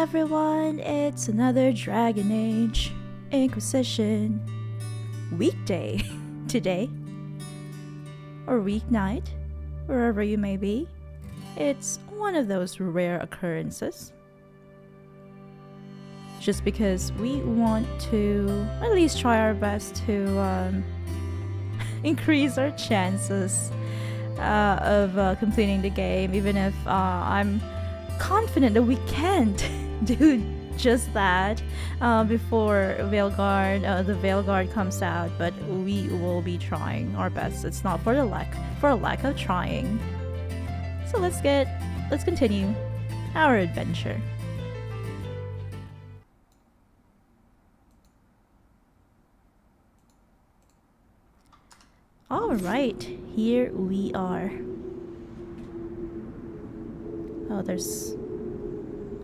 everyone, it's another Dragon Age Inquisition weekday today, or weeknight, wherever you may be. It's one of those rare occurrences. Just because we want to at least try our best to increase our chances of completing the game, even if I'm confident that we can't do just that before the Veilguard comes out, but we will be trying our best. It's not for a lack of trying. So let's continue our adventure. All right, here we are. Oh,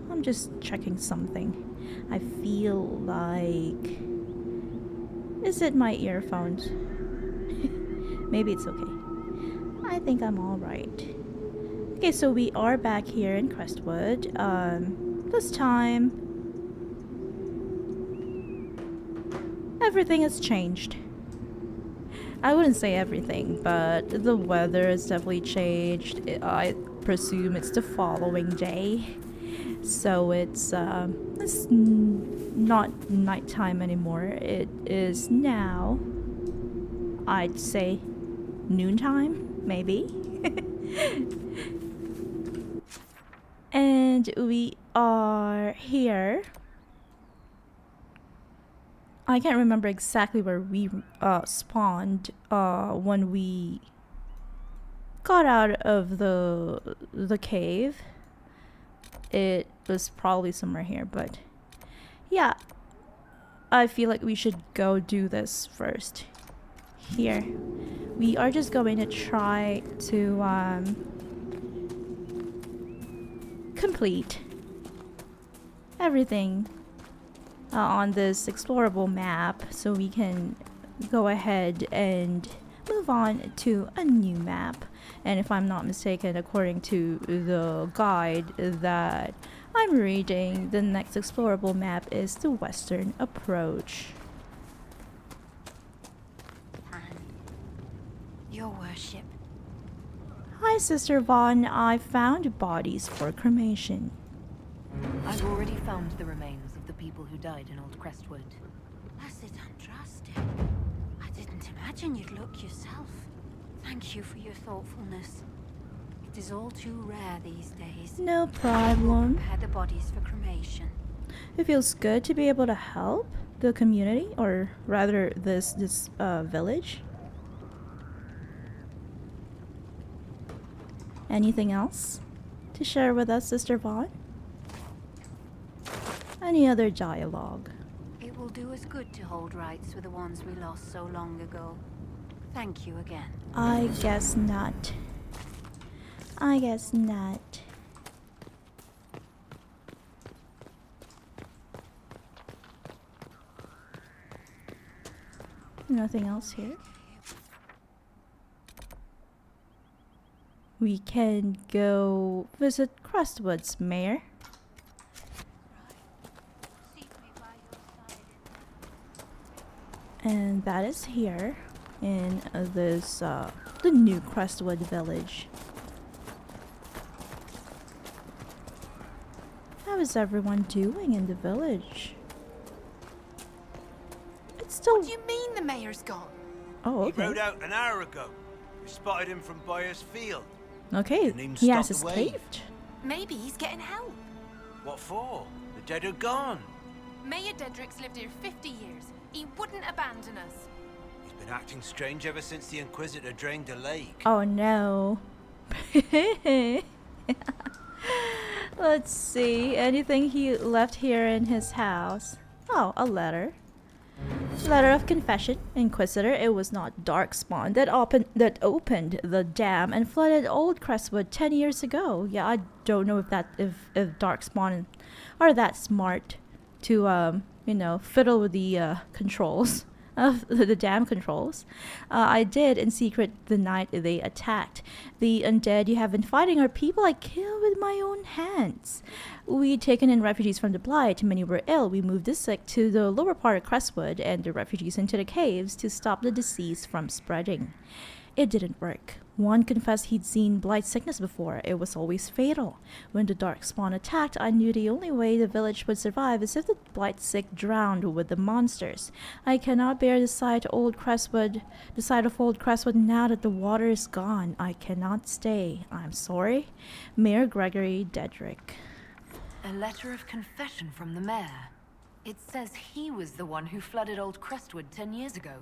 I'm just checking something. I feel like... Is it my earphones? Maybe it's okay. I think I'm alright. Okay, so we are back here in Crestwood. This time... everything has changed. I wouldn't say everything, but the weather has definitely changed. I presume it's the following day, so it's not nighttime anymore. It is now, I'd say, noontime, maybe. And we are here. I can't remember exactly where we spawned when we got out of the cave. It was probably somewhere here, but yeah, I feel like we should go do this first. Here, we are just going to try to complete everything on this explorable map, so we can go ahead and move on to a new map. And if I'm not mistaken, according to the guide that I'm reading, the next explorable map is the Western Approach. Your worship. Hi, Sister Vaughn. I found bodies for cremation. I've already found the remains of the people who died in Old Crestwood. Blessed Andraste. I didn't imagine you'd look yourself. Thank you for your thoughtfulness. It is all too rare these days. No problem. Prepare the bodies for cremation. It feels good to be able to help the community, or rather this village. Anything else to share with us, Sister Vaughn? Any other dialogue? It will do us good to hold rights with the ones we lost so long ago. Thank you again. I guess not. I guess not. Nothing else here? We can go visit Crestwood's mayor. And that is here in this the new Crestwood village. How is everyone doing in the village? It's still... What do you mean the mayor's gone? Oh, okay. He rode out an hour ago. We spotted him from Byers Field. Okay, Didn't even he has stop the wave. escaped. Maybe he's getting help. What for? The dead are gone. Mayor Dedrick's lived here 50 years. He wouldn't abandon us. He's been acting strange ever since the Inquisitor drained the lake. Oh no. Let's see. Anything he left here in his house? Oh, a letter. Letter of confession, Inquisitor. It was not Darkspawn that opened the dam and flooded Old Crestwood 10 years ago. Yeah, I don't know if Darkspawn are that smart to you know, fiddle with the controls. of the dam controls. I did in secret the night they attacked. The undead you have been fighting are people I killed with my own hands. We'd taken in refugees from the Blight. Many were ill. We moved the sick to the lower part of Crestwood and the refugees into the caves to stop the disease from spreading. It didn't work. One confessed he'd seen blight sickness before. It was always fatal. When the darkspawn attacked, I knew the only way the village would survive is if the blight sick drowned with the monsters. I cannot bear the sight of old Crestwood now that the water is gone. I cannot stay. I'm sorry. Mayor Gregory Dedrick. A letter of confession from the mayor. It says he was the one who flooded old Crestwood 10 years ago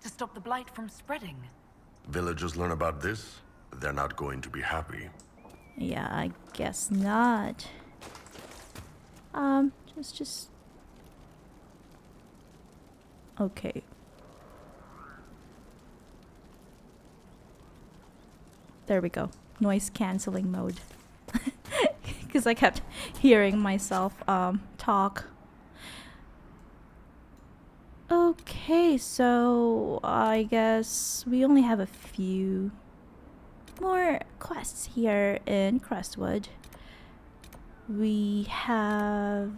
to stop the blight from spreading. Villagers learn about this, they're not going to be happy. Yeah, I guess not. Just... Okay. There we go. Noise cancelling mode. Because I kept hearing myself talk. Okay, so I guess we only have a few more quests here in Crestwood. We have...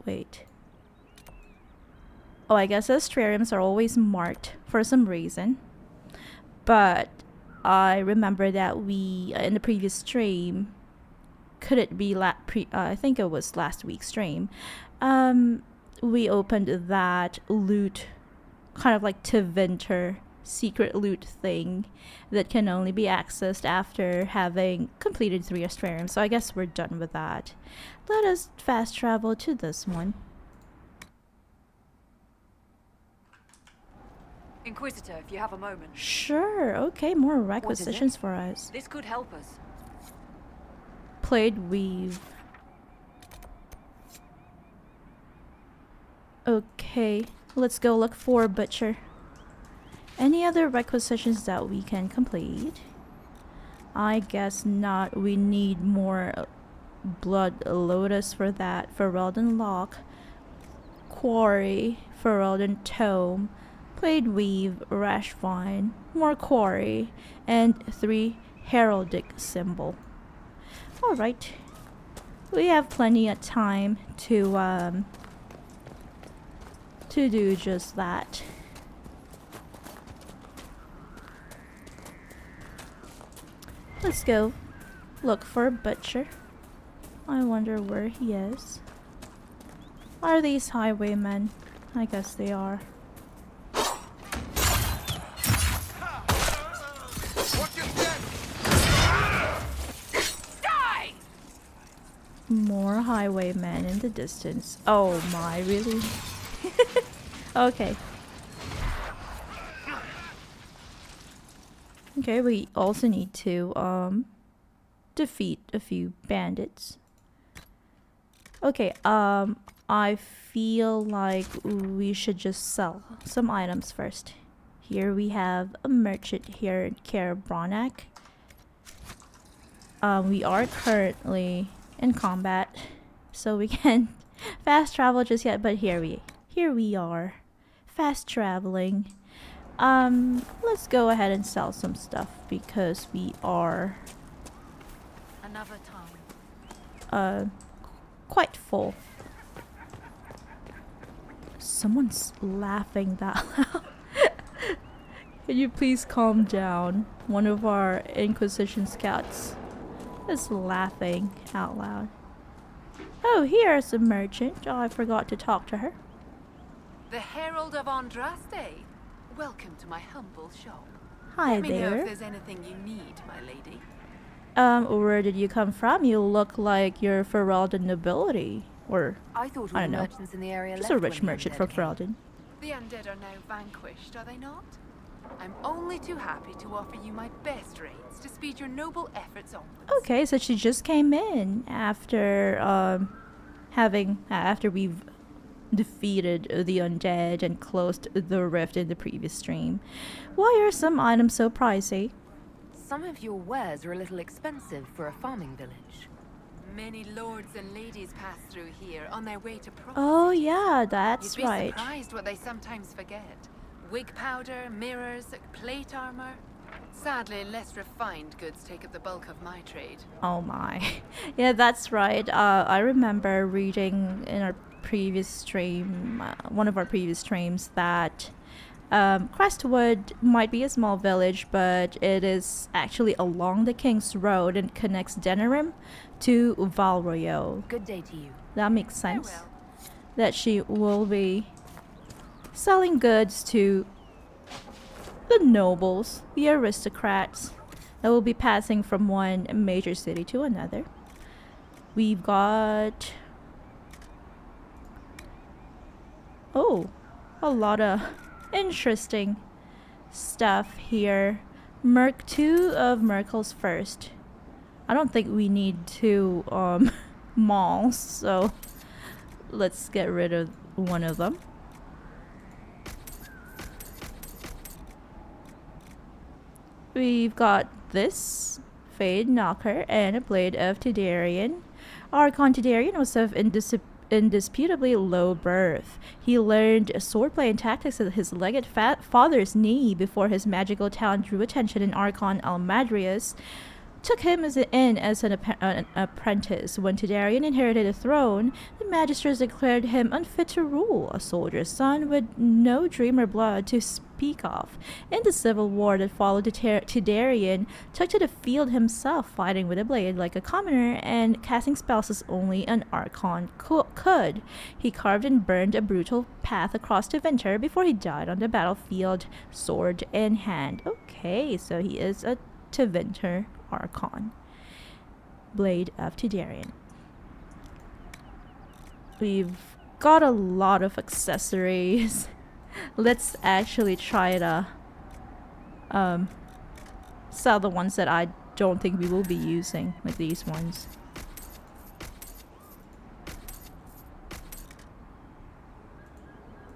Wait. Oh, I guess astrariums are always marked for some reason. But I remember that we, in the previous stream, could it be I think it was last week's stream, we opened that loot, kind of like Tevinter secret loot thing that can only be accessed after having completed 3 astrariums. So I guess we're done with that. Let us fast travel to this one. Inquisitor, if you have a moment. Sure, okay, more requisitions for us. This could help us. Played weave. Okay, let's go look for butcher. Any other requisitions that we can complete? I guess not. We need more blood lotus for that. Ferelden lock, quarry, Ferelden tome, played weave, rash vine, more quarry, and 3 heraldic symbol. Alright, we have plenty of time to do just that. Let's go look for a butcher. I wonder where he is. Are these highwaymen? I guess they are. More highwaymen in the distance. Oh my, really? Okay. Okay, we also need to defeat a few bandits. Okay, I feel like we should just sell some items first. Here we have a merchant here in Kaer Bronak. We are currently in combat, so we can fast travel just yet, but here we are, fast traveling. Let's go ahead and sell some stuff because we are Another time. quite full. Someone's laughing that loud. Can you please calm down? One of our Inquisition scouts is laughing out loud. Oh, here's a merchant. Oh, I forgot to talk to her. The Herald of Andraste. Welcome to my humble shop. Hi Let me know there. if there's anything you need, my lady. Where did you come from? You look like you're Ferelden nobility. Or, I thought I all don't the know. merchants in the area just left a when rich the merchant undead from came. Ferelden. The undead are now vanquished, are they not? I'm only too happy to offer you my best rates to speed your noble efforts onwards. Okay, so she just came in after after we've defeated the undead and closed the rift in the previous stream. Why are some items so pricey? Some of your wares are a little expensive for a farming village. Many lords and ladies pass through here on their way to property. Oh yeah, that's You'd be right. surprised what they sometimes forget. Wig powder, mirrors, plate armor. Sadly, less refined goods take up the bulk of my trade. Oh my. Yeah, that's right. I remember reading in our previous stream, one of our previous streams, that Crestwood might be a small village, but it is actually along the King's Road and connects Denerim to Valroyo. Good day to you. That makes sense. Farewell. That she will be selling goods to the nobles, the aristocrats, that will be passing from one major city to another. We've got... oh, a lot of interesting stuff here. Merc 2 of Merkel's first. I don't think we need two malls, so let's get rid of one of them. We've got this Fade Knocker and a Blade of Tidarian. Archon Tidarian was of indisputably low birth. He learned swordplay and tactics at his legate father's knee before his magical talent drew attention, and Archon Almadrius took him as an apprentice. When Tidarian inherited the throne, the magistrates declared him unfit to rule, a soldier's son with no dream or blood to speak of. In the civil war that followed, Tidarian took to the field himself, fighting with a blade like a commoner and casting spells as only an Archon could. He carved and burned a brutal path across the winter before he died on the battlefield, sword in hand. Okay, so he is a Tevinter Archon. Blade of Tidarian. We've got a lot of accessories. Let's actually try to sell the ones that I don't think we will be using, like these ones.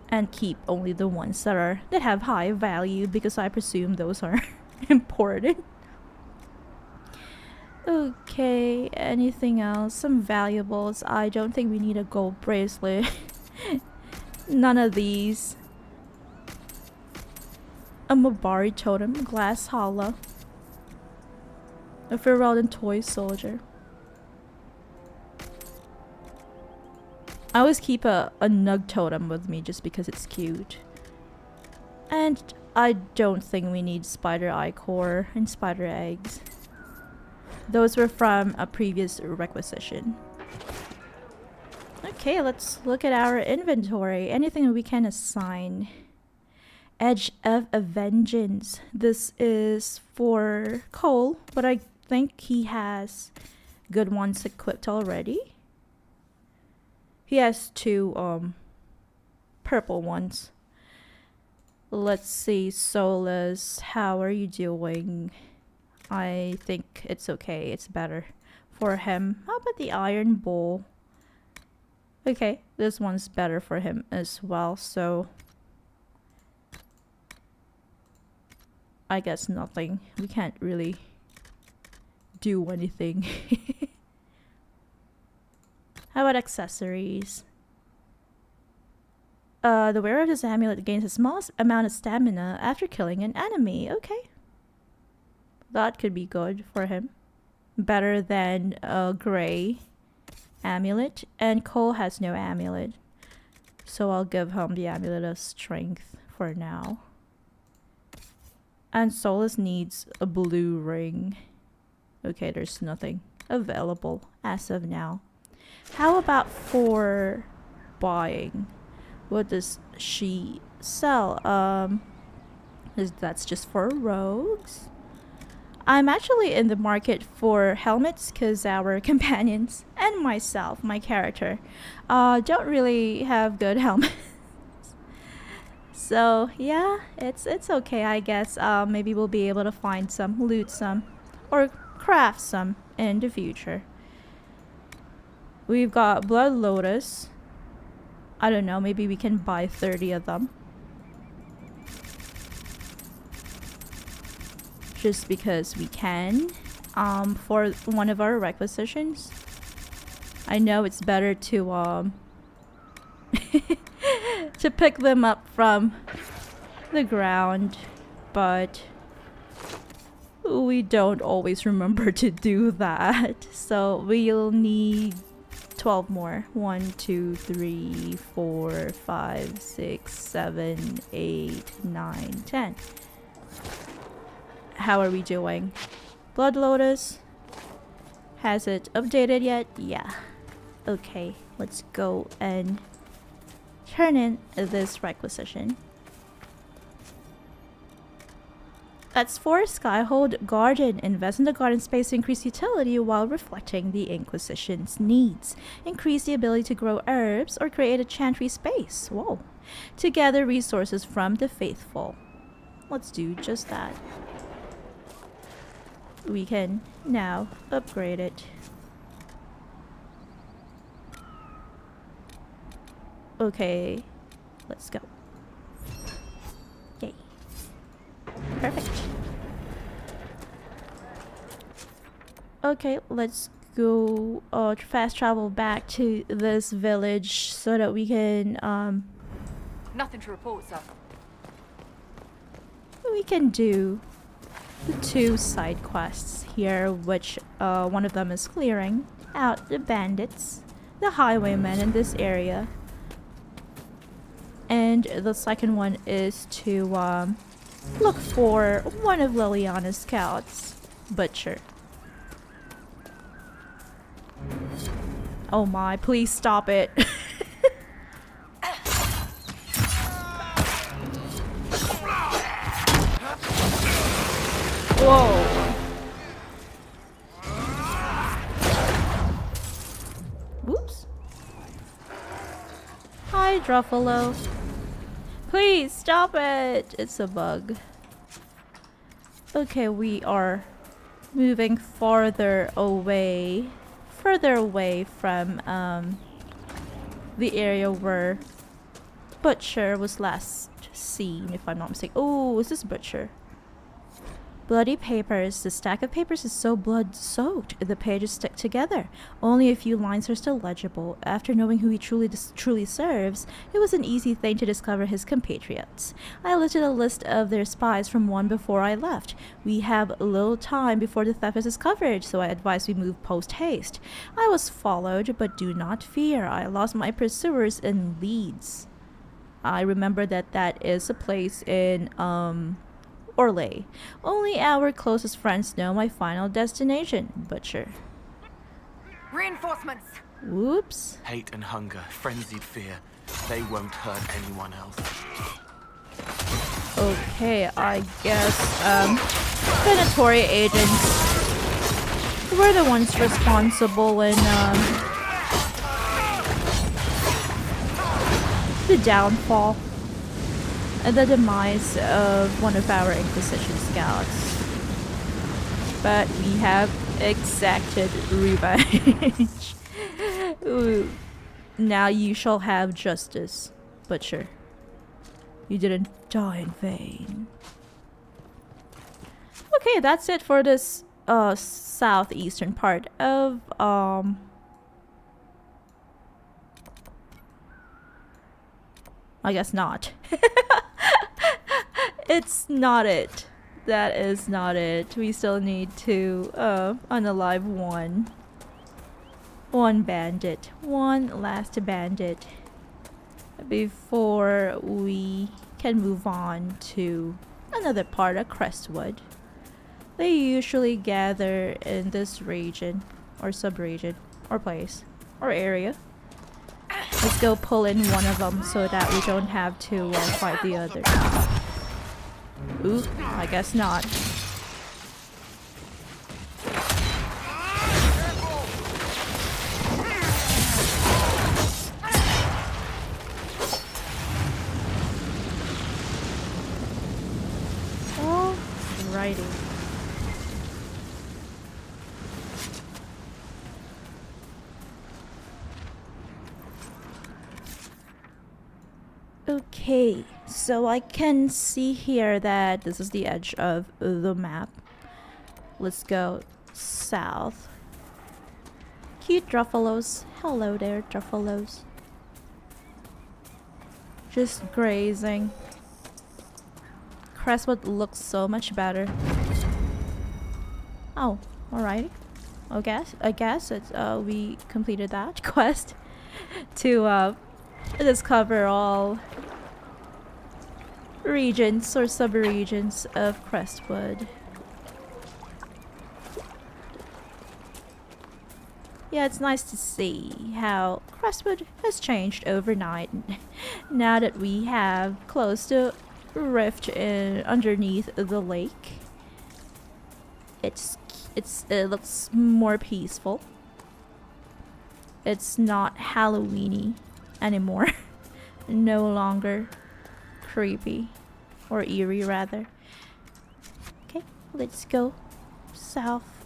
And keep only the ones that have high value, because I presume those are important. Okay, anything else? Some valuables. I don't think we need a gold bracelet. None of these. A Mabari totem, glass hollow. A Ferelden toy soldier. I always keep a nug totem with me just because it's cute. And I don't think we need spider eye core and spider eggs. Those were from a previous requisition. Okay, let's look at our inventory. Anything we can assign. Edge of a Vengeance. This is for Cole, but I think he has good ones equipped already. He has two purple ones. Let's see, Solus, how are you doing? I think it's okay. It's better for him. How about the Iron Bowl? Okay, this one's better for him as well, so I guess nothing. We can't really do anything. How about accessories? The wearer of this amulet gains a small amount of stamina after killing an enemy. Okay. That could be good for him. Better than a gray amulet. And Cole has no amulet, so I'll give him the amulet of strength for now. And Solus needs a blue ring. Okay, there's nothing available as of now. How about for buying? What does she sell? That's just for rogues. I'm actually in the market for helmets because our companions and myself, my character, don't really have good helmets. So yeah, it's okay, I guess. Maybe we'll be able to find some, loot some, or craft some in the future. We've got Blood Lotus. I don't know, maybe we can buy 30 of them. Just because we can, for one of our requisitions. I know it's better to to pick them up from the ground, but we don't always remember to do that. So we'll need 12 more. 1, 2, 3, 4, 5, 6, 7, 8, 9, 10. How are we doing? Blood Lotus? Has it updated yet? Yeah. Okay, let's go and turn in this requisition. That's for Skyhold Garden. Invest in the garden space to increase utility while reflecting the Inquisition's needs. Increase the ability to grow herbs or create a chantry space. Whoa. To gather resources from the faithful. Let's do just that. We can now upgrade it. Okay, let's go. Yay. Perfect. Okay, let's go fast travel back to this village so that we can Nothing to report, sir. we can do the 2 side quests here, which one of them is clearing out the bandits, the highwaymen in this area, and the second one is to look for one of Liliana's scouts, Butcher. Oh my, please stop it. Whoa. Whoops. Hi, Druffalo. Please stop it. It's a bug. Okay, we are moving farther away from the area where Butcher was last seen, if I'm not mistaken. Oh, is this Butcher? Bloody papers. The stack of papers is so blood-soaked, the pages stick together. Only a few lines are still legible. After knowing who he truly serves, it was an easy thing to discover his compatriots. I listed a list of their spies from one before I left. We have little time before the theft is discovered, so I advise we move post-haste. I was followed, but do not fear. I lost my pursuers in Leeds. I remember that is a place in, Orlais. Only our closest friends know my final destination, Butcher. Reinforcements! Whoops. Hate and hunger, frenzied fear. They won't hurt anyone else. Okay, I guess, Venatory agents were the ones responsible in, the downfall. The demise of one of our Inquisition scouts. But we have exacted revenge. Ooh. Now you shall have justice, Butcher. You didn't die in vain. Okay, that's it for this southeastern part of I guess not. It's not it. That is not it. We still need to unalive one bandit. One last bandit before we can move on to another part of Crestwood. They usually gather in this region or sub-region or place or area. Let's go pull in one of them so that we don't have to fight the other. Ooh, I guess not. Alrighty. Okay, so I can see here that this is the edge of the map. Let's go south. cute Druffalos. Hello there, Druffalos. Just grazing. Crestwood looks so much better. Oh, alright. I guess it's we completed that quest to discover all regions or sub-regions of Crestwood. Yeah, it's nice to see how Crestwood has changed overnight now that we have closed the rift underneath the lake. It looks more peaceful. It's not Halloweeny anymore. No longer creepy or eerie rather. Okay, let's go south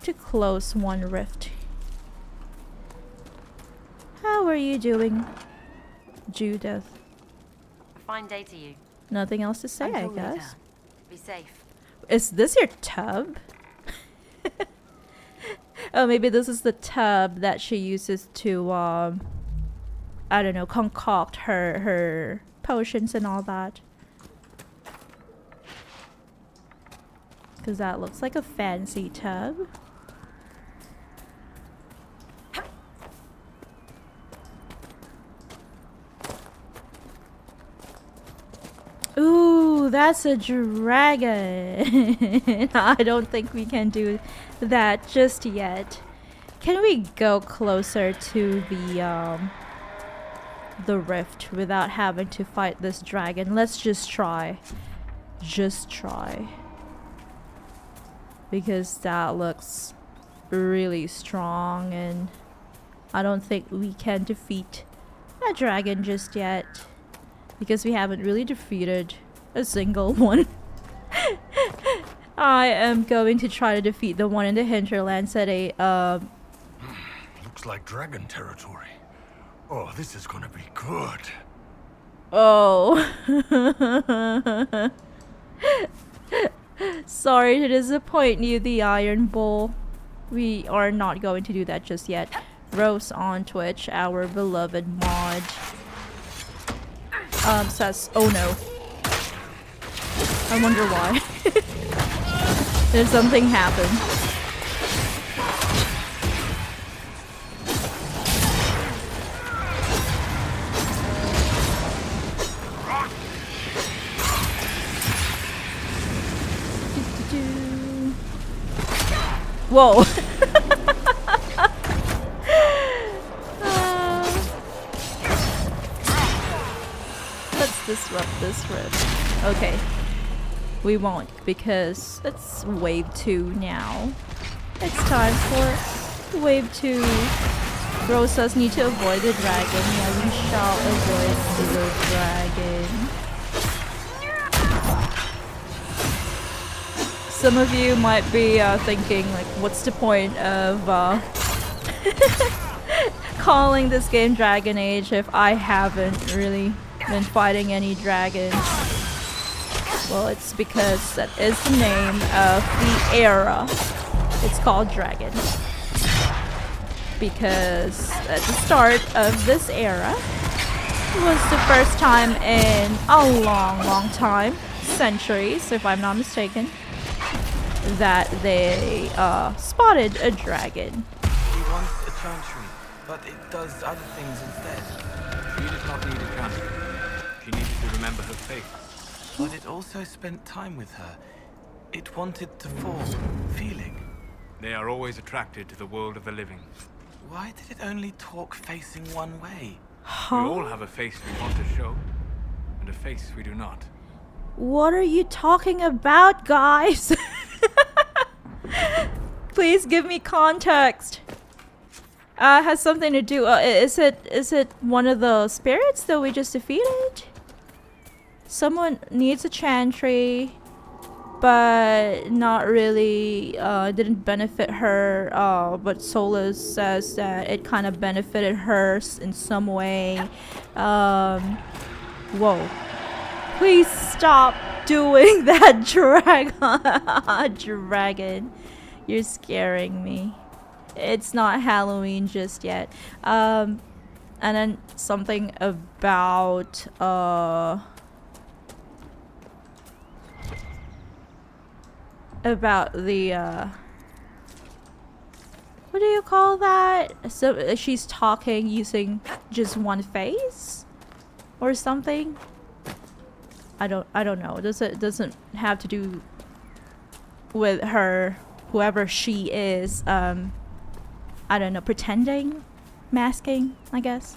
to close one rift. How are you doing, Judith? A fine day to you. Nothing else to say, I Until later. guess. Be safe. Is this your tub? Oh, maybe this is the tub that she uses to, I don't know, concoct her potions and all that. Because that looks like a fancy tub. Ooh, that's a dragon. I don't think we can do that just yet. Can we go closer to the rift without having to fight this dragon? Let's just try. Just try. Because that looks really strong and I don't think we can defeat a dragon just yet. Because we haven't really defeated a single one. I am going to try to defeat the one in the hinterlands at a Looks like dragon territory. Oh, this is gonna be good. Oh. Sorry to disappoint you, the Iron Bull. We are not going to do that just yet. Rose on Twitch, our beloved mod, says, oh no. I wonder why. Did something happen? Whoa. Let's disrupt this rift. Okay. We won't because it's wave 2 now. It's time for wave 2. Rosas need to avoid the dragon. Yeah, we shall avoid the dragon. Some of you might be thinking, like, what's the point of calling this game Dragon Age if I haven't really been fighting any dragons? Well, it's because that is the name of the era. It's called Dragon. Because at the start of this era was the first time in a long time, centuries if I'm not mistaken, that they spotted a dragon. We want a chantry, but it does other things instead. She did not need a chantry. She needed to remember her faith. But it also spent time with her. It wanted to form feeling. They are always attracted to the world of the living. Why did it only talk facing one way? We all have a face we want to show, and a face we do not. What are you talking about, guys? Please give me context. Has something to do. Is it one of the spirits that we just defeated? Someone needs a chantry, but not really. Didn't benefit her. But Solus says that it kind of benefited her in some way. Whoa! Please stop doing that dragon. You're scaring me. It's not Halloween just yet. And then something about the what do you call that? So she's talking using just one face or something. I don't know. Doesn't have to do with her, whoever she is. I don't know, pretending, masking, I guess.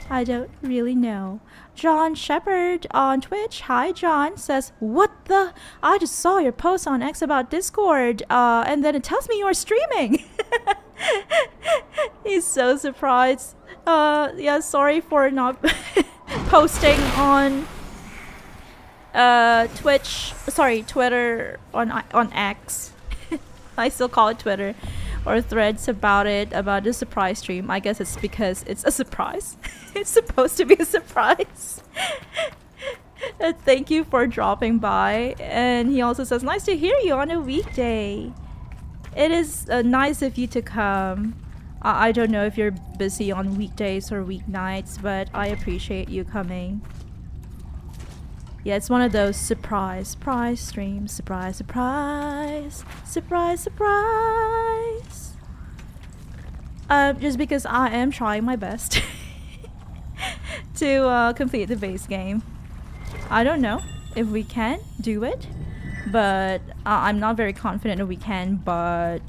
I don't really know. John Shepherd on Twitch, hi John, says, what the? I just saw your post on X about Discord, and then it tells me you're streaming. He's so surprised. Yeah, sorry for not posting on Twitter, on X. I still call it Twitter, or threads about the surprise stream. I guess it's because it's a surprise. It's supposed to be a surprise. Thank you for dropping by. And he also says, nice to hear you on a weekday. It is nice of you to come. I don't know if you're busy on weekdays or weeknights, but I appreciate you coming. Yeah, it's one of those surprise streams. Surprise. Just because I am trying my best to complete the base game. I don't know if we can do it, but I'm not very confident that we can, but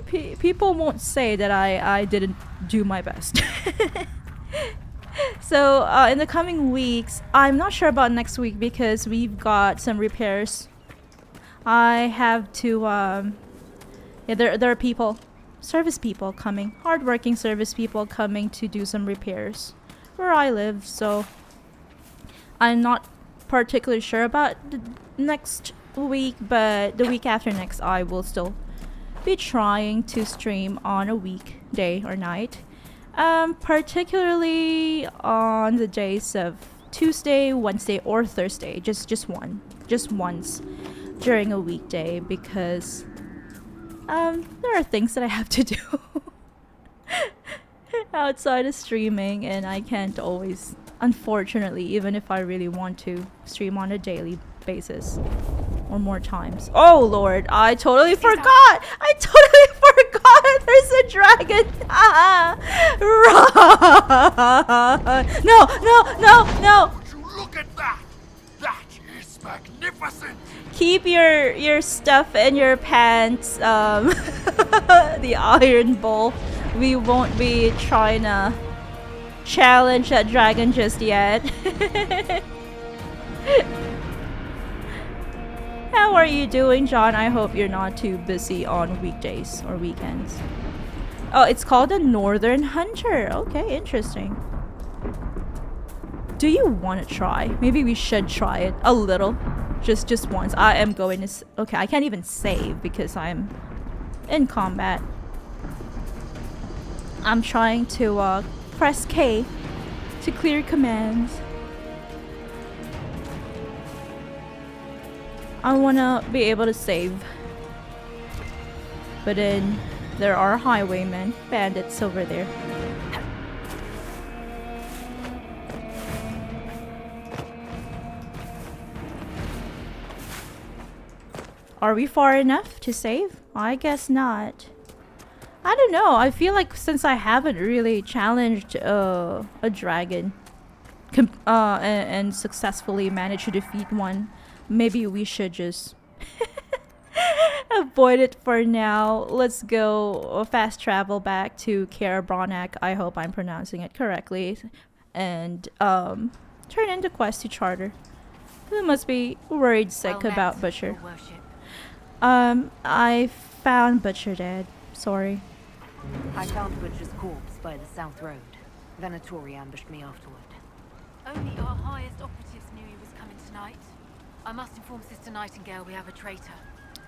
people won't say that I didn't do my best. So in the coming weeks, I'm not sure about next week because we've got some repairs. I have to yeah, there are people, service people coming, hardworking service people coming to do some repairs where I live, so I'm not particularly sure about the next week, but the week after next I will still be trying to stream on a weekday or night. Particularly on the days of Tuesday, Wednesday, or Thursday. Just once during a weekday, because there are things that I have to do outside of streaming, and I can't always, unfortunately, even if I really want to, stream on a daily basis or more times. Oh lord, I totally forgot! There's a dragon! Run! No! Would you look at that? That is magnificent! Keep your stuff in your pants, the iron bowl. We won't be trying to challenge that dragon just yet. How are you doing, John? I hope you're not too busy on weekdays or weekends. Oh, it's called a Northern Hunter. Okay, interesting. Do you want to try? Maybe we should try it a little. Just once. I am going to... Okay, I can't even save because I'm in combat. I'm trying to press K to clear commands. I wanna be able to save. But then there are highwaymen, bandits over there. Are we far enough to save? I guess not. I don't know. I feel like since I haven't really challenged a dragon and successfully managed to defeat one, maybe we should just avoid it for now. Let's go fast travel back to Karabranak. I hope I'm pronouncing it correctly. And turn into quest to Charter. Who must be worried sick about Butcher. I found Butcher dead. Sorry. I found Butcher's corpse by the South Road. Venatori ambushed me afterward. Only our highest operatives knew he was coming tonight. I must inform Sister Nightingale we have a traitor.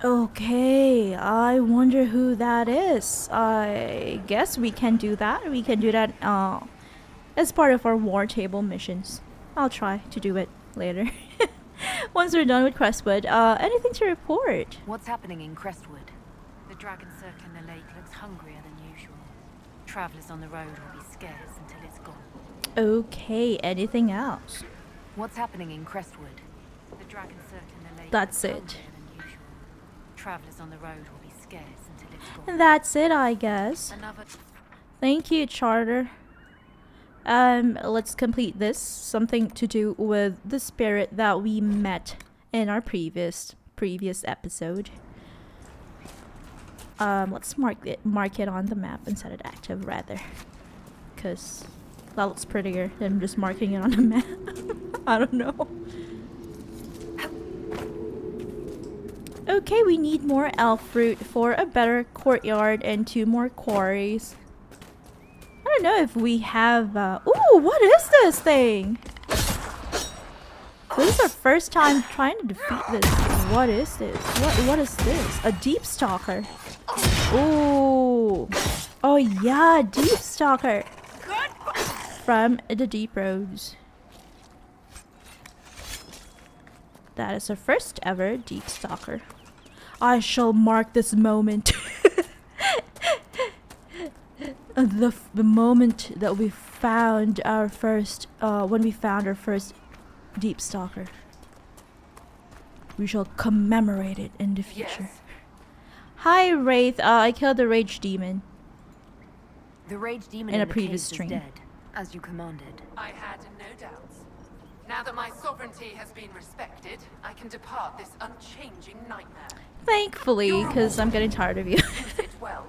Okay, I wonder who that is. I guess we can do that. We can do that as part of our war table missions. I'll try to do it later. Once we're done with Crestwood. Anything to report? What's happening in Crestwood? The dragon circling the lake looks hungrier than usual. Travelers on the road will be scarce until it's gone. Okay, anything else? What's happening in Crestwood? The dragon circling the lake That's looks it. hungrier than usual. Travelers on the road will be scarce until it's gone. And that's it, I guess. Another Thank you, Charter. Let's complete this. Something to do with the spirit that we met in our previous episode. Let's mark it on the map and set it active rather, because that looks prettier than just marking it on the map. I don't know. Okay, we need more elf fruit for a better courtyard and 2 more quarries. I don't know if we have. Ooh, what is this thing? This is our first time trying to defeat this. What is this? What is this? A deep stalker. Ooh. Oh yeah, deep stalker. From the deep roads. That is our first ever deep stalker. I shall mark this moment. The moment that we found our first, when we found our first deep stalker. We shall commemorate it in the future. Yes. Hi, Wraith. I killed the rage demon. The rage demon In a the previous caves stream. is dead, as you commanded. I had no doubts. Now that my sovereignty has been respected, I can depart this unchanging nightmare. Thankfully, because I'm getting tired of you. Use it well.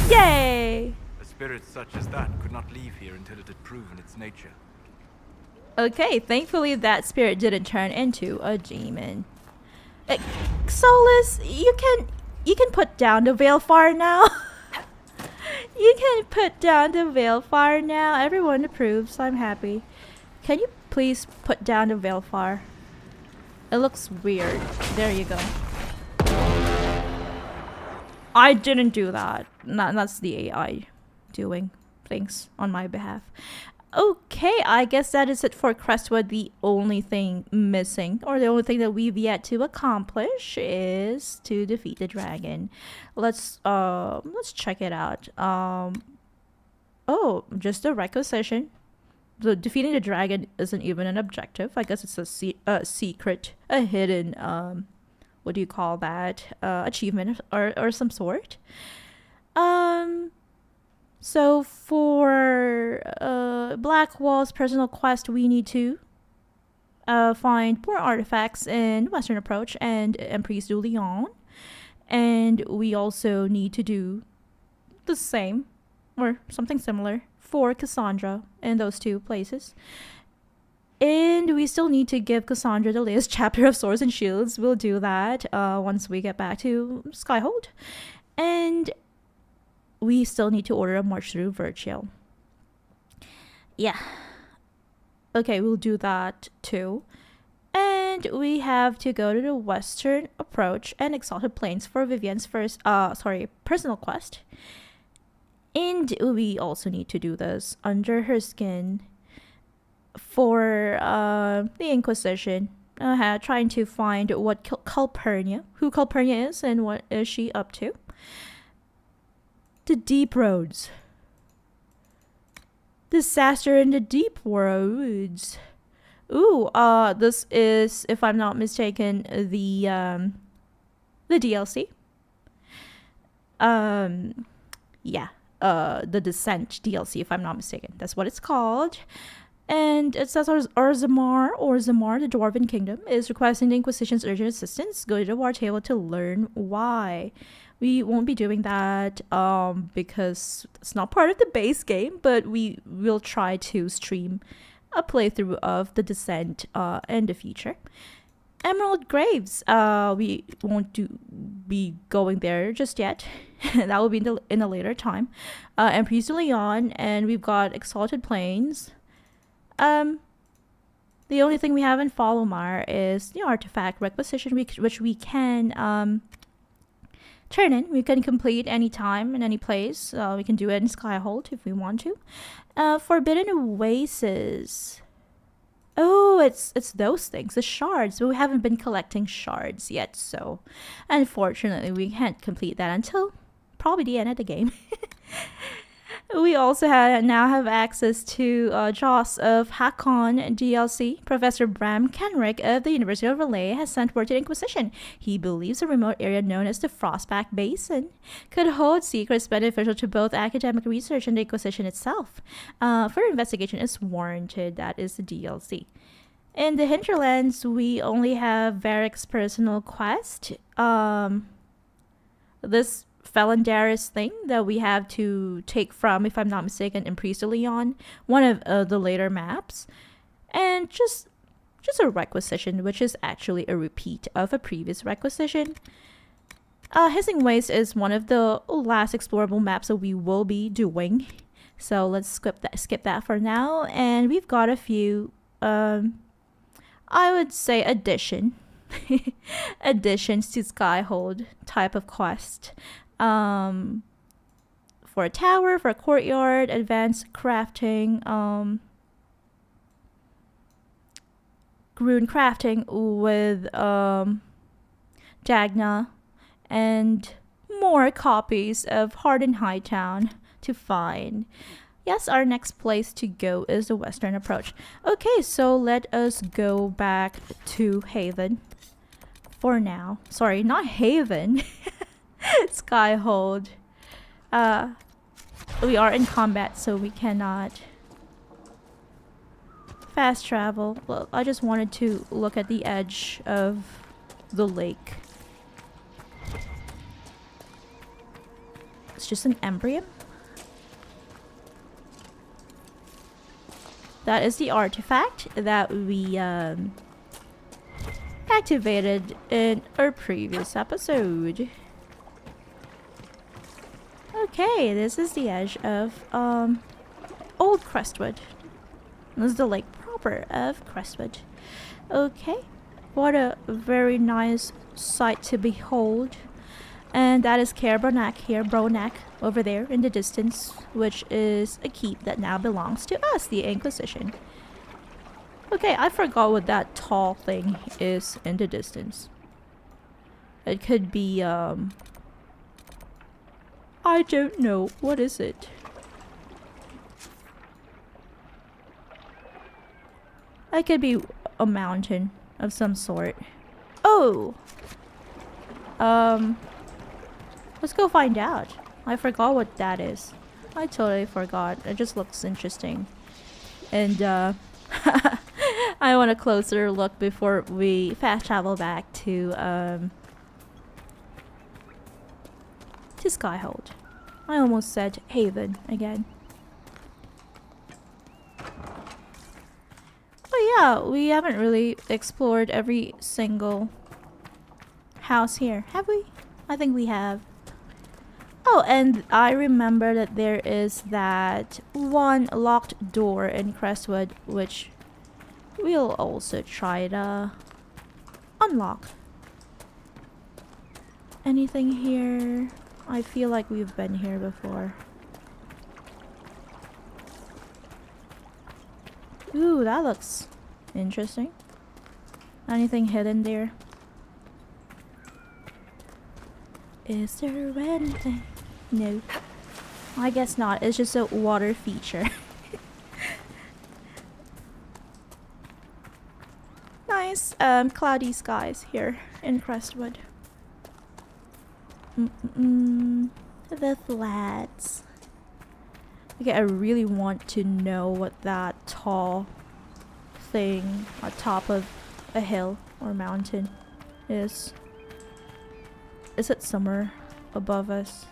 Yay! A spirit such as that could not leave here until it had proven its nature. Okay, thankfully that spirit didn't turn into a demon. Solus, you can put down the Veilfire now. You can put down the Veilfire now. Everyone approves. I'm happy. Can you please put down the Veilfire? It looks weird. There you go. I didn't do that. That's the AI doing things on my behalf. Okay, I guess that is it for Crestwood. The only thing missing, or the only thing that we've yet to accomplish, is to defeat the dragon. Let's check it out. Oh, just a requisition. The defeating the dragon isn't even an objective. I guess it's a secret, a hidden what do you call that? Achievement or some sort. So for Blackwall's personal quest, we need to find more artifacts in Western Approach and Emprise du Lion. And we also need to do the same, or something similar, for Cassandra in those 2 places. And we still need to give Cassandra the latest chapter of Swords and Shields. We'll do that once we get back to Skyhold. And we still need to order a march through Virgil. Yeah. Okay, we'll do that too. And we have to go to the Western Approach and Exalted Plains for Vivian's personal quest. And we also need to do this under her skin for the Inquisition. Trying to find what who Calpurnia is and what is she up to. The Deep Roads. Disaster in the Deep Roads. Ooh, this is, if I'm not mistaken, the DLC. Yeah, the Descent DLC, if I'm not mistaken. That's what it's called. And it says Orzammar, the Dwarven Kingdom, is requesting the Inquisition's urgent assistance. Go to the war table to learn why. We won't be doing that because it's not part of the base game, but we will try to stream a playthrough of the Descent in the future. Emerald Graves, we won't be going there just yet. That will be in a later time. Emprise du Lion, and we've got Exalted Plains. The only thing we have in Followmire is the artifact requisition, which we can turn in. We can complete any time in any place. We can do it in Skyhold if we want to. Forbidden Oasis. Oh, it's those things, the shards. But we haven't been collecting shards yet, so unfortunately we can't complete that until probably the end of the game. We also now have access to Joss of Hakon DLC. Professor Bram Kenrick of the University of Orlais has sent word to the Inquisition. He believes a remote area known as the Frostback Basin could hold secrets beneficial to both academic research and the Inquisition itself. Further investigation is warranted. That is the DLC. In the hinterlands, we only have Varric's personal quest. This Felondaris thing that we have to take from, if I'm not mistaken, Emprise de Leon, one of the later maps, and just a requisition, which is actually a repeat of a previous requisition. Hissing Waste is one of the last explorable maps that we will be doing, so let's skip that for now. And we've got a few, I would say, additions to Skyhold type of quest. For a tower, for a courtyard, advanced crafting, rune crafting with Dagna, and more copies of Hardened Hightown to find. Yes, our next place to go is the western approach. Okay, so let us go back to Haven for now. Sorry, not Haven. Skyhold. We are in combat, so we cannot fast travel. Well, I just wanted to look at the edge of the lake. It's just an embryo. That is the artifact that we activated in our previous episode. Okay, this is the edge of Old Crestwood. This is the lake proper of Crestwood. Okay, what a very nice sight to behold. And that is Bronak here, Bronak, over there in the distance, which is a keep that now belongs to us, the Inquisition. Okay, I forgot what that tall thing is in the distance. It could be, I don't know. What is it? It could be a mountain of some sort. Oh! Let's go find out. I forgot what that is. I totally forgot. It just looks interesting. And, I want a closer look before we fast travel back to Skyhold. I almost said Haven again. But yeah, we haven't really explored every single house here, have we? I think we have. Oh, and I remember that there is that one locked door in Crestwood, which we'll also try to unlock. Anything here? I feel like we've been here before. Ooh, that looks interesting. Anything hidden there? Is there anything? No. I guess not. It's just a water feature. Nice cloudy skies here in Crestwood. The flats. Okay, I really want to know what that tall thing on top of a hill or mountain is. Is it somewhere above us?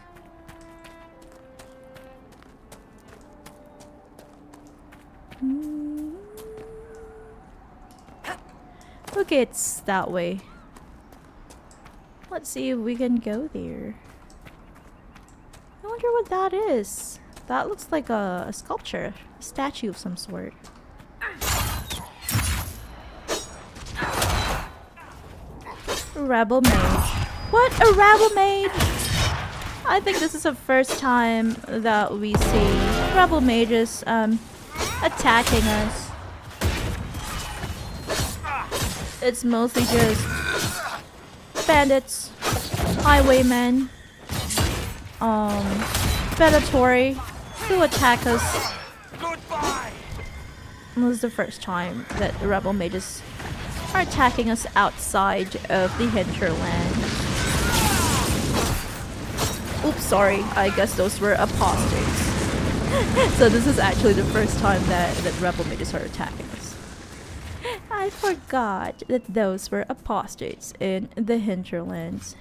Okay, it's that way. Let's see if we can go there. I wonder what that is. That looks like a sculpture, a statue of some sort. Rebel mage. What? A rebel mage? I think this is the first time that we see rebel mages attacking us. it's mostly just bandits, highwaymen, predatory who attack us. Goodbye! This is the first time that the rebel mages are attacking us outside of the hinterland. Oops, sorry. I guess those were apostates. So this is actually the first time that rebel mages are attacking us. I forgot that those were apostates in the hinterlands.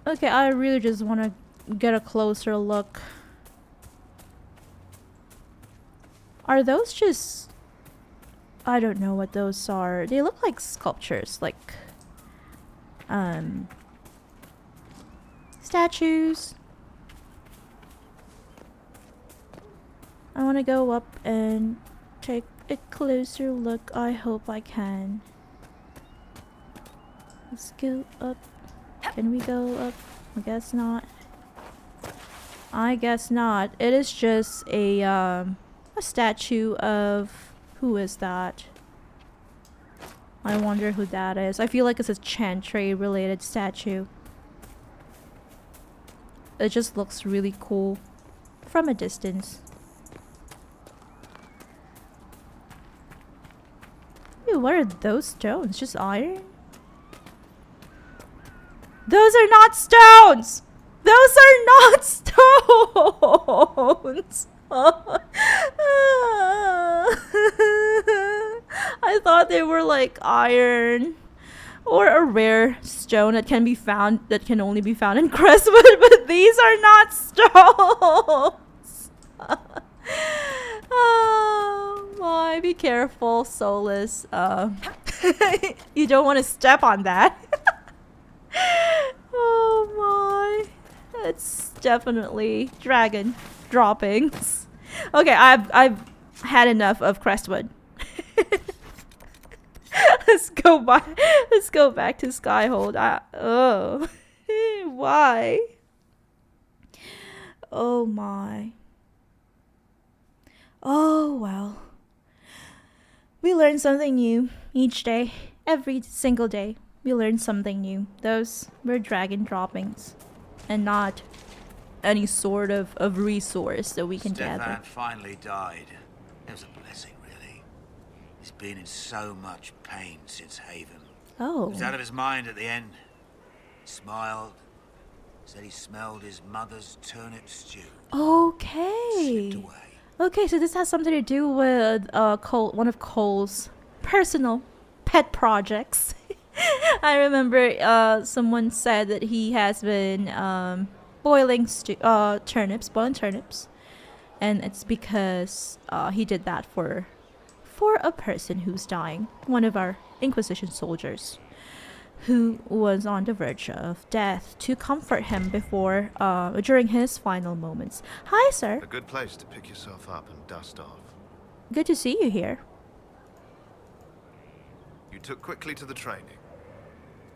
Okay, I really just want to get a closer look. Are those just... I don't know what those are. They look like sculptures, like... statues. I want to go up and take a closer look. I hope I can. Let's go up. Can we go up? I guess not. I guess not. It is just a statue of... Who is that? I wonder who that is. I feel like it's a Chantry related statue. It just looks really cool from a distance. Ew, what are those stones? Just iron? Those are not stones! Those are not stones! I thought they were like iron or a rare stone that can be found, that can only be found in Crestwood, but these are not stones. Oh my, be careful, Solus. You don't want to step on that. Oh my, it's definitely dragon droppings. Okay, I've had enough of Crestwood. Let's go back to Skyhold. Oh. Why? Oh my. Oh well. We learn something new each day. Every single day we learn something new. Those were dragon droppings and not any sort of resource that we can gather. Stefan finally died. It was a blessing, really. He's been in so much pain since Haven. Oh. He was out of his mind at the end. He smiled. Said he smelled his mother's turnip stew. Okay. Slipped away. Okay, so this has something to do with one of Cole's personal pet projects. I remember someone said that he has been boiling turnips, and it's because he did that for a person who's dying, one of our Inquisition soldiers who was on the verge of death, to comfort him before during his final moments. Hi, sir. A good place to pick yourself up and dust off. Good to see you here. You took quickly to the training.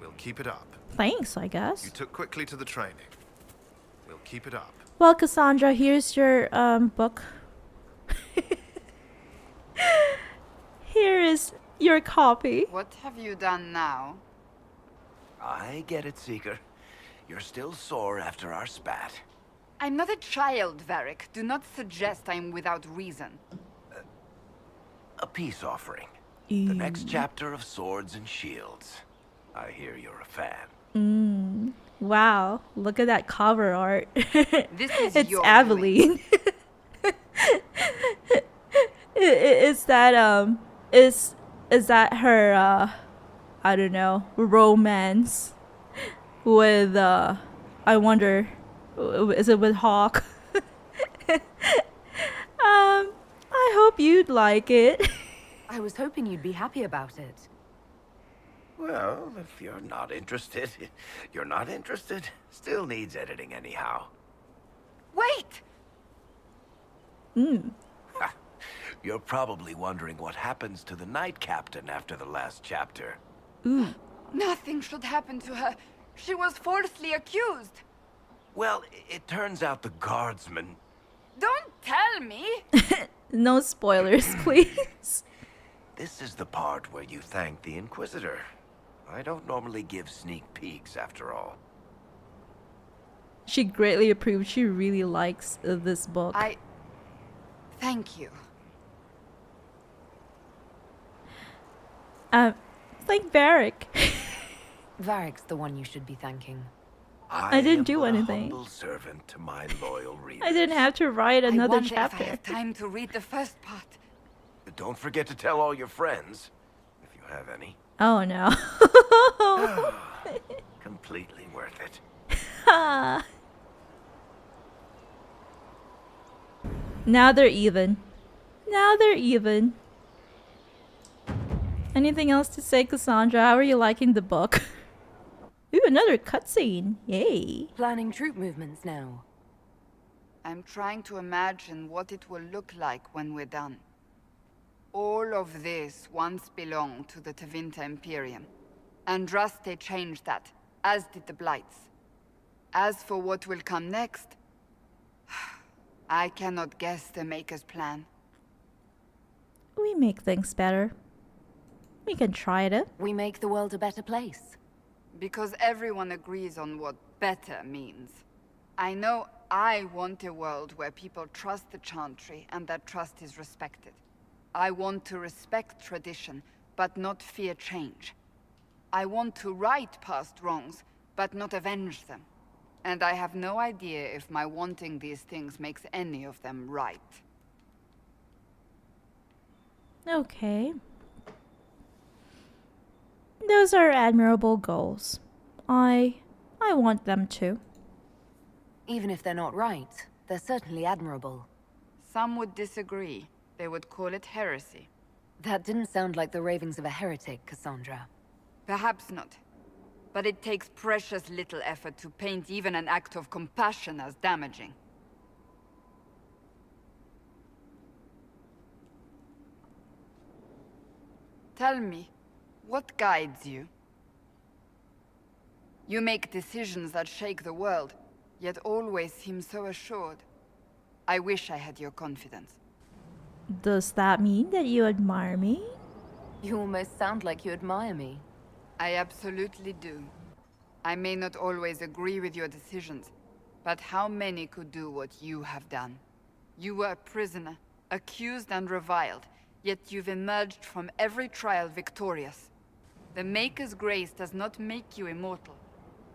We'll keep it up. Thanks, I guess. You took quickly to the training. We'll keep it up. Well, Cassandra, here's your book. Here is your copy. What have you done now? I get it, Seeker. You're still sore after our spat. I'm not a child, Varric. Do not suggest I'm without reason. A peace offering. The next chapter of Swords and Shields. I hear you're a fan. Wow, look at that cover art. This is it's your Aveline. Is that her I don't know, romance with I wonder, is it with Hawk? I hope you'd like it. I was hoping you'd be happy about it. Well, if you're not interested, you're not interested. Still needs editing anyhow. Wait! You're probably wondering what happens to the Knight Captain after the last chapter. Nothing should happen to her. She was falsely accused. Well, it turns out the guardsman... Don't tell me! No spoilers, please. This is the part where you thank the Inquisitor. I don't normally give sneak peeks, after all. She greatly approves. She really likes this book. Thank you. Thank Varric. Varric's the one you should be thanking. I didn't do am a anything. humble servant to my loyal readers. I didn't have to write another I wonder chapter. if I have time to read the first part. Don't forget to tell all your friends, if you have any. Oh no. Completely worth it. Now they're even. Now they're even. Anything else to say, Cassandra? How are you liking the book? Ooh, another cutscene. Yay. Planning troop movements now. I'm trying to imagine what it will look like when we're done. All of this once belonged to the Tevinter Imperium. Andraste changed that, as did the Blights. As for what will come next, I cannot guess the Maker's plan. We make things better. We can try it. We make the world a better place. Because everyone agrees on what better means. I know I want a world where people trust the Chantry and that trust is respected. I want to respect tradition, but not fear change. I want to right past wrongs, but not avenge them. And I have no idea if my wanting these things makes any of them right. Okay. Those are admirable goals. I want them too. Even if they're not right, they're certainly admirable. Some would disagree. They would call it heresy. That didn't sound like the ravings of a heretic, Cassandra. Perhaps not. But it takes precious little effort to paint even an act of compassion as damaging. Tell me, what guides you? You make decisions that shake the world, yet always seem so assured. I wish I had your confidence. Does that mean that you admire me? You almost sound like you admire me. I absolutely do. I may not always agree with your decisions, but how many could do what you have done? You were a prisoner, accused and reviled, yet you've emerged from every trial victorious. The Maker's grace does not make you immortal.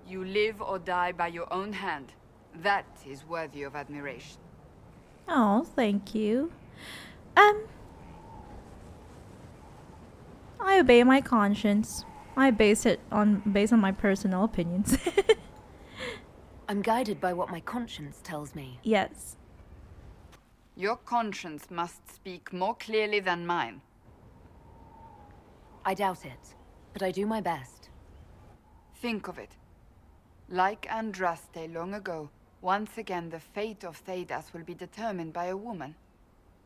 You live or die by your own hand. That is worthy of admiration. Oh, thank you. I obey my conscience. I base it on based on my personal opinions. I'm guided by what my conscience tells me. Yes. Your conscience must speak more clearly than mine. I doubt it, but I do my best. Think of it. Like Andraste long ago, once again the fate of Thedas will be determined by a woman.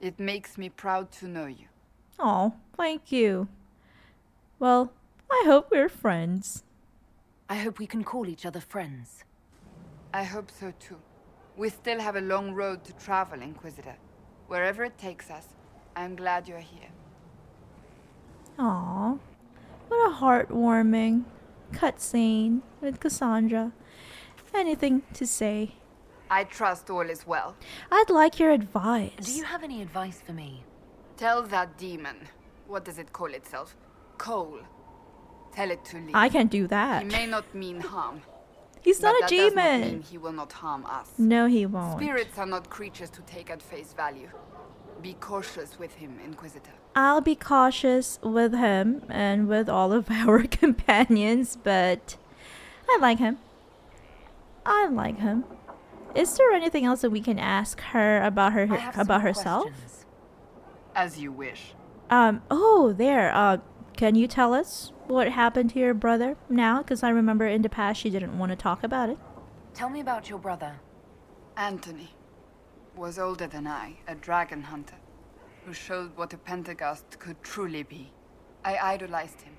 It makes me proud to know you. Oh, thank you. Well, I hope we're friends. I hope we can call each other friends. I hope so too. We still have a long road to travel, Inquisitor. Wherever it takes us, I'm glad you're here. Aw, what a heartwarming cutscene with Cassandra. Anything to say? I trust all is well. I'd like your advice. Do you have any advice for me? Tell that demon, what does it call itself? Cole. Tell it to leave. I can't do that. He may not mean harm. He's not but a that does not demon. mean he will not harm us. No, he won't. Spirits are not creatures to take at face value. Be cautious with him, Inquisitor. I'll be cautious with him and with all of our companions, but I like him. I like him. Is there anything else that we can ask her about herself? Questions. As you wish. Oh, there. Can you tell us what happened to your brother now? Because I remember in the past she didn't want to talk about it. Tell me about your brother. Anthony was older than I, a dragon hunter, who showed what a Pentagast could truly be. I idolized him.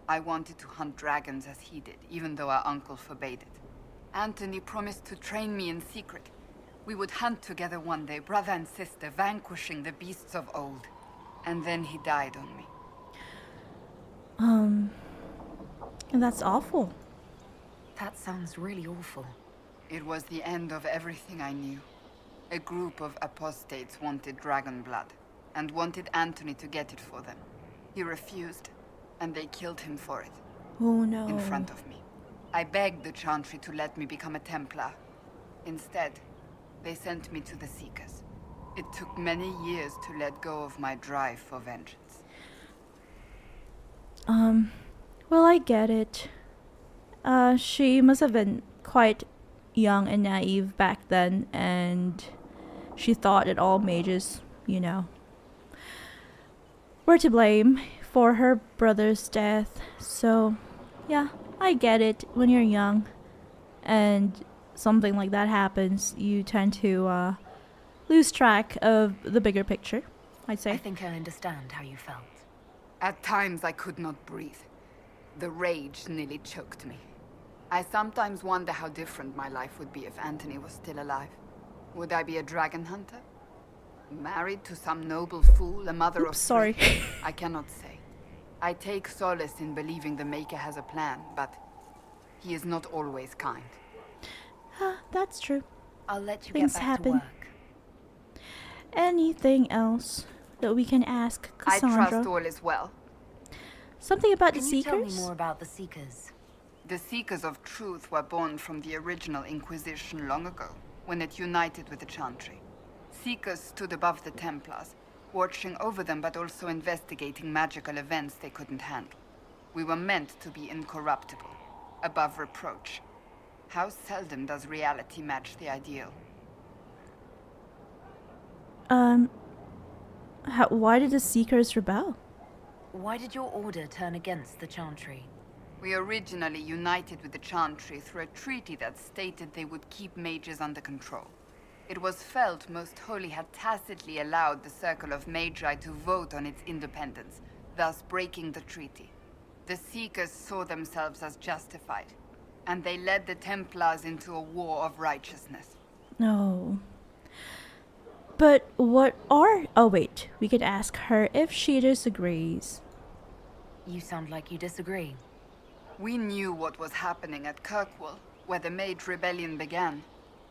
I wanted to hunt dragons as he did, even though our uncle forbade it. Anthony promised to train me in secret. We would hunt together one day, brother and sister, vanquishing the beasts of old. And then he died on me. And that's awful. That sounds really awful. It was the end of everything I knew. A group of apostates wanted dragon blood, and wanted Anthony to get it for them. He refused, and they killed him for it. Oh no. In front of me. I begged the Chantry to let me become a Templar. Instead, they sent me to the Seekers. It took many years to let go of my drive for vengeance. Well, I get it. She must have been quite young and naive back then, and she thought that all mages, were to blame for her brother's death. So, yeah, I get it. When you're young and something like that happens, you tend to lose track of the bigger picture, I'd say. I think I understand how you felt. At times I could not breathe. The rage nearly choked me. I sometimes wonder how different my life would be if Anthony was still alive. Would I be a dragon hunter? Married to some noble fool, a mother of sorry. three? I cannot say. I take solace in believing the Maker has a plan, but he is not always kind. That's true. I'll let you Things get back happen. to work. Anything else that we can ask Cassandra? I trust all is well. Something about the Can you Seekers? tell me more about the Seekers? The Seekers of Truth were born from the original Inquisition long ago, when it united with the Chantry. Seekers stood above the Templars, watching over them but also investigating magical events they couldn't handle. We were meant to be incorruptible, above reproach. How seldom does reality match the ideal? Why did the Seekers rebel? Why did your order turn against the Chantry? We originally united with the Chantry through a treaty that stated they would keep mages under control. It was felt Most Holy had tacitly allowed the Circle of Magi to vote on its independence, thus breaking the treaty. The Seekers saw themselves as justified, and they led the Templars into a war of righteousness. No. But what are... Oh wait, we could ask her if she disagrees. You sound like you disagree. We knew what was happening at Kirkwall, where the Mage Rebellion began.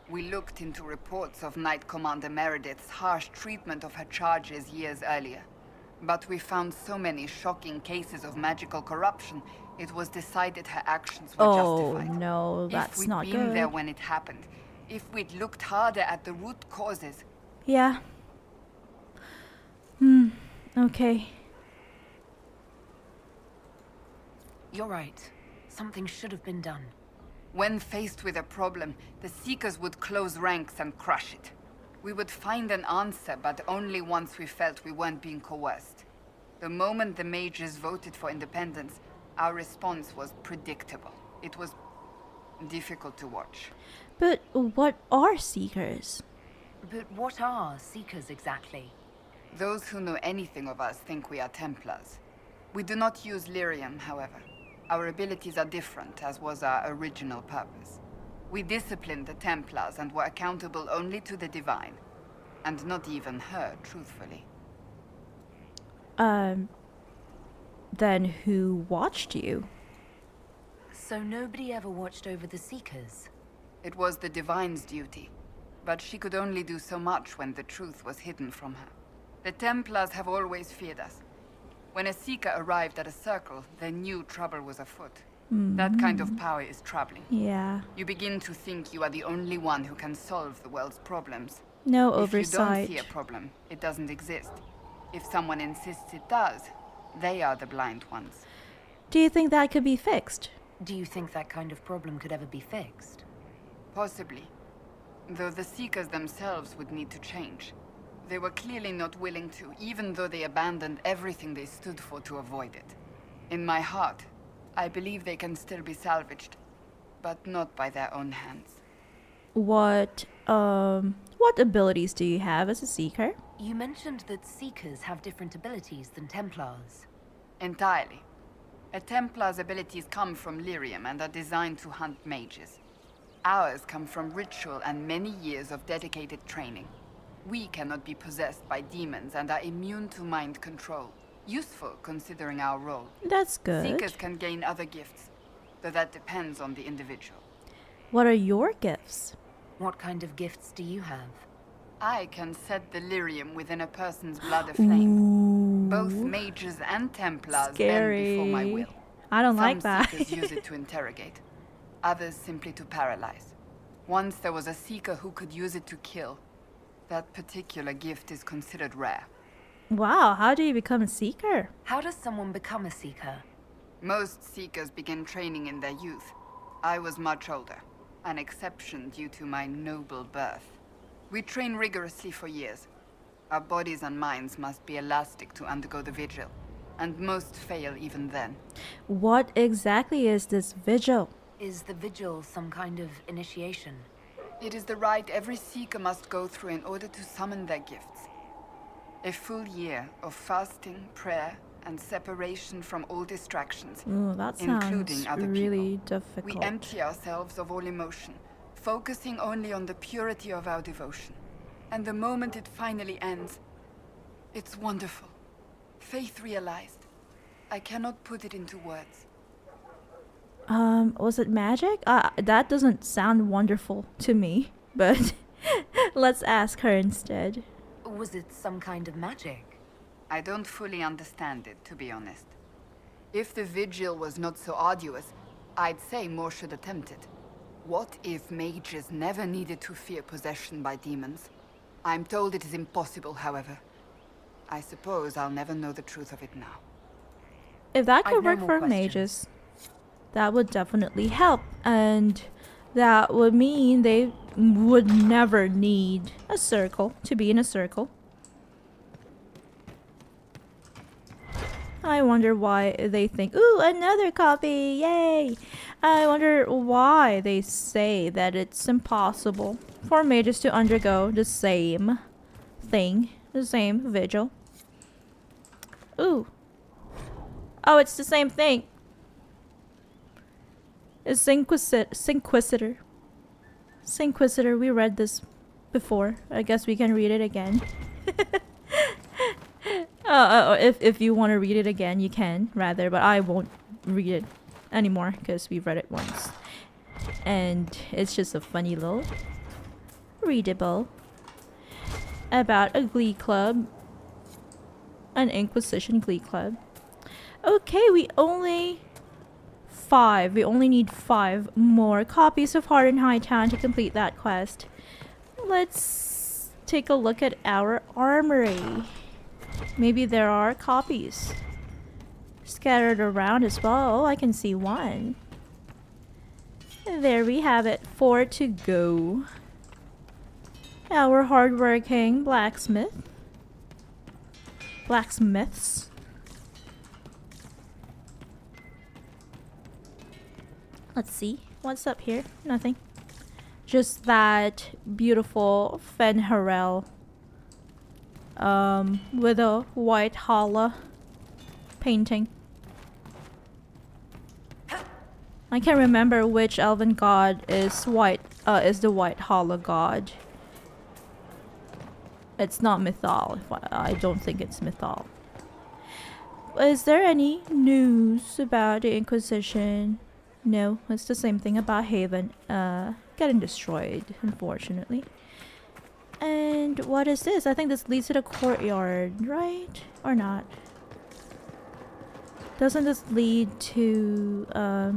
We looked into reports of Knight Commander Meredith's harsh treatment of her charges years earlier. But we found so many shocking cases of magical corruption, it was decided her actions were justified. Oh no, that's not good. If we'd been there good. when it happened, if we'd looked harder at the root causes... Yeah. Okay. You're right. Something should have been done. When faced with a problem, the Seekers would close ranks and crush it. We would find an answer, but only once we felt we weren't being coerced. The moment the mages voted for independence, our response was predictable. It was difficult to watch. But what are Seekers? But what are Seekers exactly? Those who know anything of us think we are Templars. We do not use lyrium, however. Our abilities are different, as was our original purpose. We disciplined the Templars and were accountable only to the Divine. And not even her, truthfully. Then who watched you? So nobody ever watched over the Seekers? It was the Divine's duty. But she could only do so much when the truth was hidden from her. The Templars have always feared us. When a Seeker arrived at a circle, they knew trouble was afoot. That kind of power is troubling. Yeah. You begin to think you are the only one who can solve the world's problems. No If you oversight. don't see a problem, it doesn't exist. If someone insists it does, they are the blind ones. Do you think that could be fixed? Do you think that kind of problem could ever be fixed? Possibly. Though the Seekers themselves would need to change. They were clearly not willing to, even though they abandoned everything they stood for to avoid it. In my heart, I believe they can still be salvaged, but not by their own hands. What abilities do you have as a Seeker? You mentioned that Seekers have different abilities than Templars. Entirely. A Templar's abilities come from lyrium and are designed to hunt mages. Ours come from ritual and many years of dedicated training. We cannot be possessed by demons and are immune to mind control. Useful considering our role. That's good. Seekers can gain other gifts, though that depends on the individual. What are your gifts? What kind of gifts do you have? I can set delirium within a person's blood aflame. Both mages and Templars bend before my will. I don't like Some that. seekers use it to interrogate, others simply to paralyze. Once there was a seeker who could use it to kill. That particular gift is considered rare. Wow, how do you become a seeker? How does someone become a seeker? Most seekers begin training in their youth. I was much older, an exception due to my noble birth. We train rigorously for years. Our bodies and minds must be elastic to undergo the vigil, and most fail even then. What exactly is this vigil? Is the vigil some kind of initiation? It is the rite every seeker must go through in order to summon their gifts. A full year of fasting, prayer, and separation from all distractions, Ooh, that sounds including other really people. difficult. We empty ourselves of all emotion, focusing only on the purity of our devotion. And the moment it finally ends, it's wonderful. Faith realized. I cannot put it into words. Was it magic? That doesn't sound wonderful to me, but let's ask her instead. Was it some kind of magic? I don't fully understand it, to be honest. If the vigil was not so arduous, I'd say more should attempt it. What if mages never needed to fear possession by demons? I'm told it is impossible, however. I suppose I'll never know the truth of it now. If that could I've no work more for questions. mages, that would definitely help. And that would mean they would never need a circle to be in a circle. I wonder why they think, ooh, another copy, yay! I wonder why they say that it's impossible for mages to undergo the same thing, the same vigil. Ooh. Oh, it's the same thing. It's Inquisitor. Inquisitor, we read this before. I guess we can read it again. If you want to read it again, you can, rather, but I won't read it anymore because we've read it once. And it's just a funny little readable about a glee club, an Inquisition glee club. Okay, we only need 5 more copies of Heart in Hightown to complete that quest. Let's take a look at our armory. Maybe there are copies scattered around as well. Oh, I can see one. There we have it. 4 to go. Our hardworking blacksmiths. Let's see. What's up here? Nothing. Just that beautiful Fenharel. With a white Hala painting. I can't remember which elven god is the white Hala god. It's not Mythal. I don't think it's Mythal. Is there any news about the Inquisition? No, it's the same thing about Haven getting destroyed, unfortunately. And what is this? I think this leads to the courtyard, right? Or not? Doesn't this lead to a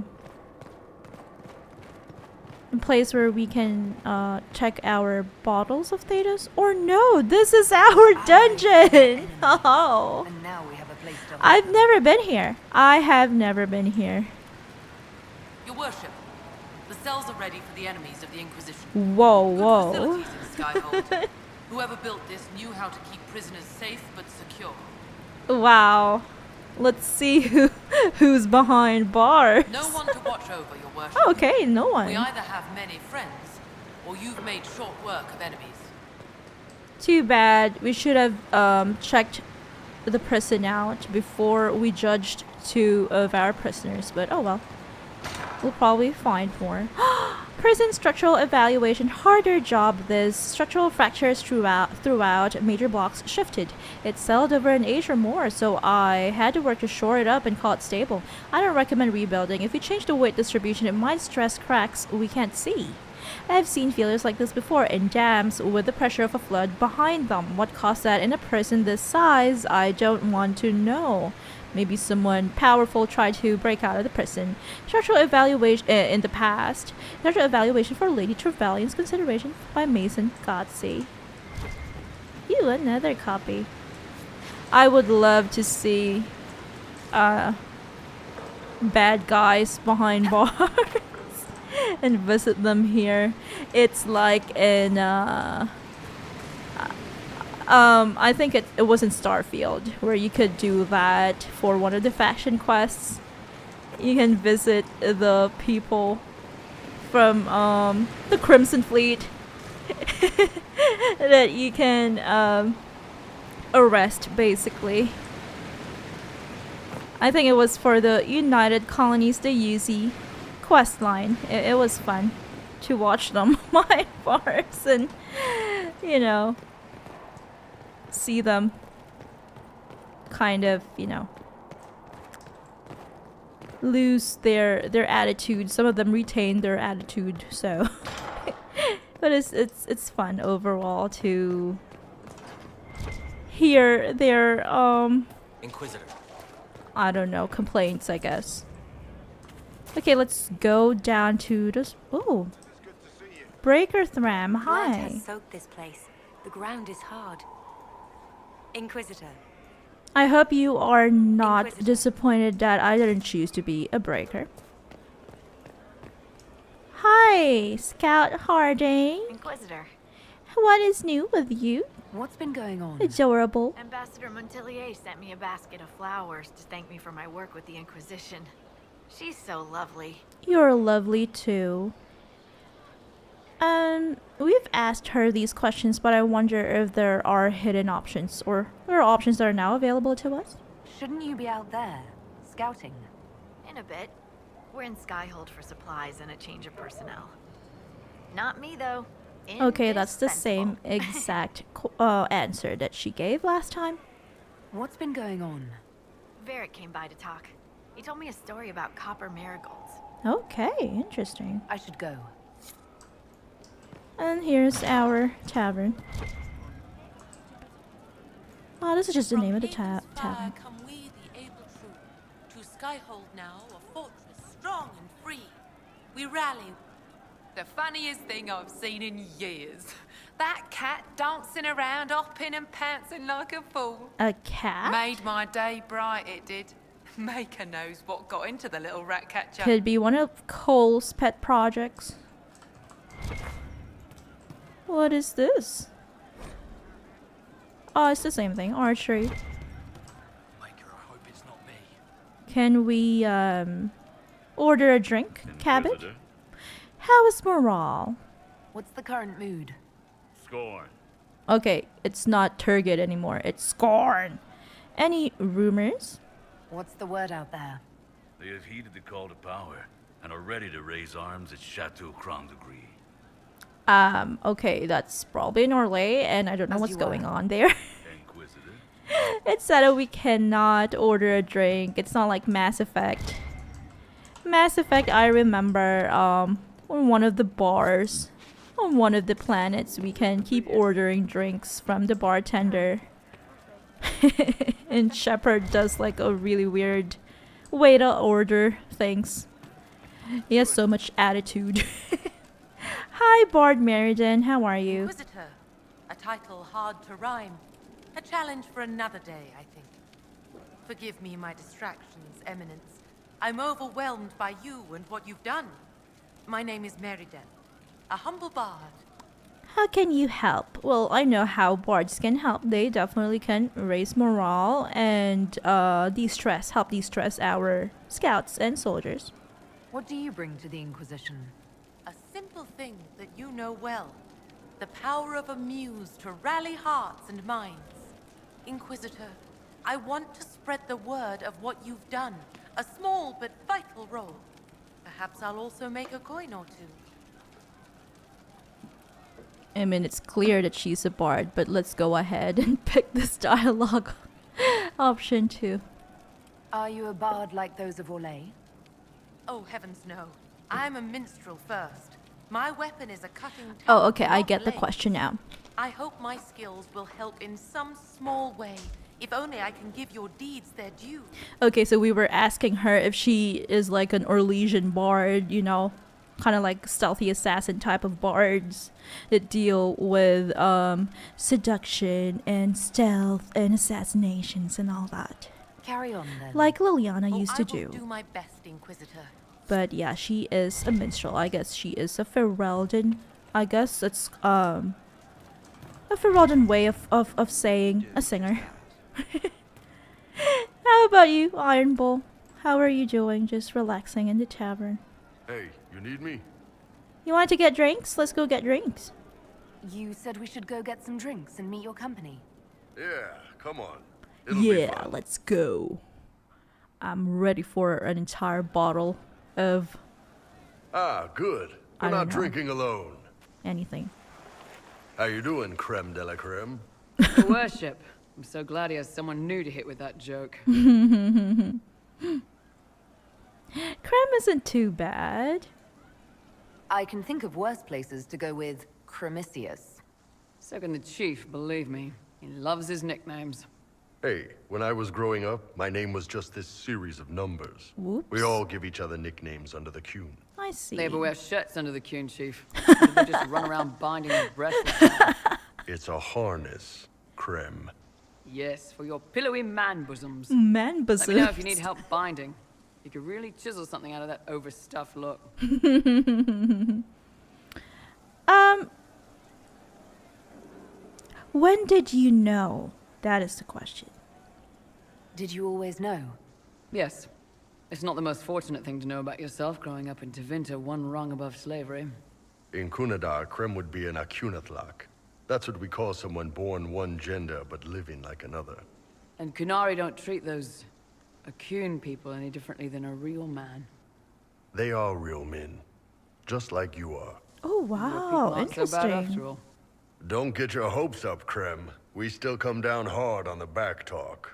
place where we can check our bottles of Thetis? Or no, this is our dungeon! Oh! And now we have a place to I've never been here. I have never been here. Your worship, the cells are ready for the enemies of the Inquisition. Whoa, Good whoa. facilities in Skyhold. Whoever built this knew how to keep prisoners safe but secure. Wow. Let's see who's behind bars. No one to watch over, your worship. Okay, no one. We either have many friends, or you've made short work of enemies. Too bad. We should have checked the prison out before we judged 2 of our prisoners, but oh well. We'll probably find more. Prison structural evaluation. Harder job this. Structural fractures throughout. Major blocks shifted. It settled over an age or more, so I had to work to shore it up and call it stable. I don't recommend rebuilding. If you change the weight distribution, it might stress cracks we can't see. I have seen failures like this before in dams with the pressure of a flood behind them. What caused that in a prison this size? I don't want to know. Maybe someone powerful tried to break out of the prison. Structural evaluation in the past. Structural evaluation for Lady Trevelyan's consideration by Mason Godsey. Ew, another copy. I would love to see bad guys behind bars and visit them here. It's like in I think it was in Starfield where you could do that for one of the faction quests. You can visit the people from the Crimson Fleet that you can arrest, basically. I think it was for the United Colonies, the UZ quest line. It was fun to watch them behind bars and, you know, see them kind of, you know, lose their attitude. Some of them retain their attitude, so but it's fun overall to hear their Inquisitor. I don't know, complaints, I guess. Okay, let's go down to this. Oh, Breaker Thram. Hi. Blood has soaked this place. The ground is hard. Inquisitor. I hope you are not disappointed that I didn't choose to be a breaker. Hi, Scout Harding. Inquisitor. What is new with you? What's been going on? Adorable. Ambassador Montelier sent me a basket of flowers to thank me for my work with the Inquisition. She's so lovely. You're lovely too. We've asked her these questions, but I wonder if there are hidden options, or there are options that are now available to us. Shouldn't you be out there, scouting? In a bit. We're in Skyhold for supplies and a change of personnel. Not me, though. Okay, that's the same exact answer that she gave last time. What's been going on? Varric came by to talk. He told me a story about copper marigolds. Okay, interesting. I should go. And here's our tavern. Oh, this is just the name of the tavern. Come we, the able true, to Skyhold now, a fortress strong and free. We rally. The funniest thing I've seen in years. That cat dancing around, hopping and pouncing like a fool. A cat? Made my day bright, it did. Maker knows what got into the little rat catcher. Could be one of Cole's pet projects. What is this? Oh, it's the same thing. Archery. Can we order a drink? Cabbage? How is morale? What's the current mood? Scorn. Okay, it's not Turgid anymore. It's Scorn. Any rumors? What's the word out there? They have heeded the call to power and are ready to raise arms at Chateau Crown de Gris. Okay, that's probably in Orlais, and I don't know what's going on there. It said that we cannot order a drink. It's not like Mass Effect. Mass Effect, I remember, on one of the bars, on one of the planets, we can keep ordering drinks from the bartender. And Shepard does like a really weird way to order things. He has so much attitude. Hi, Bard Meriden. How are you? Inquisitor. A title hard to rhyme. A challenge for another day, I think. Forgive me my distractions, Eminence. I'm overwhelmed by you and what you've done. My name is Meriden, a humble bard. How can you help? Well, I know how bards can help. They definitely can raise morale and help de-stress our scouts and soldiers. What do you bring to the Inquisition? A simple thing that you know well. The power of a muse to rally hearts and minds. Inquisitor, I want to spread the word of what you've done. A small but vital role. Perhaps I'll also make a coin or two. I mean, it's clear that she's a bard, but let's go ahead and pick this dialogue option too. Are you a bard like those of Orlais? Oh, heavens no. I'm a minstrel first. My weapon is a cutting tongue. Oh, okay, I not get the blade. question now. I hope my skills will help in some small way. If only I can give your deeds their due. Okay, so we were asking her if she is like an Orlesian bard, you know, kind of like stealthy assassin type of bards that deal with seduction and stealth and assassinations and all that. Carry on then. Like Liliana used to I will do. do my best, Inquisitor. But yeah, she is a minstrel. I guess she is a Ferelden. I guess it's a Ferelden way of saying a singer. How about you, Iron Bull? How are you doing? Just relaxing in the tavern. Hey, you need me? You want to get drinks? Let's go get drinks. You said we should go get some drinks and meet your company. Yeah, come on. It'll be Yeah, fun. let's go. I'm ready for an entire bottle of Ah, good. I We're don't not know. drinking alone. anything. How you doing, creme de la creme? Your worship. I'm so glad he has someone new to hit with that joke. Creme isn't too bad. I can think of worse places to go with Cremisius. So can the chief, believe me. He loves his nicknames. Hey, when I was growing up, my name was just this series of numbers. Whoops. We all give each other nicknames under the Qun. I see. They ever wear shirts under the Qun, chief? Or do they just run around binding his breast like that? It's a harness, creme. Yes, for your pillowy man bosoms. Man Let me know if you bosoms. need help binding. You could really chisel something out of that overstuffed look. When did you know? That is the question. Did you always know? Yes. It's not the most fortunate thing to know about yourself growing up in Tevinter, one rung above slavery. In Kunadar, creme would be an Akunathlak. That's what we call someone born one gender but living like another. And Kunari don't treat those Akun people any differently than a real man. They are real men, just like you are. Oh wow, Not so bad interesting. after all. Don't get your hopes up, creme. We still come down hard on the back talk.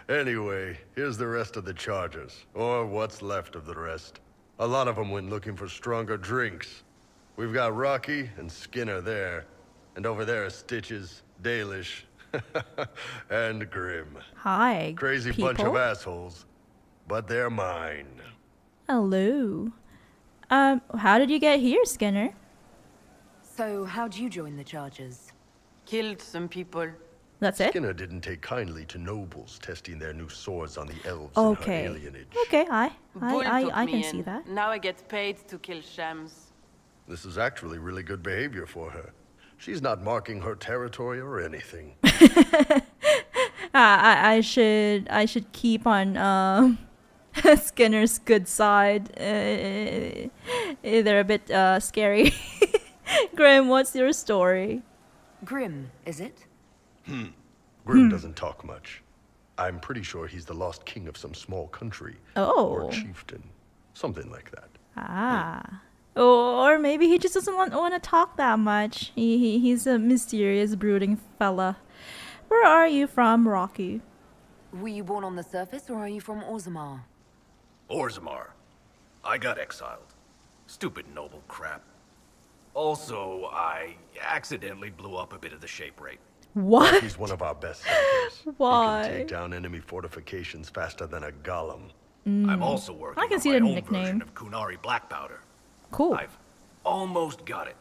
Anyway, here's the rest of the charges, or what's left of the rest. A lot of them went looking for stronger drinks. We've got Rocky and Skinner there, and over there are Stitches, Dalish, and Grim. Hi, Crazy people. bunch of assholes, but they're mine. Hello. How did you get here, Skinner? So, how'd you join the charges? Killed some people. That's it? Skinner didn't take kindly to nobles testing their new swords on the elves Okay. in her alienage. Okay, I Bull can took see me that. in. Now I get paid to kill shams. This is actually really good behavior for her. She's not marking her territory or anything. I should keep on Skinner's good side. They're a bit scary. Graham, what's your story? Grim, is it? Grim doesn't talk much. I'm pretty sure he's the lost king of some small country. Oh. Or chieftain. Something like that. Ah. Or maybe he just doesn't want to talk that much. He's a mysterious, brooding fella. Where are you from, Rocky? Were you born on the surface, or are you from Orzammar? Orzammar. I got exiled. Stupid noble crap. Also, I accidentally blew up a bit of the shape rate. What? He's one of our best fighters. Why? He can take down enemy fortifications faster than a golem. I'm also working I can on see my the own nickname. version of Kunari black powder. Cool. I've almost got it.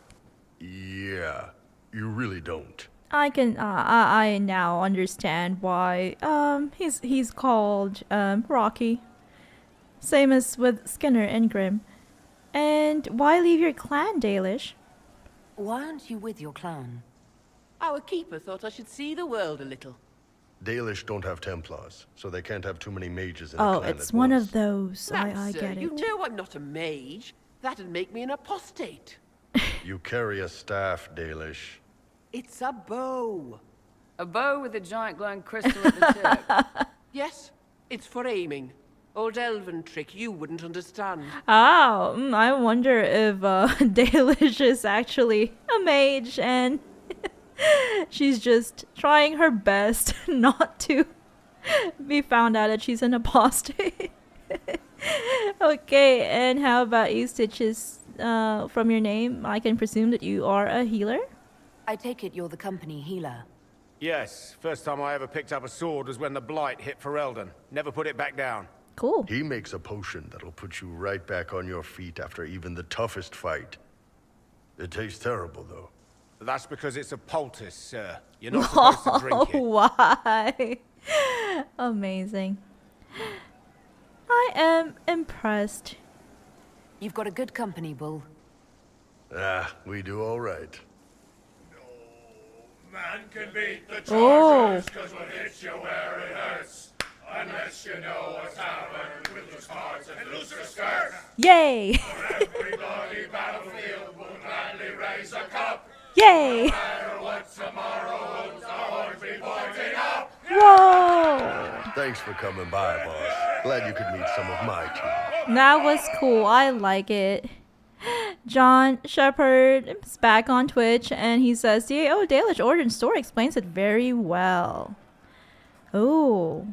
Yeah, you really don't. I can I now understand why he's called Rocky. Same as with Skinner and Grim. And why leave your clan, Dalish? Why aren't you with your clan? Our keeper thought I should see the world a little. Dalish don't have Templars, so they can't have too many mages in the Oh, clan it's at one once. of those. Now, I sir, get you it. know I'm not a mage. That'd make me an apostate. You carry a staff, Dalish. It's a bow. A bow with a giant glowing crystal at the tip. Yes, it's for aiming. Old elven trick you wouldn't understand. Oh, I wonder if Dalish is actually a mage and she's just trying her best not to be found out that she's an apostate. Okay, and how about you, Stitches? From your name, I can presume that you are a healer? I take it you're the company healer. Yes, first time I ever picked up a sword was when the blight hit Ferelden. Never put it back down. Cool. He makes a potion that'll put you right back on your feet after even the toughest fight. It tastes terrible, though. That's because it's a poultice, sir. You're not supposed to drink it. Why? Amazing. I am impressed. You've got a good company, Bull. We do all right. Man can beat the Oh. chargers cause what hits you where it hurts. Unless you know what's happened with those cards and lose your skirts. Yay! For every bloody battlefield will gladly raise a cup. Yay! No matter what tomorrow holds, our horns be pointing up. Whoa! Thanks for coming by, boss. Glad you could meet some of my team. That was cool. I like it. John Shepard is back on Twitch and he says, "Oh, Dalish Origin Story explains it very well." Oh.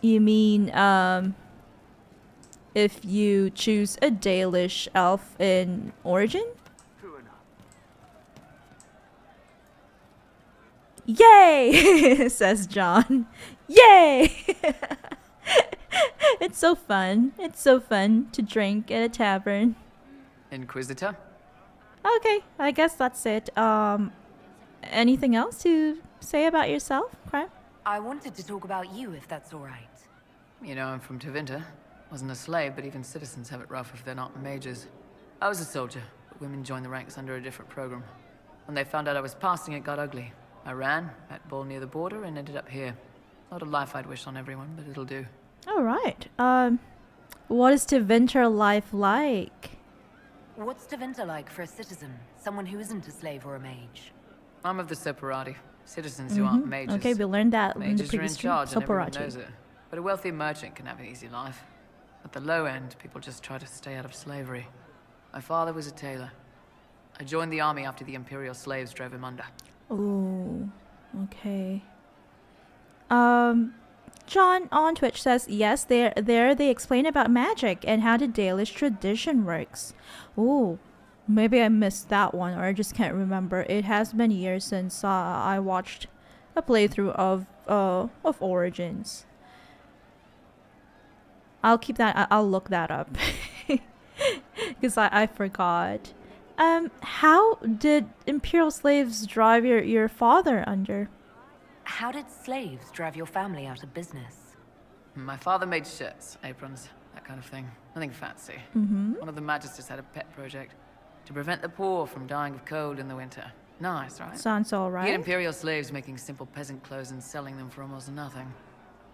You mean, if you choose a Dalish elf in Origin? Yay! Says John. Yay! It's so fun. It's so fun to drink at a tavern. Inquisitor? Okay, I guess that's it. Anything else to say about yourself, Crab? I wanted to talk about you, if that's all right. You know, I'm from Tevinter. Wasn't a slave, but even citizens have it rough if they're not mages. I was a soldier, but women joined the ranks under a different program. When they found out I was passing, it got ugly. I ran, met Bull near the border, and ended up here. Not a life I'd wish on everyone, but it'll do. All right. What is Tevinter life like? What's Tevinter like for a citizen? Someone who isn't a slave or a mage? I'm of the Separati. Citizens who aren't mages. Okay, we learned that in the Mages are in previous stream. charge and everyone Soporati. knows it. But a wealthy merchant can have an easy life. At the low end, people just try to stay out of slavery. My father was a tailor. I joined the army after the Imperial slaves drove him under. Oh, okay. John on Twitch says, yes, there they explain about magic and how the Dalish tradition works. Oh, maybe I missed that one or I just can't remember. It has been years since I watched a playthrough of Origins. I'll keep that. I'll look that up because I forgot. How did Imperial slaves drive your father under? How did slaves drive your family out of business? My father made shirts, aprons, that kind of thing. Nothing fancy. One of the magisters had a pet project to prevent the poor from dying of cold in the winter. Nice, right? Sounds all He had right. Imperial slaves making simple peasant clothes and selling them for almost nothing.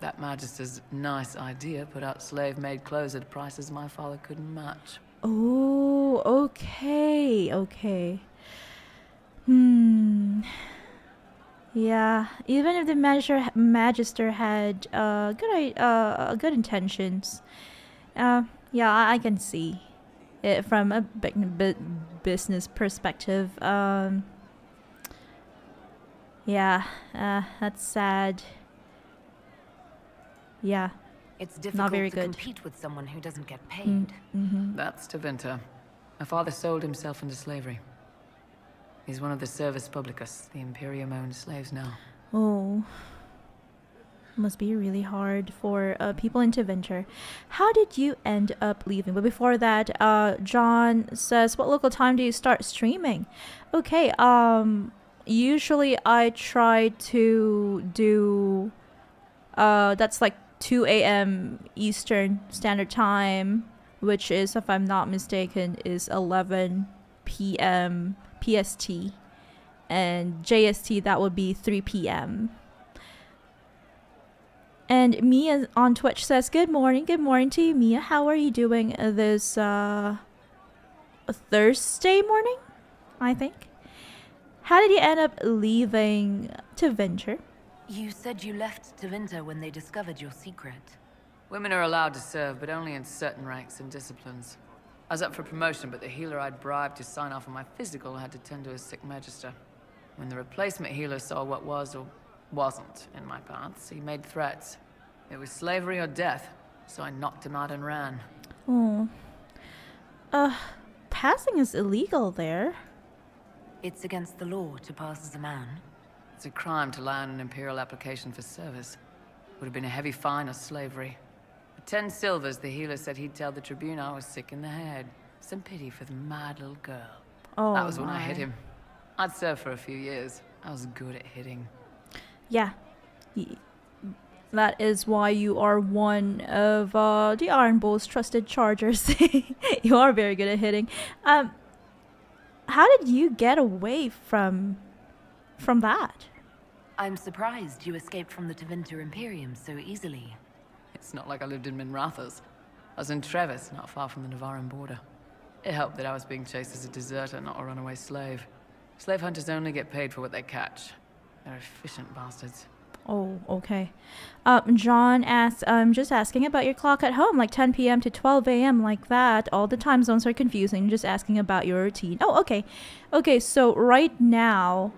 That magister's nice idea put out slave-made clothes at prices my father couldn't match. Oh, okay, okay. Yeah, even if the magister had good intentions, yeah, I can see it from a business perspective. Yeah, that's sad. Yeah, It's difficult not very to good. compete with someone who doesn't get paid. That's Tevinter. My father sold himself into slavery. He's one of the Servus Publicus, the Imperium-owned slaves now. Oh, must be really hard for people in Tevinter. How did you end up leaving? But before that, John says, what local time do you start streaming? Okay, usually I try to do, that's like 2 a.m. Eastern Standard Time, which is, if I'm not mistaken, is 11 p.m. PST, and JST, that would be 3 p.m. And Mia on Twitch says, good morning to you, Mia. How are you doing this Thursday morning, I think? How did you end up leaving Tevinter? You said you left Tevinter when they discovered your secret. Women are allowed to serve, but only in certain ranks and disciplines. I was up for promotion, but the healer I'd bribed to sign off on my physical had to tend to a sick magister. When the replacement healer saw what was or wasn't in my paths, he made threats. It was slavery or death, so I knocked him out and ran. Oh. Passing is illegal there. It's against the law to pass as a man. It's a crime to lie on an imperial application for service. Would have been a heavy fine or slavery. For 10 silvers, the healer said he'd tell the Tribune I was sick in the head. Some pity for the mad little girl. Oh, that was when I hit him. I'd served for a few years. I was good at hitting. Yeah. That is why you are one of the Iron Bull's trusted chargers. You are very good at hitting. How did you get away from that? I'm surprised you escaped from the Tevinter Imperium so easily. It's not like I lived in Minrathos. I was in Trevis, not far from the Navarran border. It helped that I was being chased as a deserter, not a runaway slave. Slave hunters only get paid for what they catch. They're efficient bastards. Oh, okay. John asks, I'm just asking about your clock at home, like 10 p.m. to 12 a.m. like that. All the time zones are confusing. Just asking about your routine. Oh, okay. Okay, so right now,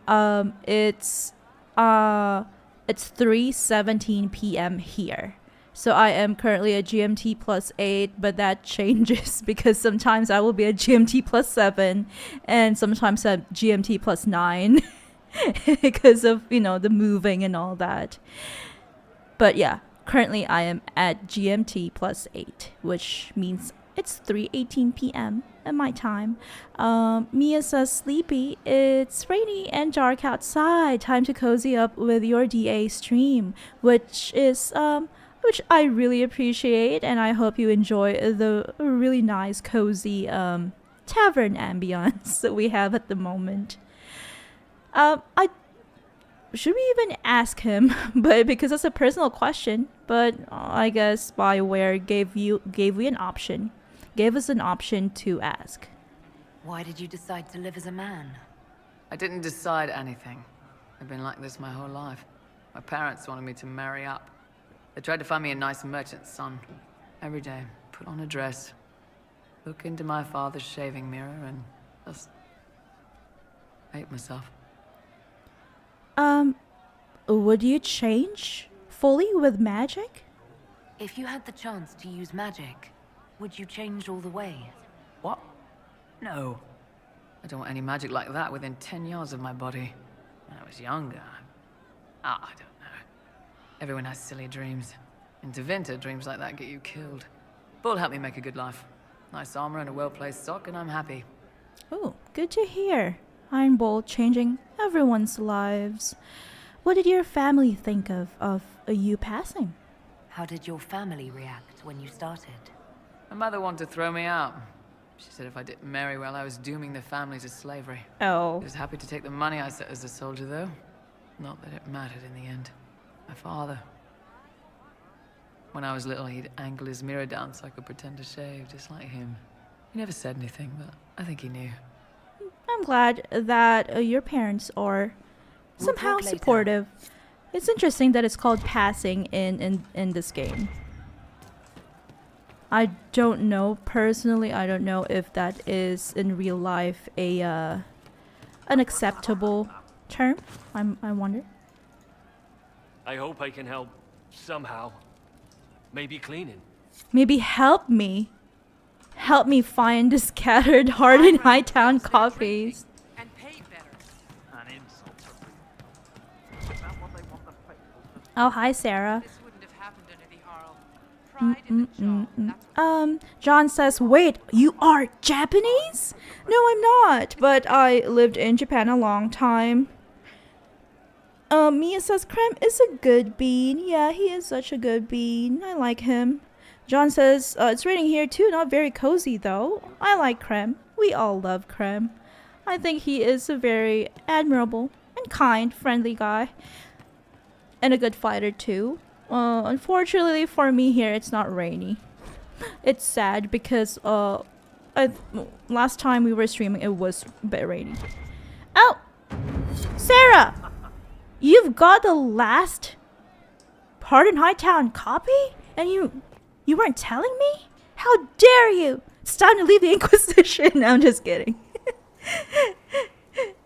it's 3:17 p.m. here. So I am currently at GMT +8, but that changes because sometimes I will be at GMT +7 and sometimes at GMT +9 because of, you know, the moving and all that. But yeah, currently I am at GMT +8, which means it's 3:18 p.m. at my time. Mia says, sleepy, it's rainy and dark outside. Time to cozy up with your DA stream, which I really appreciate, and I hope you enjoy the really nice, cozy tavern ambience that we have at the moment. Should we even ask him? But because it's a personal question. But I guess BioWare gave us an option to ask. Why did you decide to live as a man? I didn't decide anything. I've been like this my whole life. My parents wanted me to marry up. They tried to find me a nice merchant's son. Every day, put on a dress, look into my father's shaving mirror, and just hate myself. Would you change fully with magic? If you had the chance to use magic, would you change all the way? What? No. I don't want any magic like that within 10 yards of my body. When I was younger, I don't know. Everyone has silly dreams. In Tevinter, dreams like that get you killed. Bull helped me make a good life. Nice armor and a well-placed sock, and I'm happy. Oh, good to hear. Iron Bull changing everyone's lives. What did your family think of you passing? How did your family react when you started? My mother wanted to throw me out. She said if I didn't marry well, I was dooming the family to slavery. Oh. She was happy to take the money I set as a soldier, though. Not that it mattered in the end. My father. When I was little, he'd angle his mirror down so I could pretend to shave, just like him. He never said anything, but I think he knew. I'm glad that your parents are somehow supportive. It's interesting that it's called passing in this game. I don't know personally. I don't know if that is in real life an acceptable term. I wonder. I hope I can help somehow. Maybe cleaning. Maybe help me. Help me find the scattered hardened Hightown copies. And pay better. An insult. Oh, hi, Sarah. This wouldn't have happened under the Jarl. Pride in the job. John says, wait, you are Japanese? No, I'm not, but I lived in Japan a long time. Mia says, Krem is a good bean. Yeah, he is such a good bean. I like him. John says, it's raining here too, not very cozy though. I like Krem. We all love Krem. I think he is a very admirable and kind, friendly guy. And a good fighter too. Unfortunately for me here, it's not rainy. It's sad because last time we were streaming, it was a bit rainy. Oh! Sarah! You've got the last part in Hightown copy? And you weren't telling me? How dare you! It's time to leave the Inquisition. I'm just kidding.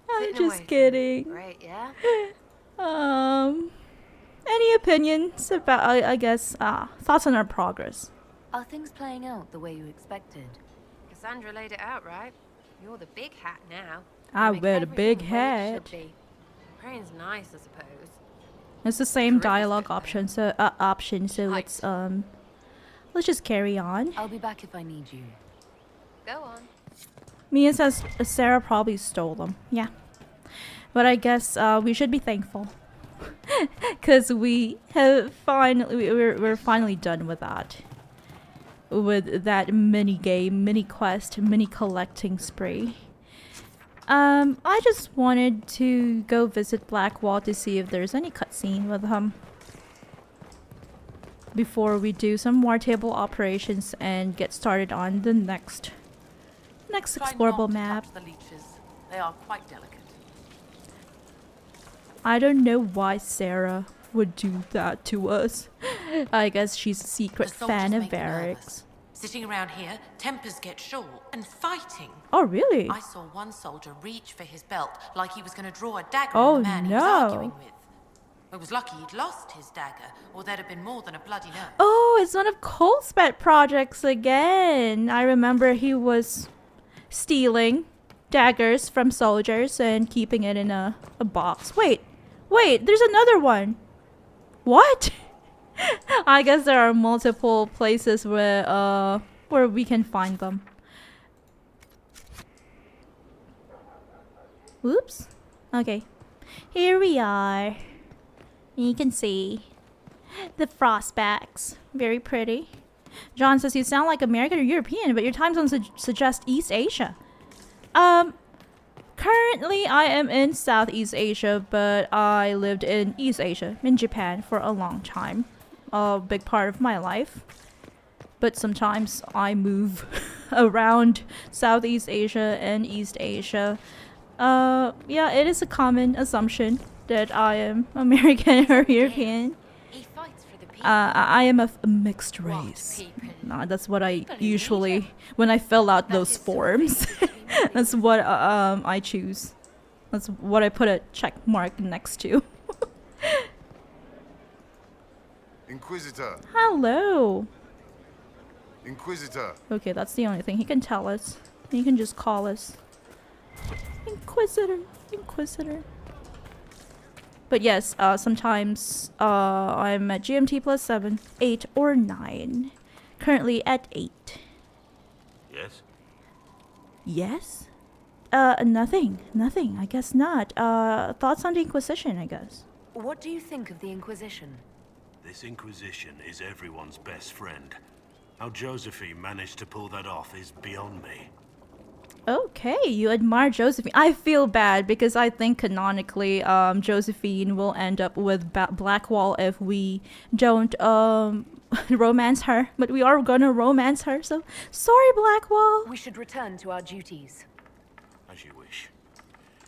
I'm just kidding. Great, yeah? Any opinions about, I guess, thoughts on our progress? Are things playing out the way you expected? Cassandra laid it out, right? You're the big hat now. I Make wear the big everything the way it hat. should be. Praying's nice, I suppose. It's the same dialogue option, so it's let's just carry on. I'll be back if I need you. Go on. Mia says Sarah probably stole them. Yeah, but I guess we should be thankful because we have we're finally done with that. With that mini game, mini quest, mini collecting spree. I just wanted to go visit Blackwall to see if there's any cutscene with him before we do some more table operations and get started on the next explorable map. The leeches. They are quite delicate. I don't know why Sarah would do that to us. I guess she's a secret fan of barracks. Sitting around here, tempers get short, and fighting. Oh, really? I saw one soldier reach for his belt like he was going to draw a dagger Oh, on the man he no. was arguing with. I was lucky he'd lost his dagger, or there'd have been more than a bloody nose. Oh, it's one of Cole's pet projects again. I remember he was stealing daggers from soldiers and keeping it in a box. Wait, there's another one. What? I guess there are multiple places where we can find them. Whoops. Okay. Here we are. You can see the frostbacks. Very pretty. John says you sound like American or European, but your time zone suggests East Asia. Currently I am in Southeast Asia, but I lived in East Asia, in Japan, for a long time. A big part of my life. But sometimes I move around Southeast Asia and East Asia. Yeah, it is a common assumption that I am American or European. I am of a mixed race. That's what I usually, when I fill out those forms, that's what I choose. That's what I put a check mark next to. Inquisitor. Hello. Inquisitor. Okay, that's the only thing he can tell us. He can just call us Inquisitor. But yes, sometimes I'm at GMT plus 7, 8, or 9. Currently at 8. Yes? Yes? Nothing. I guess not. Thoughts on the Inquisition, I guess. What do you think of the Inquisition? This Inquisition is everyone's best friend. How Josephine managed to pull that off is beyond me. Okay, you admire Josephine. I feel bad because I think canonically Josephine will end up with Blackwall if we don't romance her. But we are gonna romance her, so sorry, Blackwall. We should return to our duties. As you wish.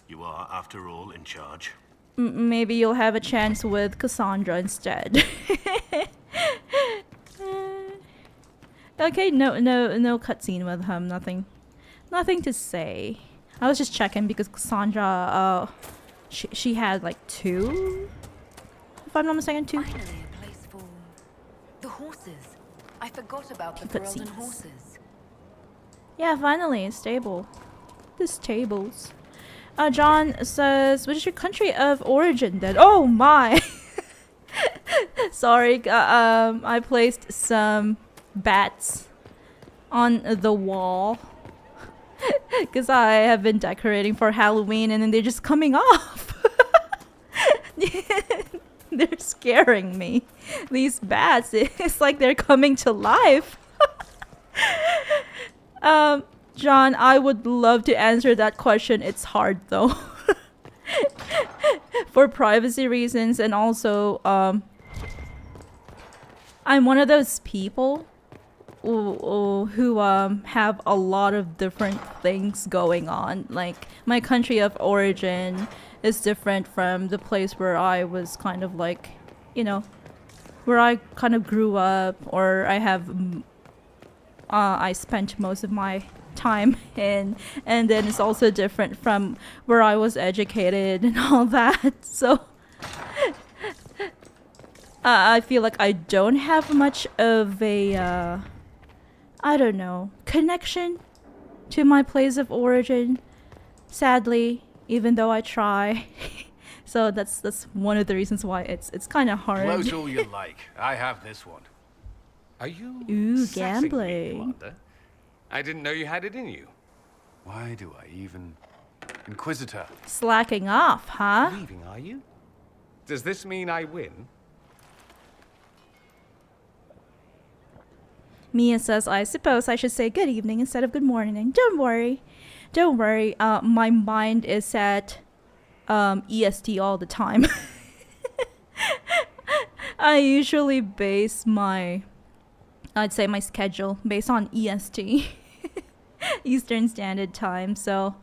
You are, after all, in charge. Maybe you'll have a chance with Cassandra instead. Okay, no cutscene with him. Nothing to say. I was just checking because Cassandra, she had like 2, if I'm not mistaken, 2. Finally, a place for the horses. I forgot about the Ferelden horses. Yeah, finally, a stable. The stables. John says, "What is your country of origin then?" Oh my! Sorry, I placed some bats on the wall because I have been decorating for Halloween and then they're just coming off. They're scaring me. These bats, it's like they're coming to life. John, I would love to answer that question. It's hard though. For privacy reasons and also I'm one of those people who have a lot of different things going on. Like my country of origin is different from the place where I was kind of like, you know, where I kind of grew up, or I spent most of my time in, and then it's also different from where I was educated and all that. So I feel like I don't have much of a I don't know, connection to my place of origin, sadly, even though I try. So that's one of the reasons why it's kind of hard. Close all you like. I have this one. Are you gambling? Commander? I didn't know you had it in you. Why do I even... Inquisitor. Slacking off, huh? Leaving, are you? Does this mean I win? Mia says, I suppose I should say good evening instead of good morning. Don't worry. Don't worry. My mind is at EST all the time. I usually base my schedule based on EST. Eastern Standard Time. So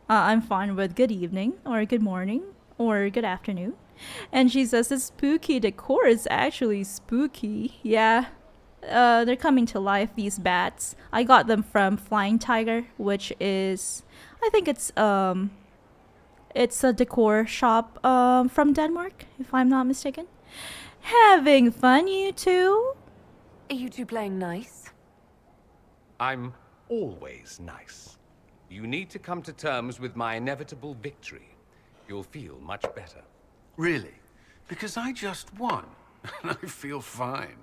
I'm fine with good evening or good morning or good afternoon. And she says the spooky decor is actually spooky. Yeah. They're coming to life, these bats. I got them from Flying Tiger, which is, I think it's a decor shop from Denmark, if I'm not mistaken. Having fun, you two? Are you two playing nice? I'm always nice. You need to come to terms with my inevitable victory. You'll feel much better. Really? Because I just won. And I feel fine.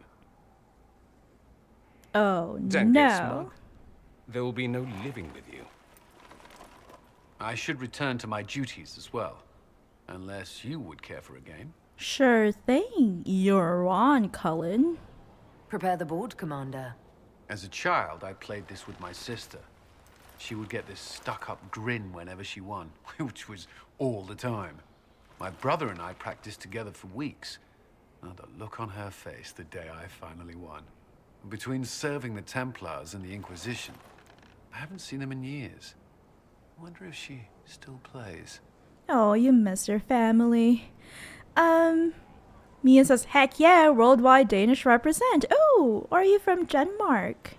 Oh, Don't get no. smug. There will be no living with you. I should return to my duties as well. Unless you would care for a game. Sure thing. You're on, Cullen. Prepare the board, Commander. As a child, I played this with my sister. She would get this stuck-up grin whenever she won, which was all the time. My brother and I practiced together for weeks. Oh, the look on her face the day I finally won. Between serving the Templars and the Inquisition, I haven't seen them in years. I wonder if she still plays. Oh, you miss your family. Mia says, heck yeah, worldwide Danish represent. Oh, are you from Denmark?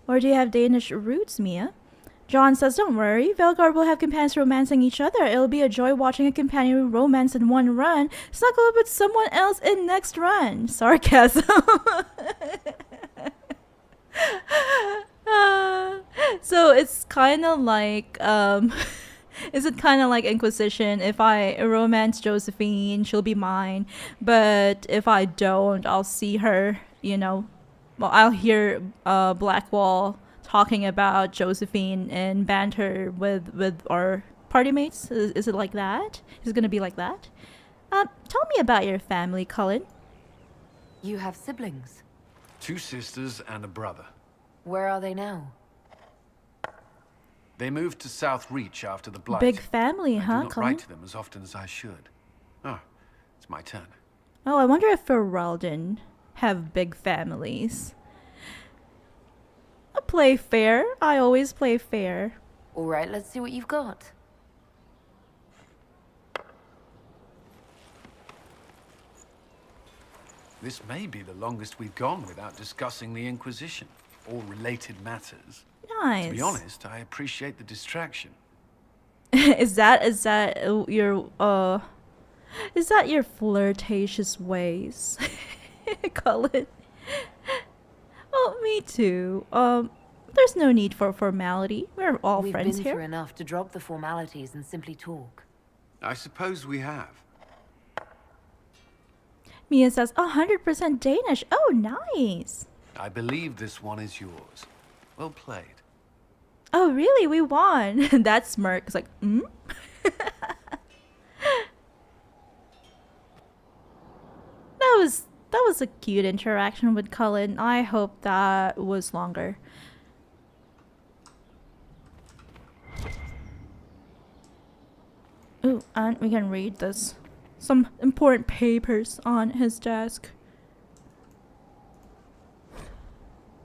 Or do you have Danish roots, Mia? John says, don't worry, Velgar will have companions romancing each other. It'll be a joy watching a companion romance in one run, snuggle up with someone else in next run. Sarcasm. So it's kind of like, is it kind of like Inquisition? If I romance Josephine, she'll be mine. But if I don't, I'll see her, you know, well, I'll hear Blackwall talking about Josephine and banter with our party mates. Is it like that? Is it gonna be like that? Tell me about your family, Cullen. You have siblings? 2 sisters and a brother. Where are they now? They moved to South Reach after the Blight. Big family, I huh, do not Cullen? write to them as often as I should. Oh, it's my turn. Oh, I wonder if Ferelden have big families. I play fair. I always play fair. All right, let's see what you've got. This may be the longest we've gone without discussing the Inquisition or related matters. Nice. To be honest, I appreciate the distraction. Is that your flirtatious ways, Cullen? Oh, me too. There's no need for formality. We're all friends We've been here. through enough to drop the formalities and simply talk. I suppose we have. Mia says 100% Danish. Oh, nice. I believe this one is yours. Well played. Oh, really? We won. That smirk is like, That was a cute interaction with Cullen. I hope that was longer. Ooh, and we can read this. Some important papers on his desk.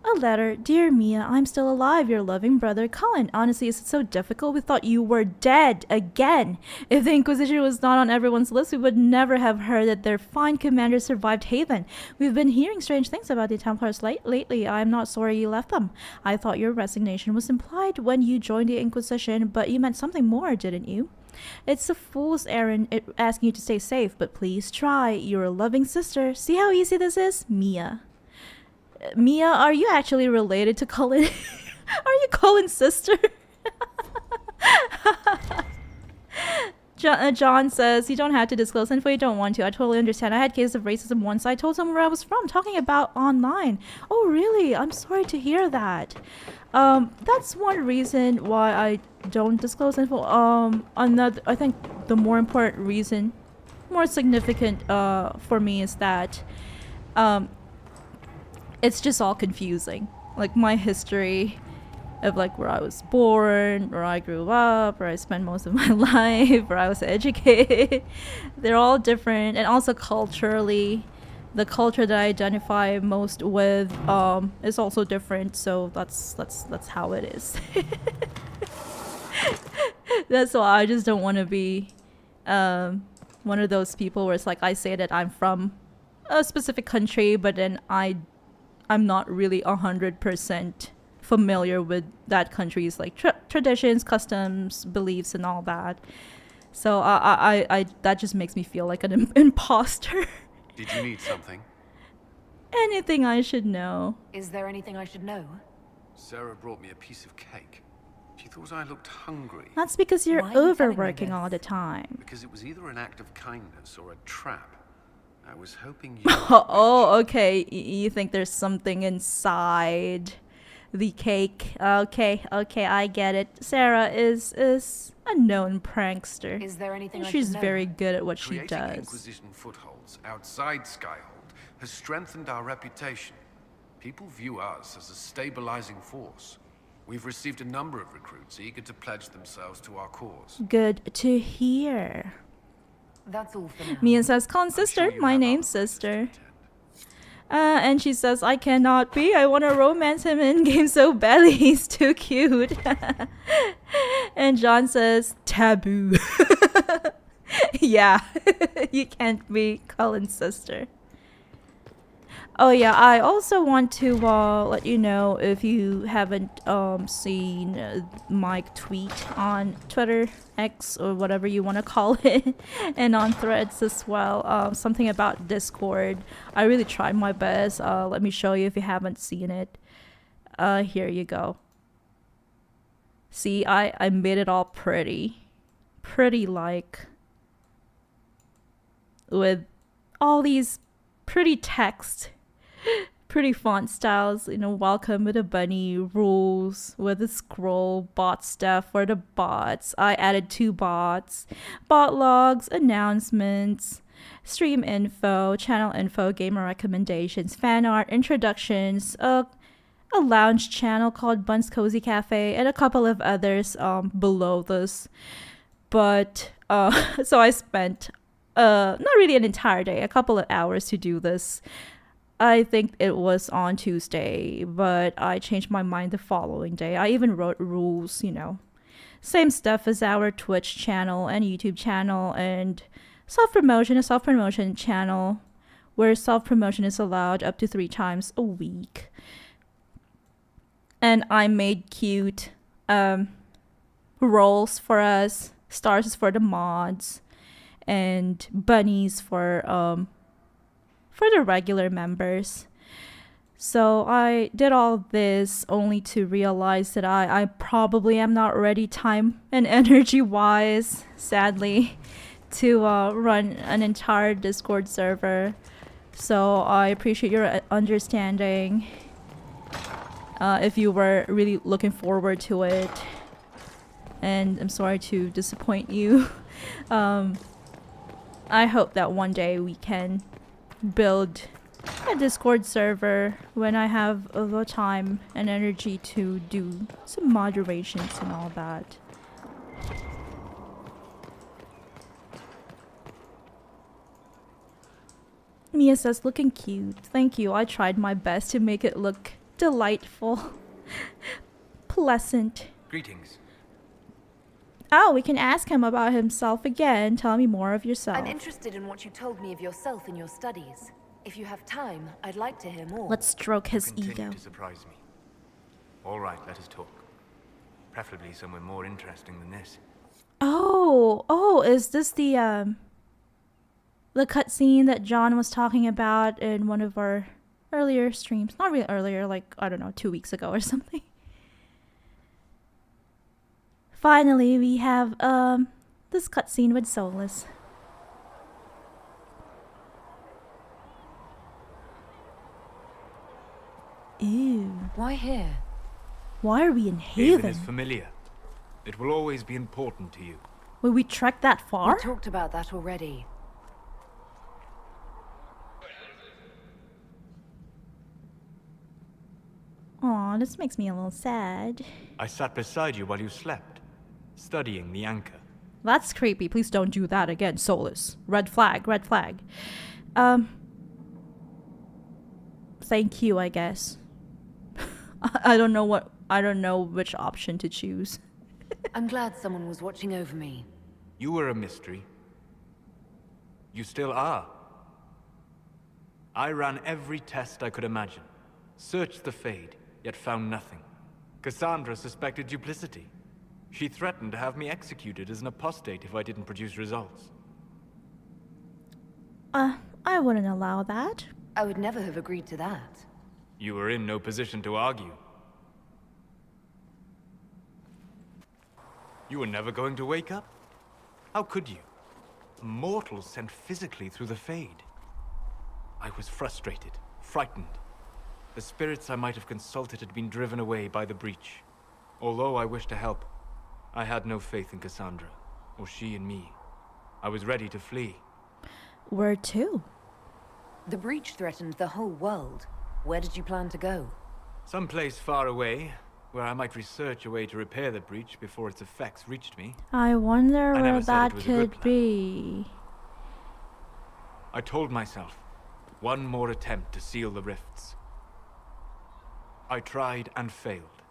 A letter. Dear Mia, I'm still alive, your loving brother Cullen. Honestly, is it so difficult? We thought you were dead again. If the Inquisition was not on everyone's list, we would never have heard that their fine commander survived Haven. We've been hearing strange things about the Templars lately. I'm not sorry you left them. I thought your resignation was implied when you joined the Inquisition, but you meant something more, didn't you? It's a fool's errand asking you to stay safe, but please try. You're a loving sister. See how easy this is? Mia. Mia, are you actually related to Cullen? Are you Cullen's sister? John says, you don't have to disclose info you don't want to. I totally understand. I had cases of racism once. I told someone where I was from, talking about online. Oh, really? I'm sorry to hear that. That's one reason why I don't disclose info. Another, I think the more important reason, more significant for me is that it's just all confusing. Like my history of like where I was born, where I grew up, where I spent most of my life, where I was educated. They're all different, and also culturally, the culture that I identify most with is also different. So that's how it is. That's why I just don't want to be one of those people where it's like I say that I'm from a specific country, but then I'm not really 100% familiar with that country's like traditions, customs, beliefs, and all that. So I that just makes me feel like an imposter. Did you need something? Anything I should know? Is there anything I should know? Sarah brought me a piece of cake. She thought I looked hungry. That's because you're overworking all the time. Because it was either an act of kindness or a trap. I was hoping you... Oh, okay. You think there's something inside the cake. Okay, I get it. Sarah is a known prankster. Is there anything I She's should know? very good at what Creating she does. Inquisition footholds outside Skyhold has strengthened our reputation. People view us as a stabilizing force. We've received a number of recruits eager to pledge themselves to our cause. Good to hear. That's all for now. Mia says, Cullen's sister, my name's sister. And she says, I cannot be. I want to romance him in game so badly. He's too cute. And John says, taboo. Yeah, you can't be Cullen's sister. Oh yeah, I also want to let you know, if you haven't seen Mike tweet on Twitter, X, or whatever you want to call it, and on Threads as well, something about Discord. I really tried my best. Let me show you if you haven't seen it. Here you go. See, I made it all pretty like, with all these pretty text, pretty font styles, you know, welcome with a bunny, rules with a scroll, bot stuff for the bots. I added 2 bots, bot logs, announcements, stream info, channel info, gamer recommendations, fan art, introductions, a lounge channel called Bun's Cozy Cafe, and a couple of others below this. But so I spent not really an entire day, a couple of hours to do this. I think it was on Tuesday, but I changed my mind the following day. I even wrote rules, you know. Same stuff as our Twitch channel and YouTube channel, and self-promotion, a self-promotion channel where self-promotion is allowed up to 3 times a week. And I made cute roles for us, stars for the mods, and bunnies for the regular members. So I did all this only to realize that I probably am not ready time and energy wise, sadly, to run an entire Discord server. So I appreciate your understanding if you were really looking forward to it, and I'm sorry to disappoint you. I hope that one day we can build a Discord server when I have the time and energy to do some moderations and all that. Mia says, looking cute. Thank you. I tried my best to make it look delightful, pleasant. Greetings. Oh, we can ask him about himself again. Tell me more of yourself. I'm interested in what you told me of yourself in your studies. If you have time, I'd like to hear more. Let's stroke his Continue ego. to surprise me. All right, let us talk. Preferably somewhere more interesting than this. Oh, is this the cutscene that John was talking about in one of our earlier streams? Not really earlier, like, I don't know, 2 weeks ago or something. Finally, we have this cutscene with Solus. Ew. Why here? Why are we in Haven Haven? is familiar. It will always be important to you. Will we trek that far? We talked about that already. Aw, this makes me a little sad. I sat beside you while you slept, studying the anchor. That's creepy. Please don't do that again, Solus. Red flag, red flag. Thank you, I guess. I don't know which option to choose. I'm glad someone was watching over me. You were a mystery. You still are. I ran every test I could imagine. Searched the Fade, yet found nothing. Cassandra suspected duplicity. She threatened to have me executed as an apostate if I didn't produce results. I wouldn't allow that. I would never have agreed to that. You were in no position to argue. You were never going to wake up? How could you? A mortal sent physically through the Fade. I was frustrated, frightened. The spirits I might have consulted had been driven away by the breach. Although I wished to help, I had no faith in Cassandra, or she in me. I was ready to flee. Where to? The breach threatened the whole world. Where did you plan to go? Someplace far away, where I might research a way to repair the breach before its effects reached me. I wonder I where never said that it was a good could plan. be. I told myself, one more attempt to seal the rifts. I tried and failed.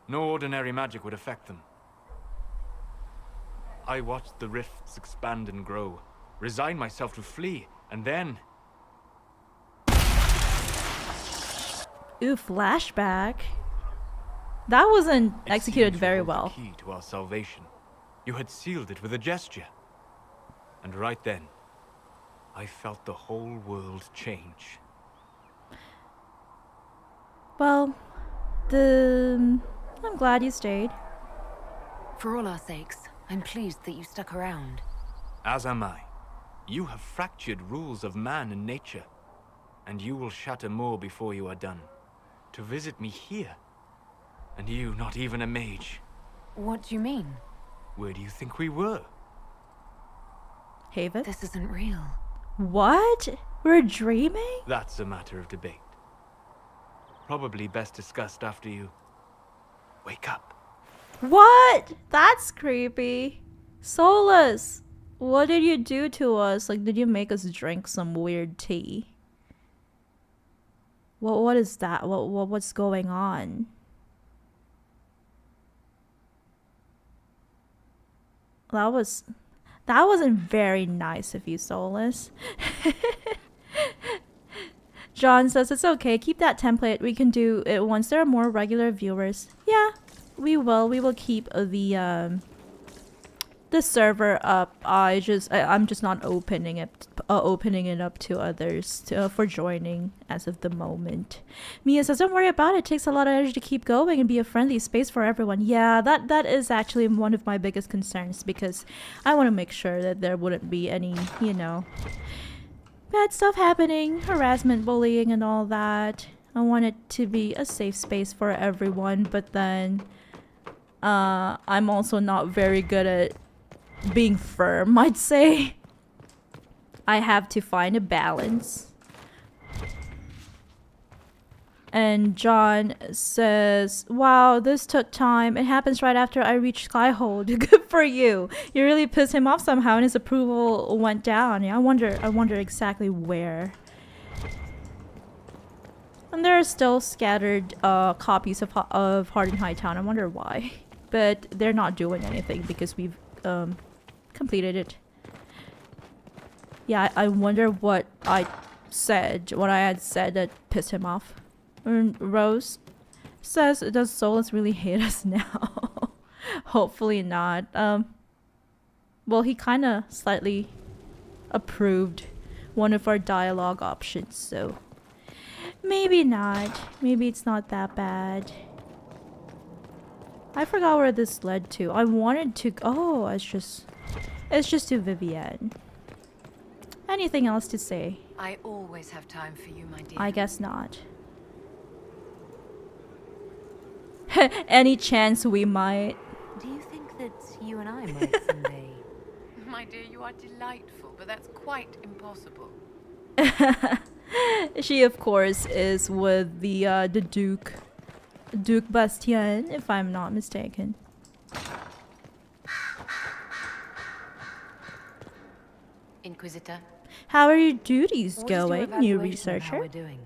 No ordinary magic would affect them. I watched the rifts expand and grow, resigned myself to flee, and then... Ooh, flashback. That wasn't It executed seemed you very held the well. key to our salvation. You had sealed it with a gesture. And right then, I felt the whole world change. Well, I'm glad you stayed. For all our sakes, I'm pleased that you stuck around. As am I. You have fractured rules of man and nature. And you will shatter more before you are done. To visit me here. And you not even a mage. What do you mean? Where do you think we were? Haven? This isn't real. What? We're dreaming? That's a matter of debate. Probably best discussed after you wake up. What? That's creepy. Solus, what did you do to us? Like, did you make us drink some weird tea? What is that? What's going on? That wasn't very nice of you, Solus. John says it's okay. Keep that template. We can do it once there are more regular viewers. Yeah, we will. We will keep the server up. I'm just not opening it up to others for joining as of the moment. Mia says, "Don't worry about it. It takes a lot of energy to keep going and be a friendly space for everyone." Yeah, that is actually one of my biggest concerns, because I want to make sure that there wouldn't be any, bad stuff happening, harassment, bullying, and all that. I want it to be a safe space for everyone, but then I'm also not very good at being firm, I'd say. I have to find a balance. And John says, "Wow, this took time. It happens right after I reached Skyhold. Good for you. You really pissed him off somehow and his approval went down." Yeah, I wonder exactly where. And there are still scattered copies of Heart in Hightown. I wonder why. But they're not doing anything because we've completed it. Yeah, I wonder what I had said that pissed him off. Rose says, does Solus really hate us now? Hopefully not. Well, he kind of slightly approved one of our dialogue options, so maybe not. Maybe it's not that bad. I forgot where this led to. I wanted to. Oh, it's just to Vivienne. Anything else to say? I always have time for you, my dear. I guess not. Any chance we might? Do you think that you and I might someday? My dear, you are delightful, but that's quite impossible. She, of course, is with the Duke Bastien, if I'm not mistaken. Inquisitor. How are your duties What is your going, new evaluation of how researcher? we're doing?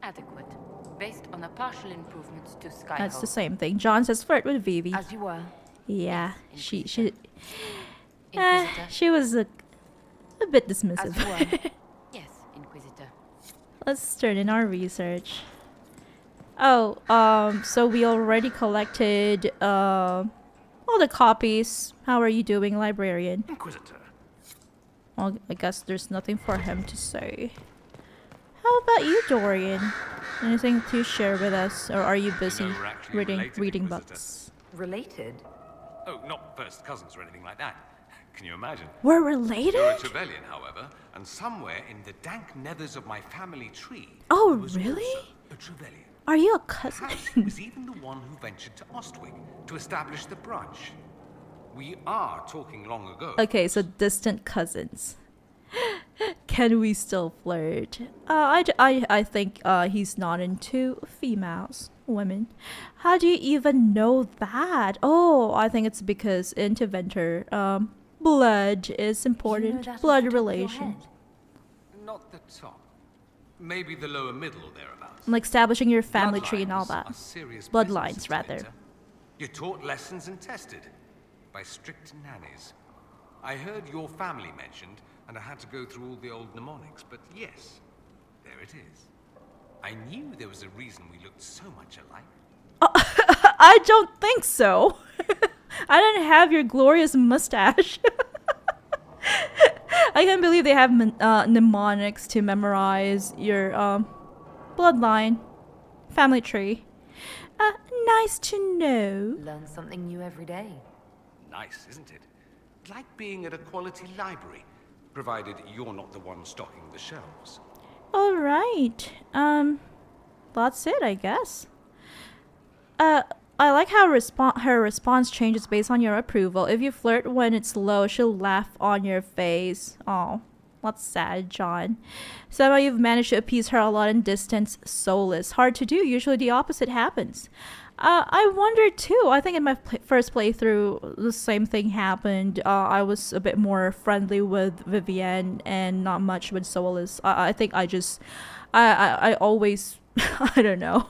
Adequate, based on the partial improvements to Skyhold. That's the same thing. John says flirt with Vivi. As you were. Yeah, Yes, she Inquisitor. she was a bit dismissive. As you were. Yes, Inquisitor. Let's turn in our research. Oh, so we already collected all the copies. How are you doing, librarian? Inquisitor. Well, I guess there's nothing for him to say. How about you, Dorian? Anything to share with us, or are you busy we're actually related, reading Inquisitor. books? Related? Oh, not first cousins or anything like that. Can you imagine? We're related? You're a Trevelyan, however, and somewhere in the dank nethers of my family tree. Oh, there was really? also a Trevelyan. Are you a cousin? Perhaps he was even the one who ventured to Ostwick to establish the branch. We are talking long ago. Okay, so distant cousins. Can we still flirt? I think he's not into females, women. How do you even know that? Oh, I think it's because in Teventer, blood is important. Blood relation. Not the top. Maybe the lower middle or thereabouts. Like establishing your family tree and all Bloodlines that. are serious Bloodlines, business, rather. Teventer. You're taught lessons and tested by strict nannies. I heard your family mentioned, and I had to go through all the old mnemonics, but yes, there it is. I knew there was a reason we looked so much alike. I don't think so. I didn't have your glorious mustache. I can't believe they have mnemonics to memorize your bloodline, family tree. Nice to know. Learn something new every day. Nice, isn't it? Like being at a quality library, provided you're not the one stocking the shelves. All right. That's it, I guess. I like how her response changes based on your approval. If you flirt when it's low, she'll laugh on your face. Oh, that's sad, John. Somehow you've managed to appease her a lot in distance. Soulless. Hard to do. Usually the opposite happens. I wonder too. I think in my first playthrough, the same thing happened. I was a bit more friendly with Vivienne and not much with Soulless. I think I always, I don't know.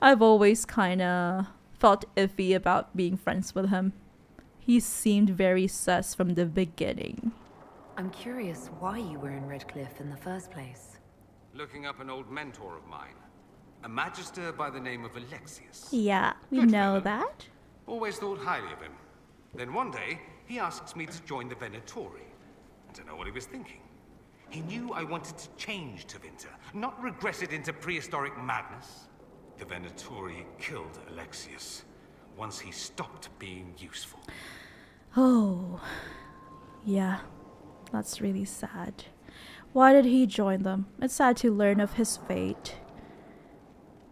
I've always kind of felt iffy about being friends with him. He seemed very sus from the beginning. I'm curious why you were in Redcliffe in the first place. Looking up an old mentor of mine. A magister by the name of Alexius. Yeah, we Good know fellow. that. Always thought highly of him. Then one day, he asks me to join the Venatori. I don't know what he was thinking. He knew I wanted to change Tevinter, not regress it into prehistoric madness. The Venatori killed Alexius once he stopped being useful. Oh, yeah, that's really sad. Why did he join them? It's sad to learn of his fate.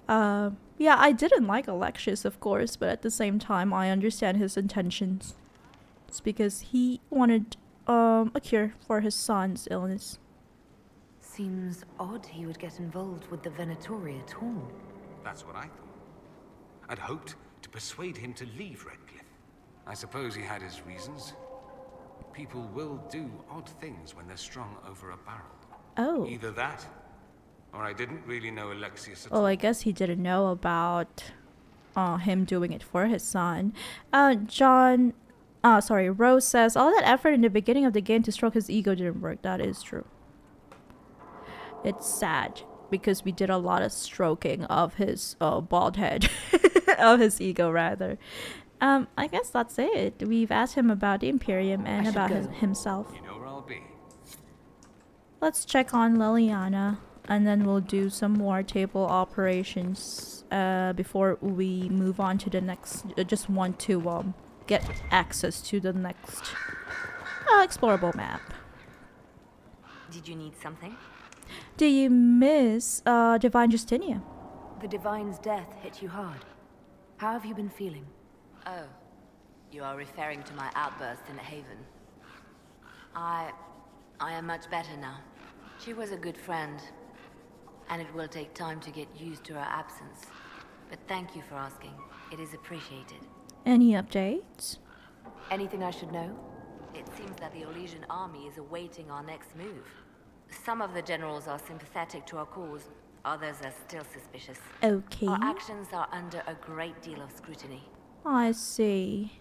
Yeah, I didn't like Alexius, of course, but at the same time, I understand his intentions. It's because he wanted a cure for his son's illness. Seems odd he would get involved with the Venatori at all. That's what I thought. I'd hoped to persuade him to leave Redcliffe. I suppose he had his reasons. People will do odd things when they're strung over a barrel. Oh. Either that, Or I didn't really know Alexius at Well, all. I guess he didn't know about him doing it for his son. Rose says, all that effort in the beginning of the game to stroke his ego didn't work. That is true. It's sad because we did a lot of stroking of his bald head. Of his ego, rather. I guess that's it. We've asked him about the Imperium and about himself. You know where I'll be. Let's check on Liliana, and then we'll do some more table operations before we move on to the next. Just want to get access to the next explorable map. Did you need something? Do you miss Divine Justinia? The Divine's death hit you hard. How have you been feeling? Oh, you are referring to my outburst in the Haven. I am much better now. She was a good friend, and it will take time to get used to her absence. But thank you for asking. It is appreciated. Any updates? Anything I should know? It seems that the Orlesian army is awaiting our next move. Some of the generals are sympathetic to our cause, others are still suspicious. Okay. Our actions are under a great deal of scrutiny. I see.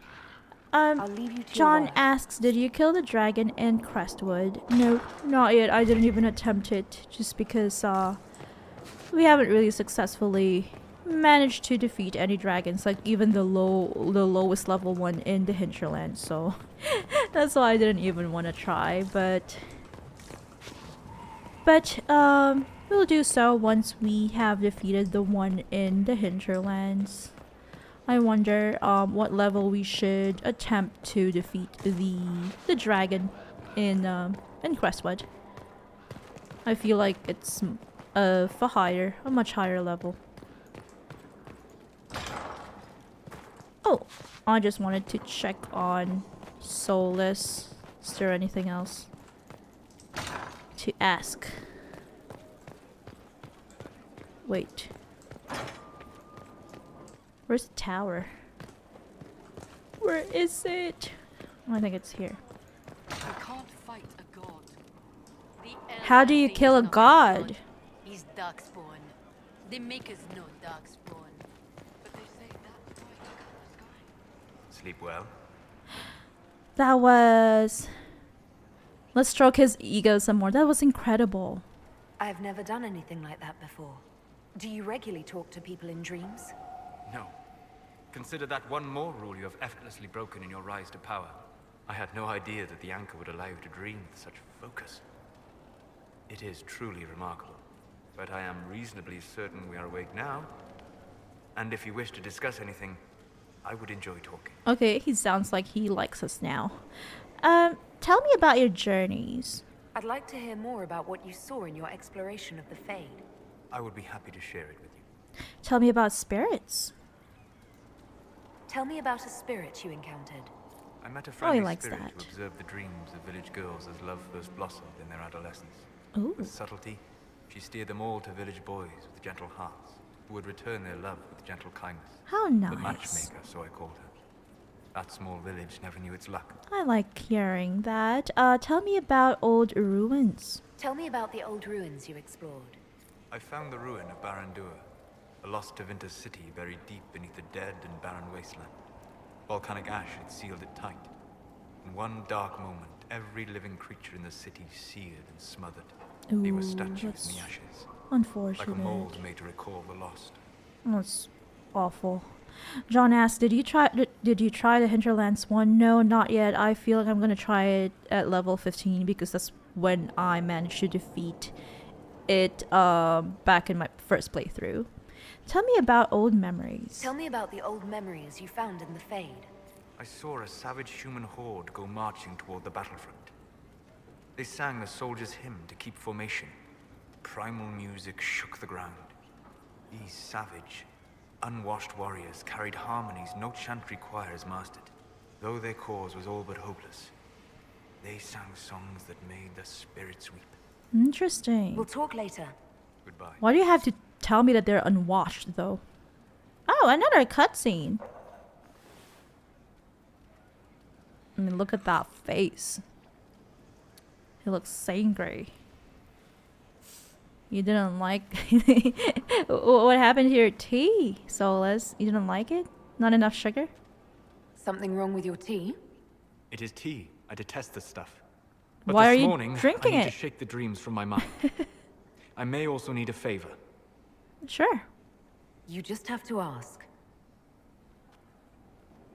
I'll leave you to John your asks, did you kill the dragon in Crestwood? No, not yet. I didn't even attempt it, just because we haven't really successfully managed to defeat any dragons, like even the lowest level one in the hinterland. So that's why I didn't even want to try. But we'll do so once we have defeated the one in the hinterlands. I wonder what level we should attempt to defeat the dragon in Crestwood. I feel like it's a much higher level. Oh, I just wanted to check on Soulless. Is there anything else to ask? Wait. Where's the tower? Where is it? Oh, I think it's here. You can't fight a god. How do you kill a god? He's darkspawn. The makers know darkspawn. But they say that fight comes sky. Sleep well? That was... Let's stroke his ego some more. That was incredible. I've never done anything like that before. Do you regularly talk to people in dreams? No. Consider that one more rule you have effortlessly broken in your rise to power. I had no idea that the anchor would allow you to dream with such focus. It is truly remarkable. But I am reasonably certain we are awake now. And if you wish to discuss anything, I would enjoy talking. Okay, he sounds like he likes us now. Tell me about your journeys. I'd like to hear more about what you saw in your exploration of the Fade. I would be happy to share it with you. Tell me about spirits. Tell me about a spirit you encountered. I met a friendly spirit that. who observed the dreams of village girls as love first blossomed in their adolescence. Ooh. With subtlety, she steered them all to village boys with gentle hearts, who would return their love with gentle kindness. How nice. The matchmaker, so I called her. That small village never knew its luck. I like hearing that. Tell me about old ruins. Tell me about the old ruins you explored. I found the ruin of Barandur, a lost Tevinter city buried deep beneath a dead and barren wasteland. Volcanic ash had sealed it tight. In one dark moment, every living creature in the city seared and smothered. They were statues in the ashes. Unfortunate. Like a mold made to recall the lost. That's awful. John asked, did you try the Hinterlands one? No, not yet. I feel like I'm gonna try it at level 15 because that's when I managed to defeat it back in my first playthrough. Tell me about old memories. Tell me about the old memories you found in the Fade. I saw a savage human horde go marching toward the battlefront. They sang a soldier's hymn to keep formation. Primal music shook the ground. These savage, unwashed warriors carried harmonies no chantry choirs mastered. Though their cause was all but hopeless, they sang songs that made the spirits weep. Interesting. We'll talk later. Goodbye. Why do you have to tell me that they're unwashed, though? Oh, another cutscene. I mean, look at that face. He looks angry. You didn't like... What happened to your tea, Solus? You didn't like it? Not enough sugar? Something wrong with your tea? It is tea. I detest this stuff. But Why this are you morning, drinking I need it? to shake the dreams from my mind. I may also need a favor. Sure. You just have to ask.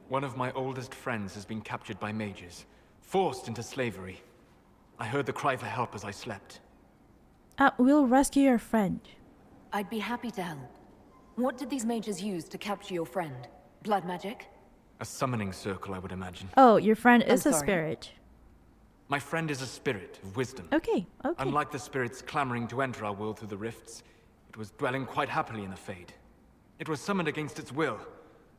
One of my oldest friends has been captured by mages, forced into slavery. I heard the cry for help as I slept. We'll rescue your friend. I'd be happy to help. What did these mages use to capture your friend? Blood magic? A summoning circle, I would imagine. Oh, your friend is a sorry. spirit. My friend is a spirit of wisdom. Okay, okay. Unlike the spirits clamoring to enter our world through the rifts, it was dwelling quite happily in the Fade. It was summoned against its will,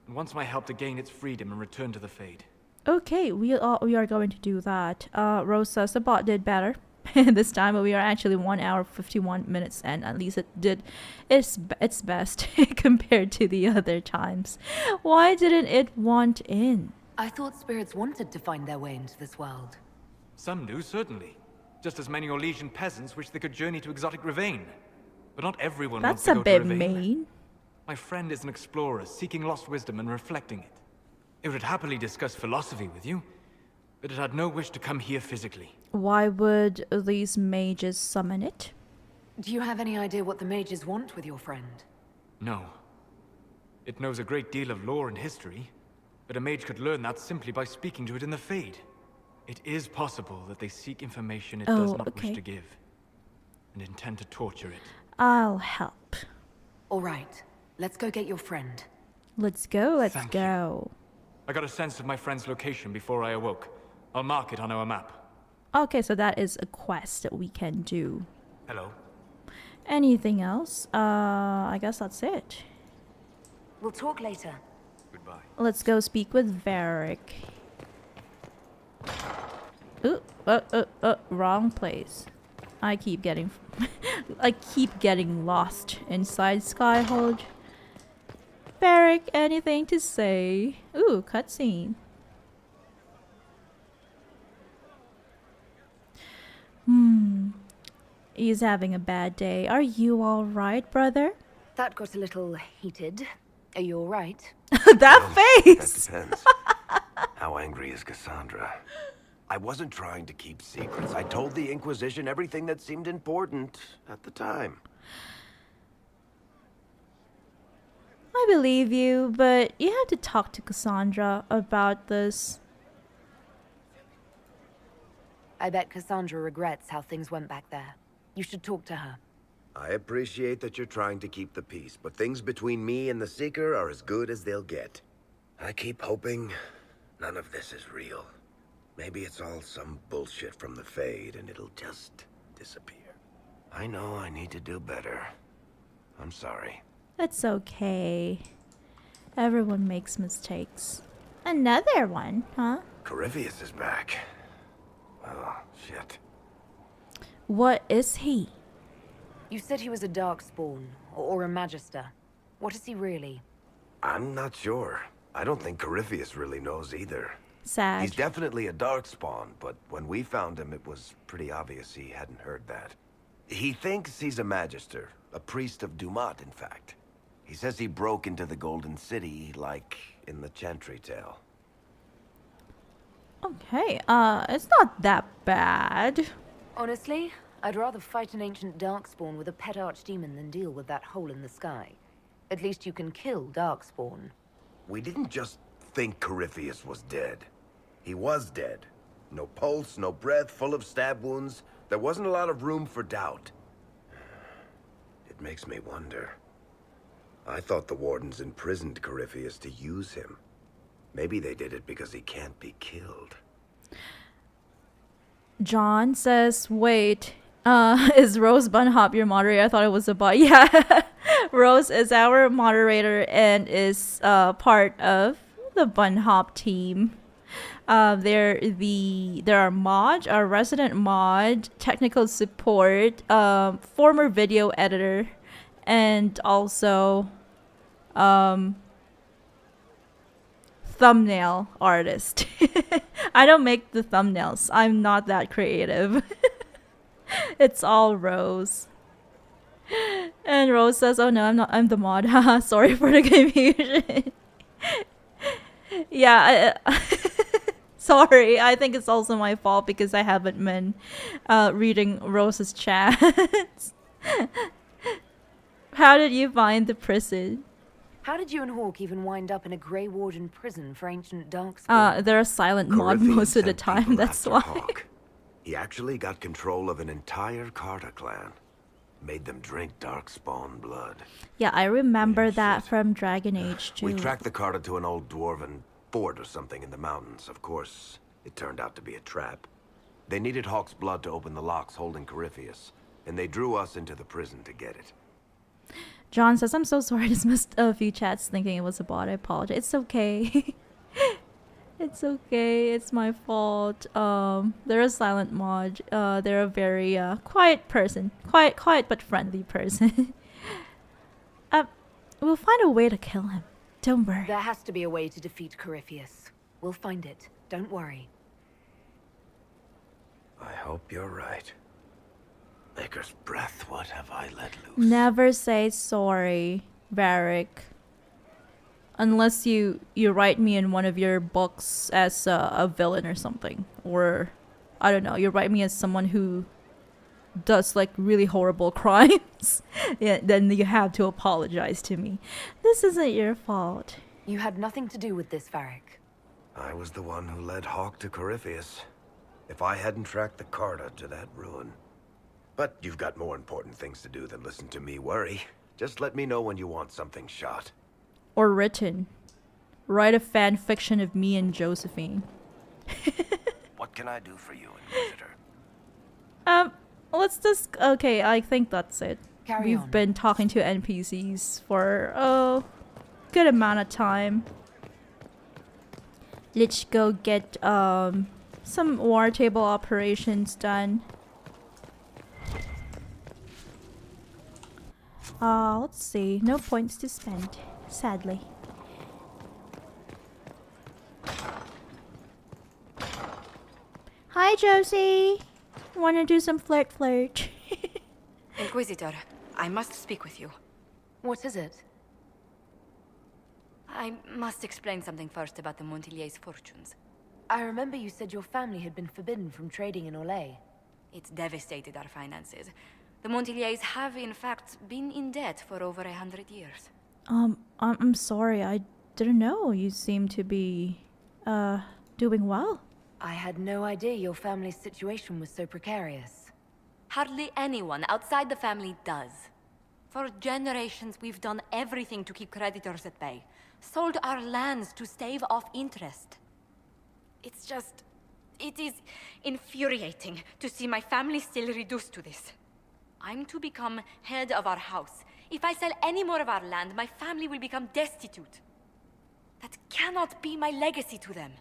and wants my help to gain its freedom and return to the Fade. Okay, we are going to do that. Rose says the bot did better this time, but we are actually 1 hour 51 minutes, and at least it did its best compared to the other times. Why didn't it want in? I thought spirits wanted to find their way into this world. Some do, certainly. Just as many Orlesian peasants wish they could journey to exotic Ravine. But not everyone wants That's to a go to bit Ravine. mean. My friend is an explorer, seeking lost wisdom and reflecting it. It would happily discuss philosophy with you, but it had no wish to come here physically. Why would these mages summon it? Do you have any idea what the mages want with your friend? No. It knows a great deal of lore and history, but a mage could learn that simply by speaking to it in the Fade. It is possible that they seek information it does not wish to give, and intend to torture it. I'll help. All right, let's go get your friend. Let's go, let's Thank go. I got a sense of my friend's location before I awoke. I'll mark it on our map. Okay, so that is a quest that we can do. Hello. Anything else? I guess that's it. We'll talk later. Goodbye. Let's go speak with Varric. Ooh, wrong place. I keep getting lost inside Skyhold. Varric, anything to say? Ooh, cutscene. He's having a bad day. Are you alright, brother? That got a little heated. Are you all right? That face! That depends. How angry is Cassandra? I wasn't trying to keep secrets. I told the Inquisition everything that seemed important at the time. I believe you, but you have to talk to Cassandra about this. I bet Cassandra regrets how things went back there. You should talk to her. I appreciate that you're trying to keep the peace, but things between me and the Seeker are as good as they'll get. I keep hoping none of this is real. Maybe it's all some bullshit from the Fade and it'll just disappear. I know I need to do better. I'm sorry. It's okay. Everyone makes mistakes. Another one, huh? Corypheus is back. Oh, shit. What is he? You said he was a Darkspawn, or a Magister. What is he really? I'm not sure. I don't think Corypheus really knows either. Sad. He's definitely a Darkspawn, but when we found him, it was pretty obvious he hadn't heard that. He thinks he's a Magister, a priest of Dumat, in fact. He says he broke into the Golden City, like in the Chantry tale. Okay, it's not that bad. Honestly, I'd rather fight an ancient Darkspawn with a pet archdemon than deal with that hole in the sky. At least you can kill Darkspawn. We didn't just think Corypheus was dead. He was dead. No pulse, no breath, full of stab wounds. There wasn't a lot of room for doubt. It makes me wonder. I thought the Wardens imprisoned Corypheus to use him. Maybe they did it because he can't be killed. John says, wait, is Rose Bunnhop your moderator? I thought it was a bot. Yeah, Rose is our moderator and is part of the Bunnhop team. There are mods, our resident mod, technical support, former video editor, and also thumbnail artist. I don't make the thumbnails. I'm not that creative. It's all Rose. And Rose says, "Oh no, I'm not. I'm the mod. Haha, sorry for the confusion." Yeah, sorry. I think it's also my fault because I haven't been reading Rose's chats. How did you find the prison? How did you and Hawk even wind up in a Grey Warden prison for ancient darkspawn? They're a silent mod Corypheus most of the sent time. people That's after why. Hawk. He actually got control of an entire Carter clan. Made them drink darkspawn blood. Yeah, I remember that from Dragon Age 2. We tracked the Carter to an old dwarven fort or something in the mountains. Of course, it turned out to be a trap. They needed Hawk's blood to open the locks holding Corypheus, and they drew us into the prison to get it. John says, "I'm so sorry. I dismissed a few chats thinking it was a bot. I apologize." It's okay. It's okay. It's my fault. They're a silent mod. They're a very quiet person. Quiet but friendly person. We'll find a way to kill him. Don't worry. There has to be a way to defeat Corypheus. We'll find it. Don't worry. I hope you're right. Maker's breath, what have I let loose? Never say sorry, Varric. Unless you write me in one of your books as a villain or something. Or, I don't know, you write me as someone who does like really horrible crimes. Yeah, then you have to apologize to me. This isn't your fault. You had nothing to do with this, Varric. I was the one who led Hawk to Corypheus. If I hadn't tracked the Carter to that ruin. But you've got more important things to do than listen to me worry. Just let me know when you want something shot. Or written. Write a fan fiction of me and Josephine. What can I do for you, Inquisitor? Let's just... Okay, I think that's it. Carry on. We've been talking to NPCs for a good amount of time. Let's go get some war table operations done. Let's see. No points to spend, sadly. Hi, Josie. Wanna do some flirt? Inquisitor, I must speak with you. What is it? I must explain something first about the Montillier's fortunes. I remember you said your family had been forbidden from trading in Orlais. It's devastated our finances. The Montillier's have, in fact, been in debt for over 100 years. I'm sorry. I didn't know. You seem to be, doing well. I had no idea your family's situation was so precarious. Hardly anyone outside the family does. For generations, we've done everything to keep creditors at bay. Sold our lands to stave off interest. It's just... it is infuriating to see my family still reduced to this. I'm to become head of our house. If I sell any more of our land, my family will become destitute. That cannot be my legacy to them.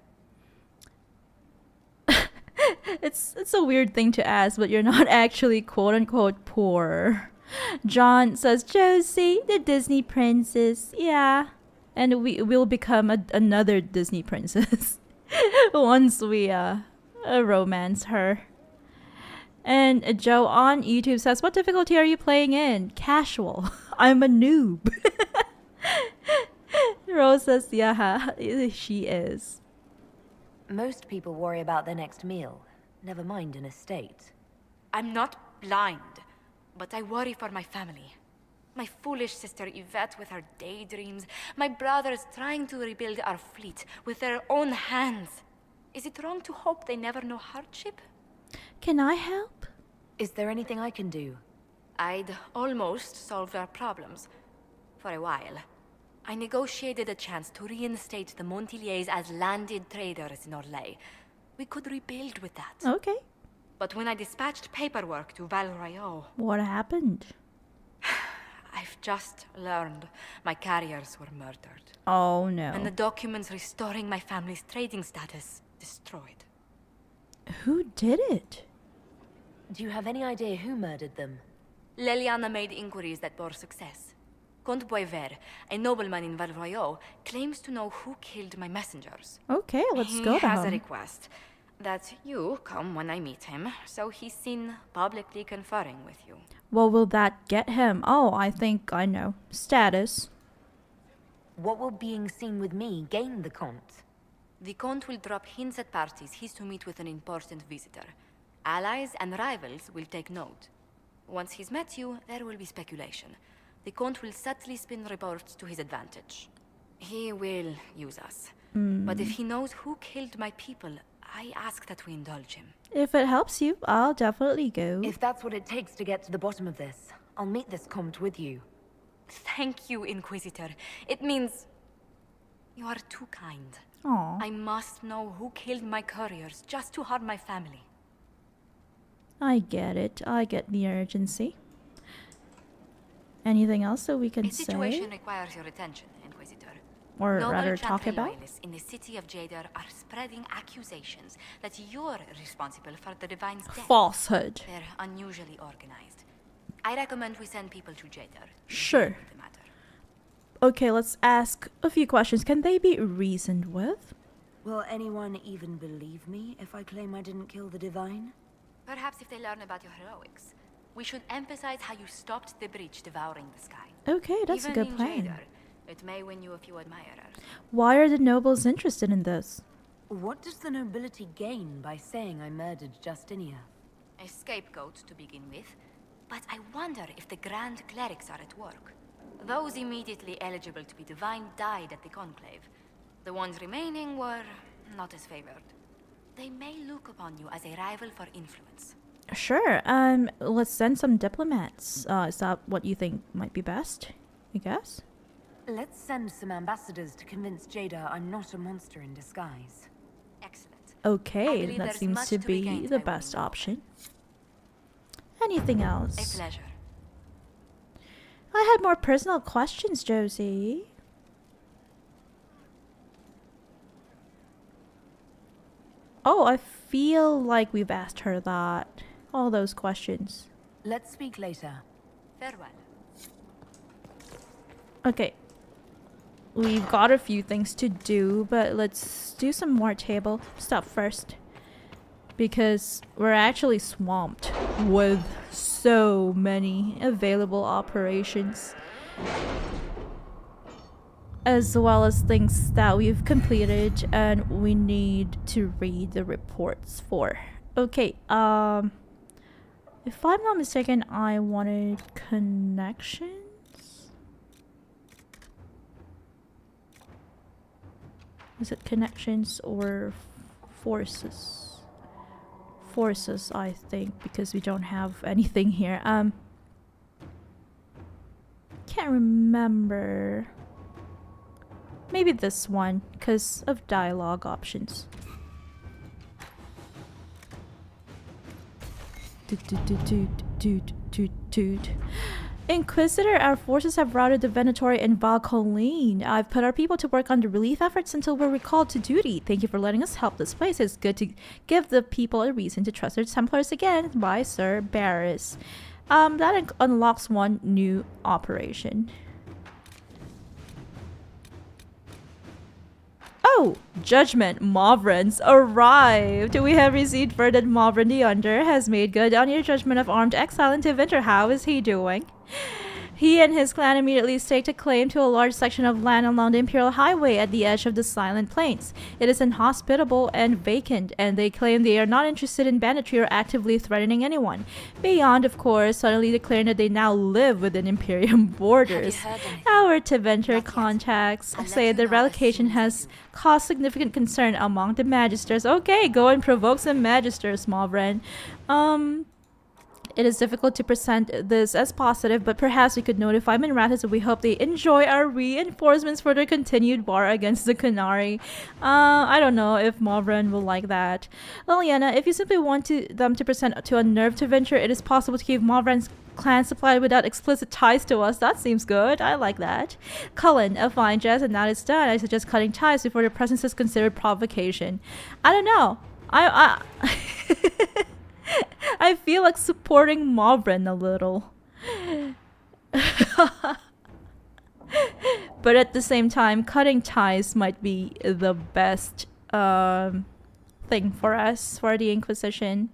It's a weird thing to ask, but you're not actually quote-unquote poor. John says, Josie, the Disney princess. Yeah. And we will become another Disney princess once we romance her. And Joe on YouTube says, what difficulty are you playing in? Casual. I'm a noob. Rose says, yeah, she is. Most people worry about their next meal, never mind an estate. I'm not blind, but I worry for my family. My foolish sister Yvette with her daydreams. My brothers trying to rebuild our fleet with their own hands. Is it wrong to hope they never know hardship? Can I help? Is there anything I can do? I'd almost solved our problems. For a while. I negotiated a chance to reinstate the Montillier's as landed traders in Orlais. We could rebuild with that. Okay. But when I dispatched paperwork to Val Royaux... What happened? I've just learned my carriers were murdered. Oh no. And the documents restoring my family's trading status destroyed. Who did it? Do you have any idea who murdered them? Leliana made inquiries that bore success. Comte Boisvert, a nobleman in Val Royaux, claims to know who killed my messengers. Okay, let's go He has a then. request. that you come when I meet him, so he's seen publicly conferring with you. What will that get him? Oh, I think I know. Status. What will being seen with me gain the Comte? The Comte will drop hints at parties he's to meet with an important visitor. Allies and rivals will take note. Once he's met you, there will be speculation. The Comte will subtly spin reports to his advantage. He will use us. But if he knows who killed my people, I ask that we indulge him. If it helps you, I'll definitely go. If that's what it takes to get to the bottom of this, I'll meet this Comte with you. Thank you, Inquisitor. It means you are too kind. Aww. I must know who killed my couriers just to harm my family. I get it. I get the urgency. Anything else that we can This situation say? requires your attention, Inquisitor. Or Noble rather talk Chantry about? loyalists in the city of Jadar are spreading accusations that you're responsible for the Divine's death. Falsehood. They're unusually organized. I recommend we send people to Jadar. Sure. Okay, let's ask a few questions. Can they be reasoned with? Will anyone even believe me if I claim I didn't kill the Divine? Perhaps if they learn about your heroics. We should emphasize how you stopped the breach devouring the sky. Okay, that's a Even good in plan. Jadar, it may win you a few admirers. Why are the nobles interested in this? What does the nobility gain by saying I murdered Justinia? A scapegoat to begin with, but I wonder if the Grand Clerics are at work. Those immediately eligible to be divine died at the Conclave. The ones remaining were not as favored. They may look upon you as a rival for influence. Sure, let's send some diplomats. Is that what you think might be best? I guess? Let's send some ambassadors to convince Jada I'm not a monster in disguise. Excellent. Okay, believe that there's seems much to to be be gained the by best winning. option. Anything A else? pleasure. I had more personal questions, Josie. Oh, I feel like we've asked her that. All those questions. Let's speak later. Farewell. Okay. We've got a few things to do, but let's do some more table stuff first. Because we're actually swamped with so many available operations. As well as things that we've completed and we need to read the reports for. Okay, if I'm not mistaken, I wanted connections? Is it connections or forces? Forces, I think, because we don't have anything here. Can't remember. Maybe this one, because of dialogue options. Inquisitor, our forces have routed the Venatori in Valcolleen. I've put our people to work on the relief efforts until we're recalled to duty. Thank you for letting us help this place. It's good to give the people a reason to trust their Templars again. By Sir Barris. That unlocks one new operation. Oh! Judgment Mauvrens arrived! We have received word that Mauvren the Under has made good on your judgment of armed exile in Tevinter. How is he doing? He and his clan immediately staked a claim to a large section of land along the Imperial Highway at the edge of the Silent Plains. It is inhospitable and vacant, and they claim they are not interested in banditry or actively threatening anyone. Beyond, of course, suddenly declaring that they now live within Imperium borders. Our Tevinter contacts say the relocation has caused significant concern among the Magisters. Okay, go and provoke some Magisters, Mauvren. It is difficult to present this as positive, but perhaps we could notify Minrathis that we hope they enjoy our reinforcements for their continued war against the Canary. I don't know if Mauvren will like that. Liliana, if you simply want them to present to unnerve to venture, it is possible to keep Mauvren's clan supplied without explicit ties to us. That seems good. I like that. Cullen, a fine jest, and now it's done. I suggest cutting ties before their presence is considered provocation. I don't know. I feel like supporting Mauvren a little. But at the same time, cutting ties might be the best thing for us for the Inquisition.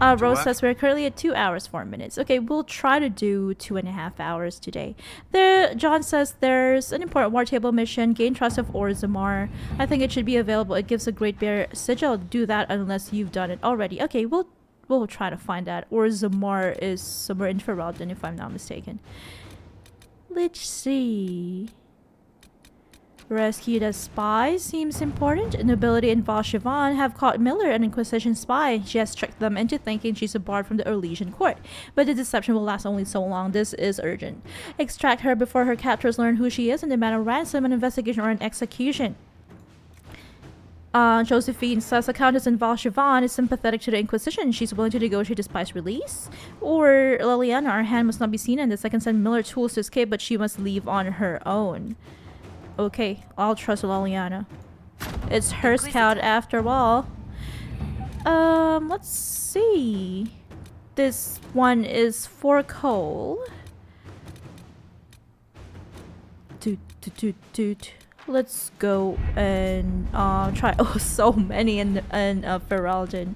Rose says we're currently at 2 hours 4 minutes. Okay, we'll try to do 2.5 hours today. John says there's an important war table mission. Gain trust of Orzammar. I think it should be available. It gives a great bear sigil. Do that unless you've done it already. Okay, we'll try to find that. Orzammar is somewhere in Ferelden, if I'm not mistaken. Let's see. Rescued as spy seems important. Nobility and Valshivan have caught Miller, an Inquisition spy. She has tricked them into thinking she's a bard from the Orlesian court. But the deception will last only so long. This is urgent. Extract her before her captors learn who she is and demand a ransom, an investigation, or an execution. Josephine says a countess in Valshivan is sympathetic to the Inquisition. She's willing to negotiate the spy's release. Or Liliana, our hand must not be seen in this. I can send Miller tools to escape, but she must leave on her own. Okay, I'll trust Liliana. It's her scout after all. Let's see. This one is for coal. Let's go and try. Oh, so many in Ferelden.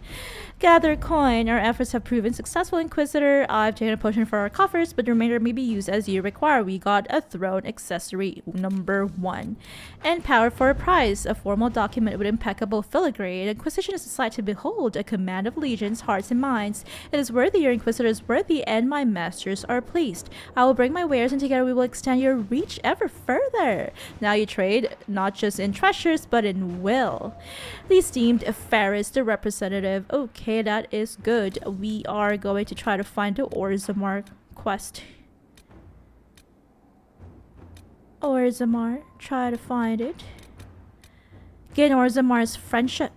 Gather coin. Our efforts have proven successful, Inquisitor. I've taken a potion for our coffers, but the remainder may be used as you require. We got a throne accessory number 1. And power for a prize. A formal document with impeccable filigree. An Inquisition is a sight to behold. A command of legions, hearts, and minds. It is worthy, your Inquisitor is worthy, and my masters are pleased. I will bring my wares, and together we will extend your reach ever further. Now you trade, not just in treasures, but in will. The esteemed Faris, the representative. Okay, that is good. We are going to try to find the Orzammar quest. Orzammar, try to find it. Gain Orzammar's friendship.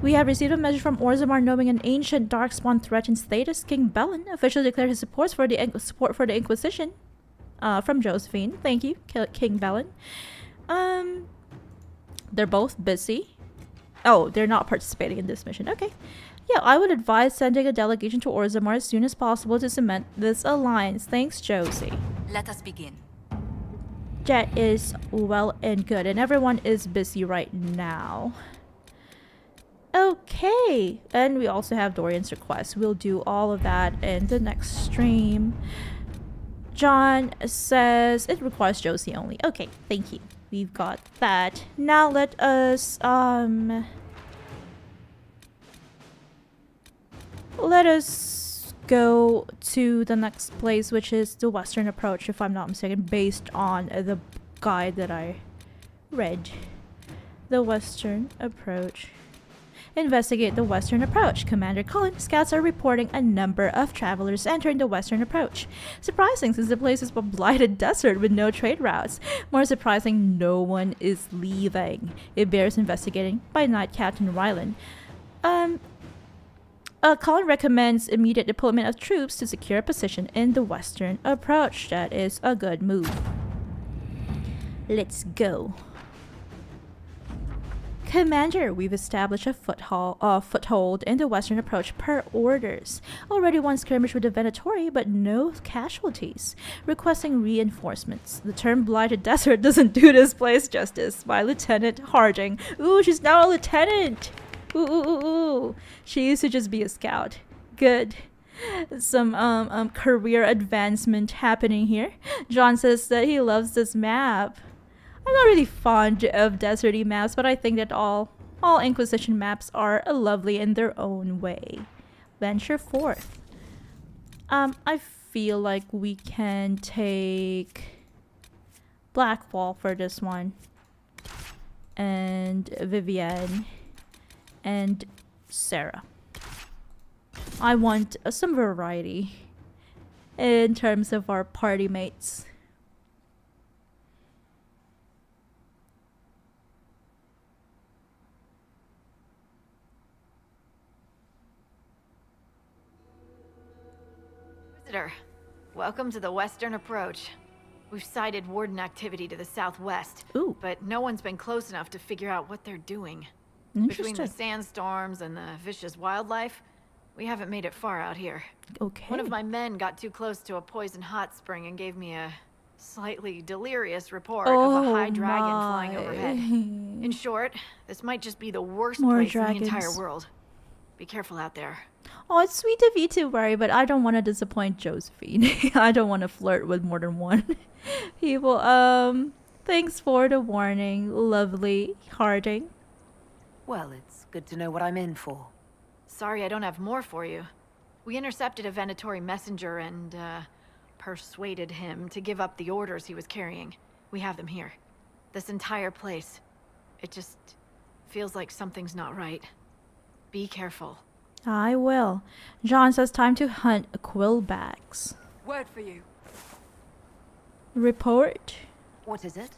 We have received a message from Orzammar knowing an ancient darkspawn threatens Thetis. King Belen officially declared his support for the Inquisition. From Josephine. Thank you, King Belen. They're both busy. Oh, they're not participating in this mission. Okay. Yeah, I would advise sending a delegation to Orzammar as soon as possible to cement this alliance. Thanks, Josie. Let us begin. That is well and good, and everyone is busy right now. Okay, and we also have Dorian's request. We'll do all of that in the next stream. John says it requires Josie only. Okay, thank you. We've got that. Now let us go to the next place, which is the Western Approach, if I'm not mistaken, based on the guide that I read. The Western Approach. Investigate the Western Approach. Commander Cullen, scouts are reporting a number of travelers entering the Western Approach. Surprising, since the place is a blighted desert with no trade routes. More surprising, no one is leaving. It bears investigating by Knight Captain Rylan. Cullen recommends immediate deployment of troops to secure a position in the Western Approach. That is a good move. Let's go. Commander, we've established a foothold in the Western Approach per orders. Already one skirmish with the Venatori, but no casualties. Requesting reinforcements. The term blighted desert doesn't do this place justice. My Lieutenant Harding. Ooh, she's now a lieutenant. Ooh. She used to just be a scout. Good. Some career advancement happening here. John says that he loves this map. I'm not really fond of deserty maps, but I think that all Inquisition maps are lovely in their own way. Venture forth. I feel like we can take Blackwall for this one. And Vivienne. And Sarah. I want some variety in terms of our party mates. Visitor, welcome to the Western Approach. We've sighted Warden activity to the southwest, but no one's been close enough to figure out what they're doing. Between the sandstorms and the vicious wildlife, we haven't made it far out here. Okay. One of my men got too close to a poison hot spring and gave me a slightly delirious report of a high dragon flying overhead. In short, this might just be the worst More place dragons. in the entire world. Be careful out there. Oh, it's sweet of you to worry, but I don't want to disappoint Josephine. I don't want to flirt with more than one people. Thanks for the warning, lovely Harding. Well, it's good to know what I'm in for. Sorry I don't have more for you. We intercepted a Venatori messenger and, persuaded him to give up the orders he was carrying. We have them here. This entire place. It just feels like something's not right. Be careful. I will. John says time to hunt quillbacks. Word for you. Report. What is it?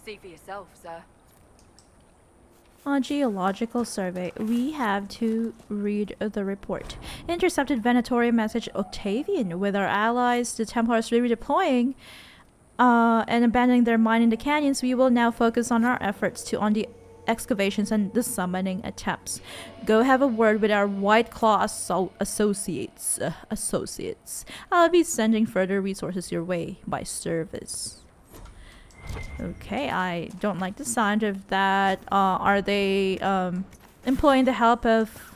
See for yourself, sir. On geological survey, we have to read the report. Intercepted Venatori message Octavian. With our allies, the Templars redeploying and abandoning their mine in the canyons, we will now focus on our efforts on the excavations and the summoning attempts. Go have a word with our White Claw associates. I'll be sending further resources your way by service. Okay, I don't like the sound of that. Are they employing the help of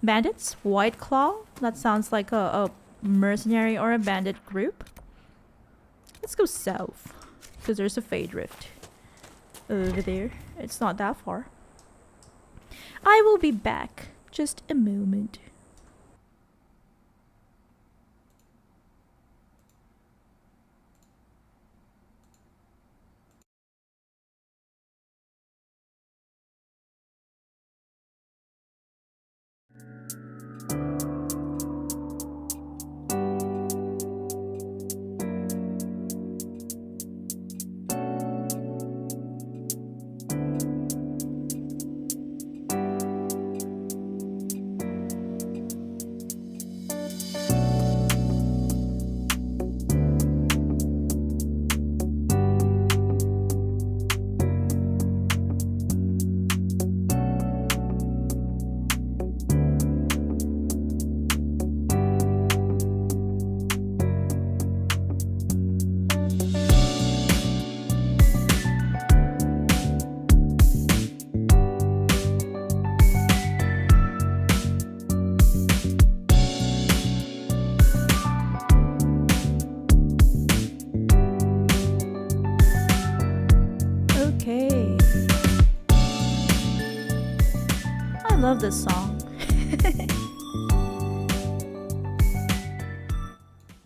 bandits? White Claw? That sounds like a mercenary or a bandit group. Let's go south, because there's a Fade Rift over there. It's not that far. I will be back. Just a moment. Love this song.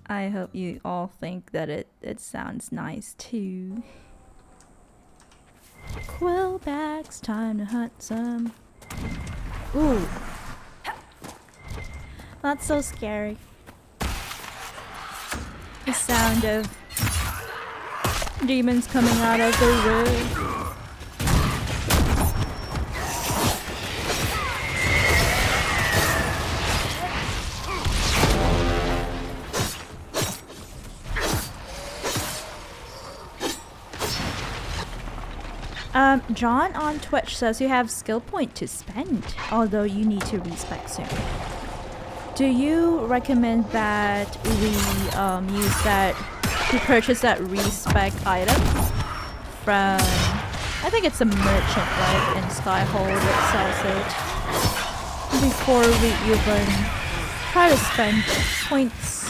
I hope you all think that it sounds nice too. Quillbacks, time to hunt some. Ooh. That's so scary. The sound of demons coming out of the wood. John on Twitch says you have skill point to spend, although you need to respec soon. Do you recommend that we use that to purchase that respec item from, I think it's a merchant, right, in Skyhold that sells it, before we even try to spend points?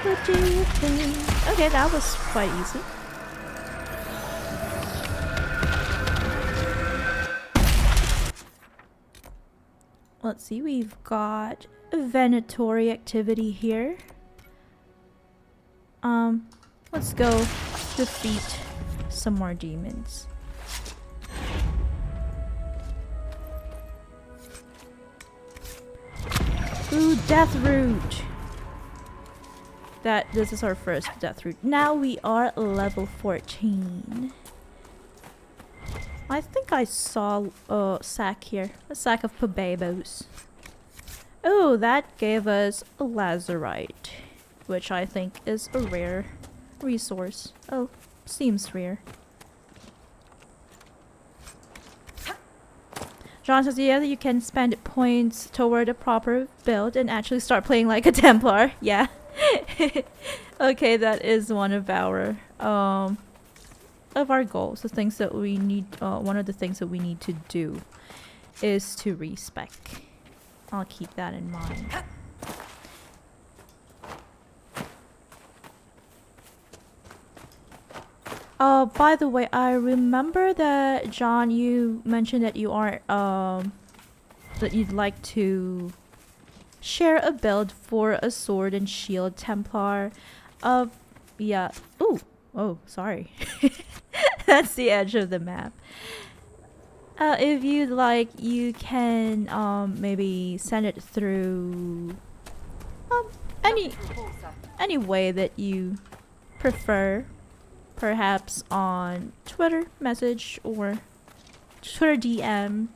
What do you think? Okay, that was quite easy. Let's see, we've got Venatori activity here. Let's go defeat some more demons. Ooh, Death Root! This is our first Death Root. Now we are level 14. I think I saw a sack here. A sack of Pababos. Oh, that gave us a Lazarite, which I think is a rare resource. Oh, seems rare. John says, yeah, you can spend points toward a proper build and actually start playing like a Templar. Yeah. Okay, that is one of our goals. The things that we need. One of the things that we need to do is to respec. I'll keep that in mind. By the way, I remember that John, you mentioned that you are that you'd like to share a build for a sword and shield Templar. Yeah. Ooh. Oh, sorry. That's the edge of the map. If you'd like, you can maybe send it through any way that you prefer. Perhaps on Twitter message or Twitter DM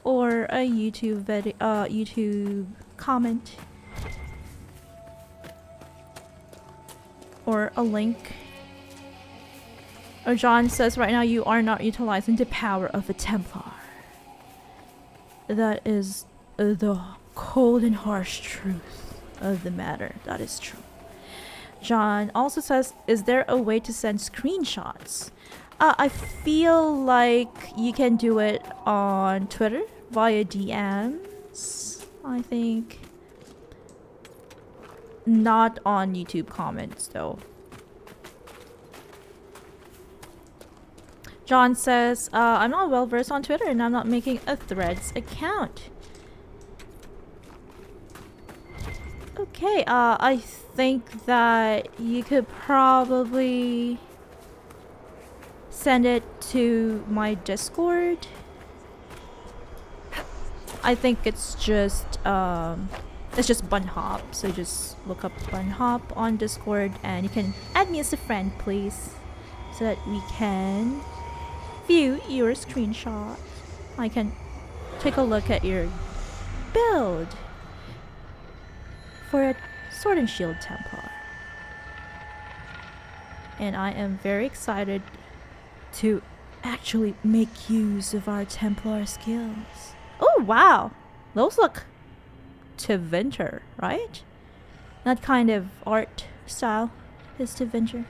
or a YouTube video, YouTube comment or a link. Or John says right now you are not utilizing the power of a Templar. That is the cold and harsh truth of the matter. That is true. John also says, is there a way to send screenshots? I feel like you can do it on Twitter via DMs, I think. Not on YouTube comments, though. John says, I'm not well versed on Twitter and I'm not making a Threads account. Okay, I think that you could probably send it to my Discord. I think it's just bunnhop, so just look up bunnhop on Discord and you can add me as a friend, please, so that we can view your screenshot. I can take a look at your build for a sword and shield Templar. And I am very excited to actually make use of our Templar skills. Oh wow! Those look Tevinter, right? That kind of art style is Tevinter.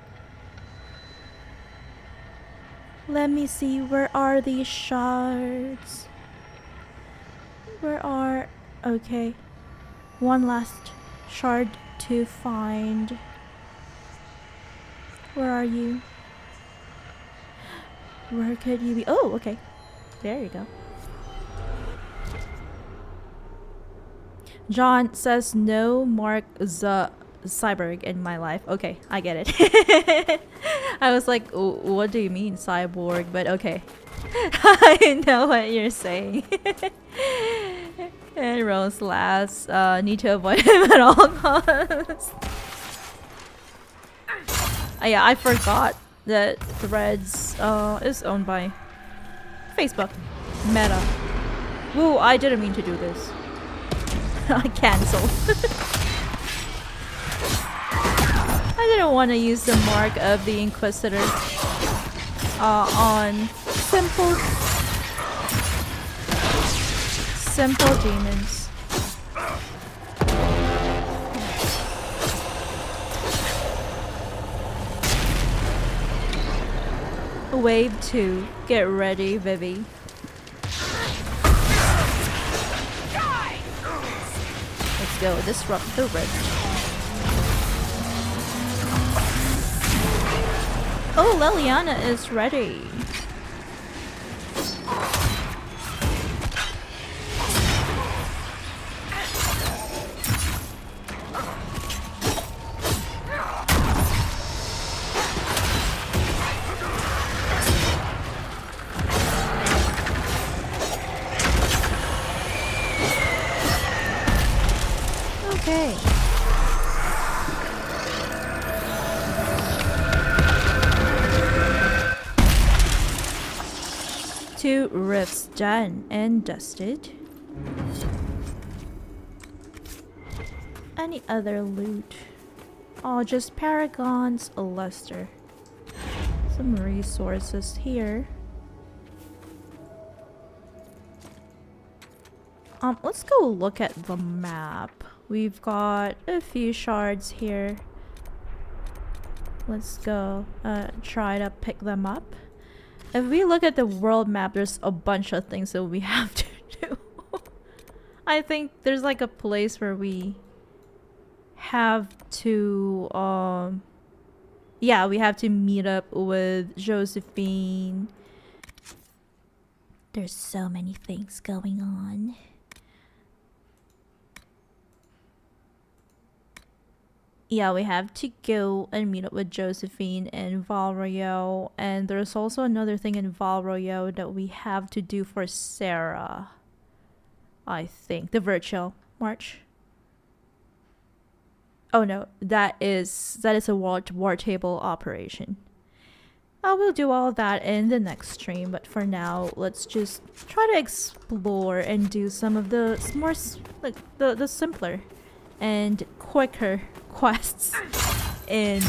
Let me see, where are these shards? Where are... Okay. One last shard to find. Where are you? Where could you be? Oh, okay. There you go. John says no Mark Cyborg in my life. Okay, I get it. I was like, what do you mean cyborg? But okay. I know what you're saying. And Rose laughs. Need to avoid him at all costs. Yeah, I forgot that Threads is owned by Facebook. Meta. Woo, I didn't mean to do this. I canceled. I didn't want to use the mark of the Inquisitor on simple demons. Wave 2. Get ready, Vivi. Let's go. Disrupt the rift. Oh, Liliana is ready. Okay. Two rifts done and dusted. Any other loot? Oh, just paragons, a luster. Some resources here. Let's go look at the map. We've got a few shards here. Let's go try to pick them up. If we look at the world map, there's a bunch of things that we have to do. I think there's like a place where we have to yeah, we have to meet up with Josephine. There's so many things going on. Yeah, we have to go and meet up with Josephine in Val Royeaux. And there's also another thing in Val Royeaux that we have to do for Sarah. I think. The virtual march. Oh no, that is a war table operation. I will do all of that in the next stream, but for now, let's just try to explore and do some of the more like the simpler and quicker quests in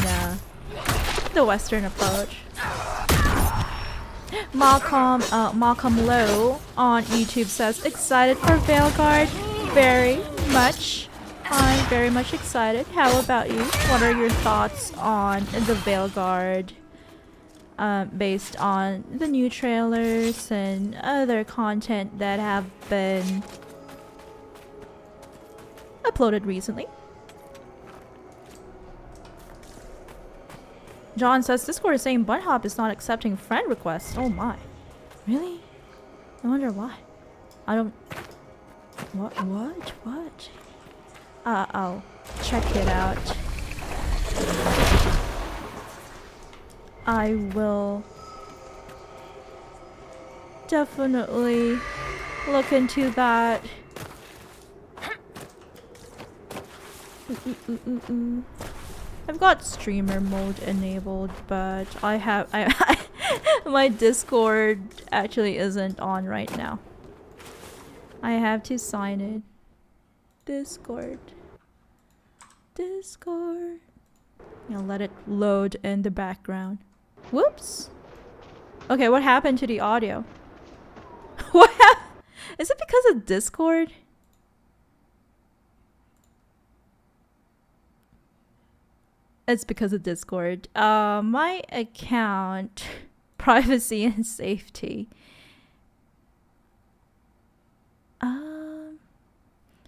the Western approach. Malcolm Lowe on YouTube says, excited for Veilguard? Very much. I'm very much excited. How about you? What are your thoughts on the Veilguard? Based on the new trailers and other content that have been uploaded recently. John says Discord is saying bunnhop is not accepting friend requests. Oh my. Really? I wonder why. I don't... What? I'll check it out. I will definitely look into that. I've got streamer mode enabled, but I my Discord actually isn't on right now. I have to sign it. Discord. I'll let it load in the background. Whoops. Okay, what happened to the audio? What happened? Is it because of Discord? It's because of Discord. My account, privacy and safety.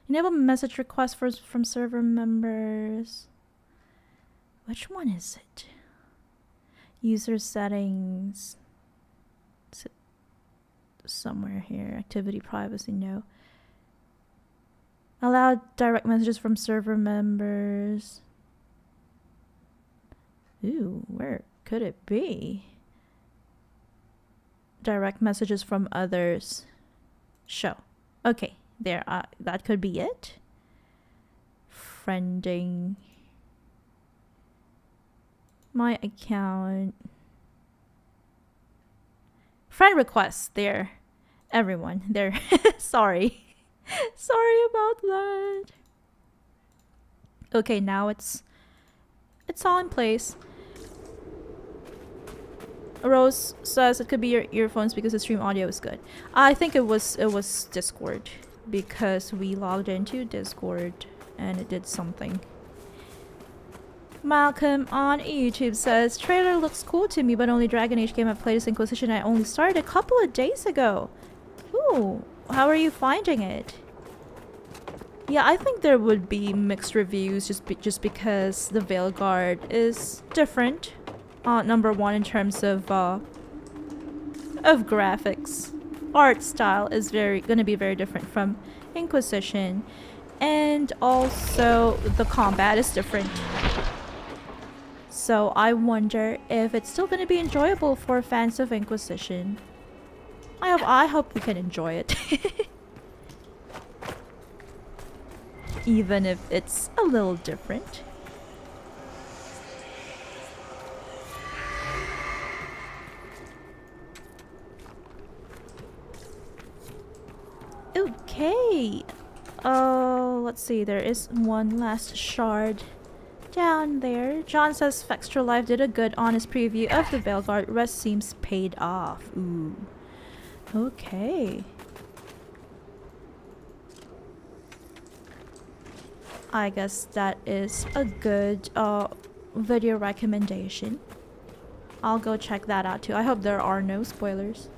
Enable message requests from server members. Which one is it? User settings. Is it somewhere here? Activity privacy, no. Allow direct messages from server members. Ooh, where could it be? Direct messages from others. Show. Okay, there. That could be it. Friending. My account. Friend requests. There. Everyone. There. Sorry. Sorry about that. Okay, now it's all in place. Rose says it could be your earphones because the stream audio is good. I think it was Discord because we logged into Discord and it did something. Malcolm on YouTube says trailer looks cool to me, but only Dragon Age game I've played is Inquisition. I only started a couple of days ago. Ooh, how are you finding it? Yeah, I think there would be mixed reviews just because the Veilguard is different. Number one, in terms of graphics, art style is gonna be very different from Inquisition, and also the combat is different. So I wonder if it's still gonna be enjoyable for fans of Inquisition. I hope we can enjoy it, even if it's a little different. Okay. Let's see. There is one last shard down there. John says Fextra Live did a good, honest preview of the Veilguard. Rest seems paid off. Ooh. Okay. I guess that is a good video recommendation. I'll go check that out too. I hope there are no spoilers.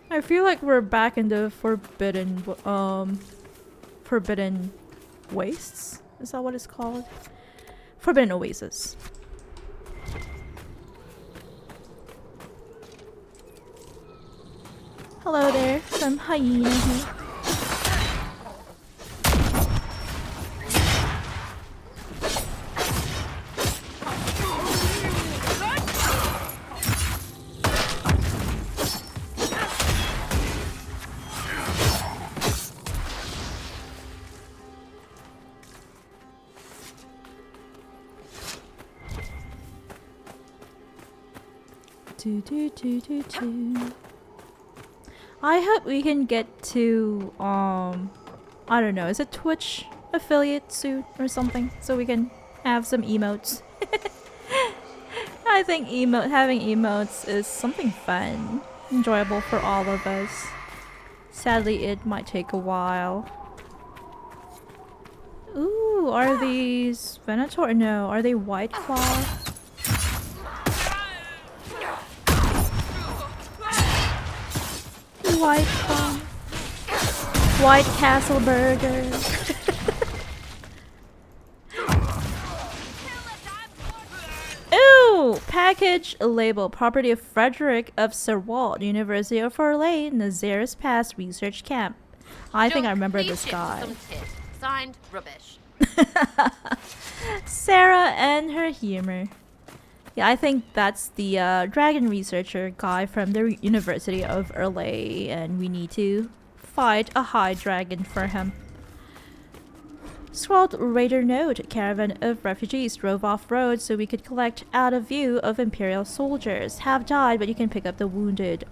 I feel like we're back in the forbidden wastes. Is that what it's called? Forbidden oasis. Hello there, some hyena here. I hope we can get to I don't know, is it Twitch affiliate soon or something, so we can have some emotes. I think having emotes is something fun, enjoyable for all of us. Sadly, it might take a while. Ooh, are these Venator? No, are they White Claw? White Claw. White Castle Burger. Ooh! Package label. Property of Frederick of Serwald, University of Orlais, Nazir's Pass Research Camp. I think I remember this guy. Signed, rubbish. Sarah and her humor. Yeah, I think that's the dragon researcher guy from the University of Orlais, and we need to fight a high dragon for him. Scrolled Raider note: caravan of refugees drove off-road so we could collect out of view of Imperial soldiers. Have died, but you can pick up the wounded.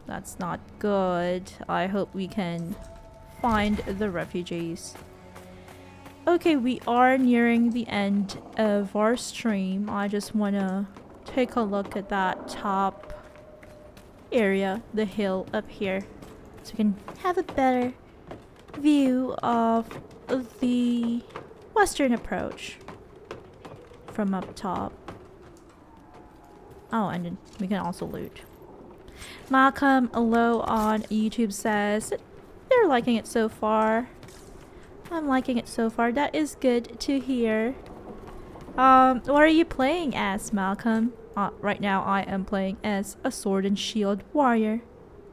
That's not good. I hope we can find the refugees. Okay, we are nearing the end of our stream. I just want to take a look at that top area, the hill up here, so we can have a better view of the western approach from up top. Oh, and then we can also loot. Malcolm Low on YouTube says they're liking it so far. I'm liking it so far. That is good to hear. What are you playing as, Malcolm? Right now I am playing as a sword and shield warrior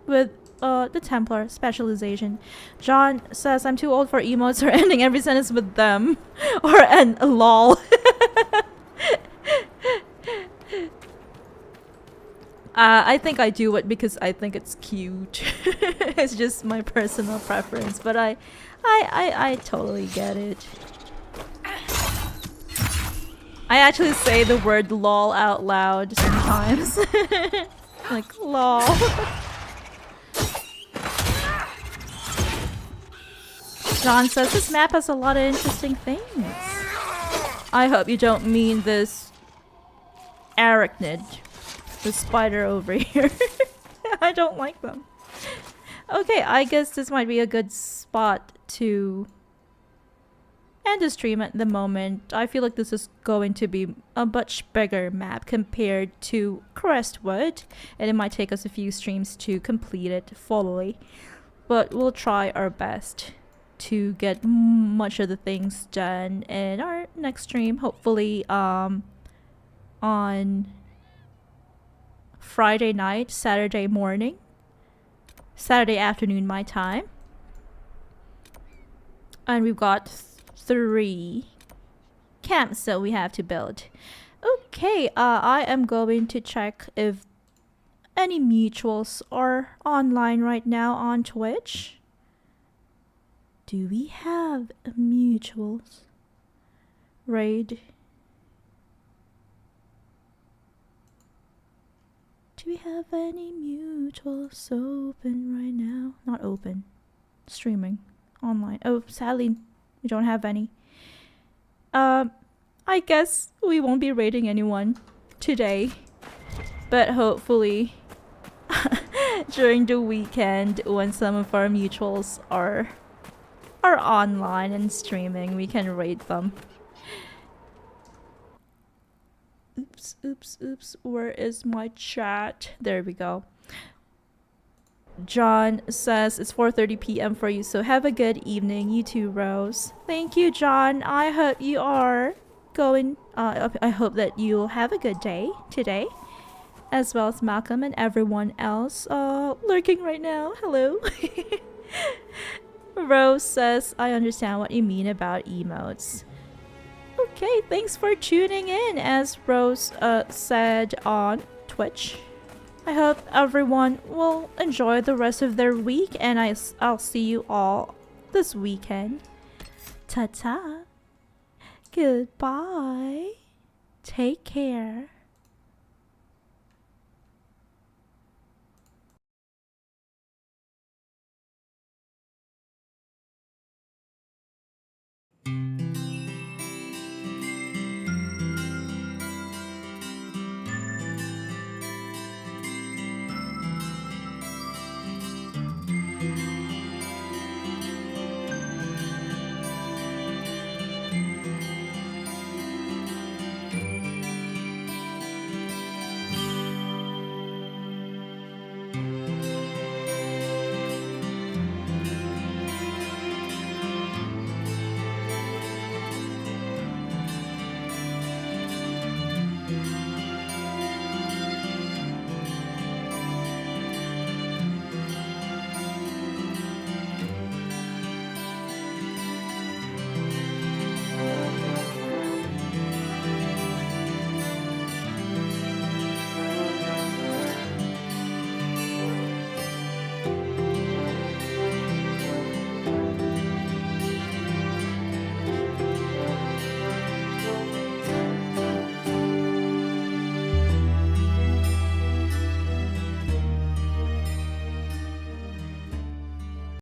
with the Templar specialization. John says I'm too old for emotes or ending every sentence with them or an lol. I think I do it because I think it's cute. It's just my personal preference, but I totally get it. I actually say the word lol out loud sometimes. Like, lol. John says this map has a lot of interesting things. I hope you don't mean this arachnid. The spider over here. I don't like them. Okay, I guess this might be a good spot to end the stream at the moment. I feel like this is going to be a much bigger map compared to Crestwood, and it might take us a few streams to complete it fully. But we'll try our best to get much of the things done in our next stream. Hopefully, on Friday night, Saturday morning, Saturday afternoon my time. And we've got 3 camps that we have to build. Okay, I am going to check if any mutuals are online right now on Twitch. Do we have mutuals? Raid. Do we have any mutuals open right now? Not open. Streaming. Online. Oh, sadly, we don't have any. I guess we won't be raiding anyone today. But hopefully during the weekend when some of our mutuals are online and streaming. We can raid them. Oops. Where is my chat? There we go. John says it's 4:30 p.m. for you, so have a good evening. You too, Rose. Thank you, John. I hope you are going. I hope that you'll have a good day today, as well as Malcolm and everyone else lurking right now. Hello. Rose says, I understand what you mean about emotes. Okay, thanks for tuning in, as Rose said on Twitch. I hope everyone will enjoy the rest of their week, and I'll see you all this weekend. Ta-ta. Goodbye. Take care.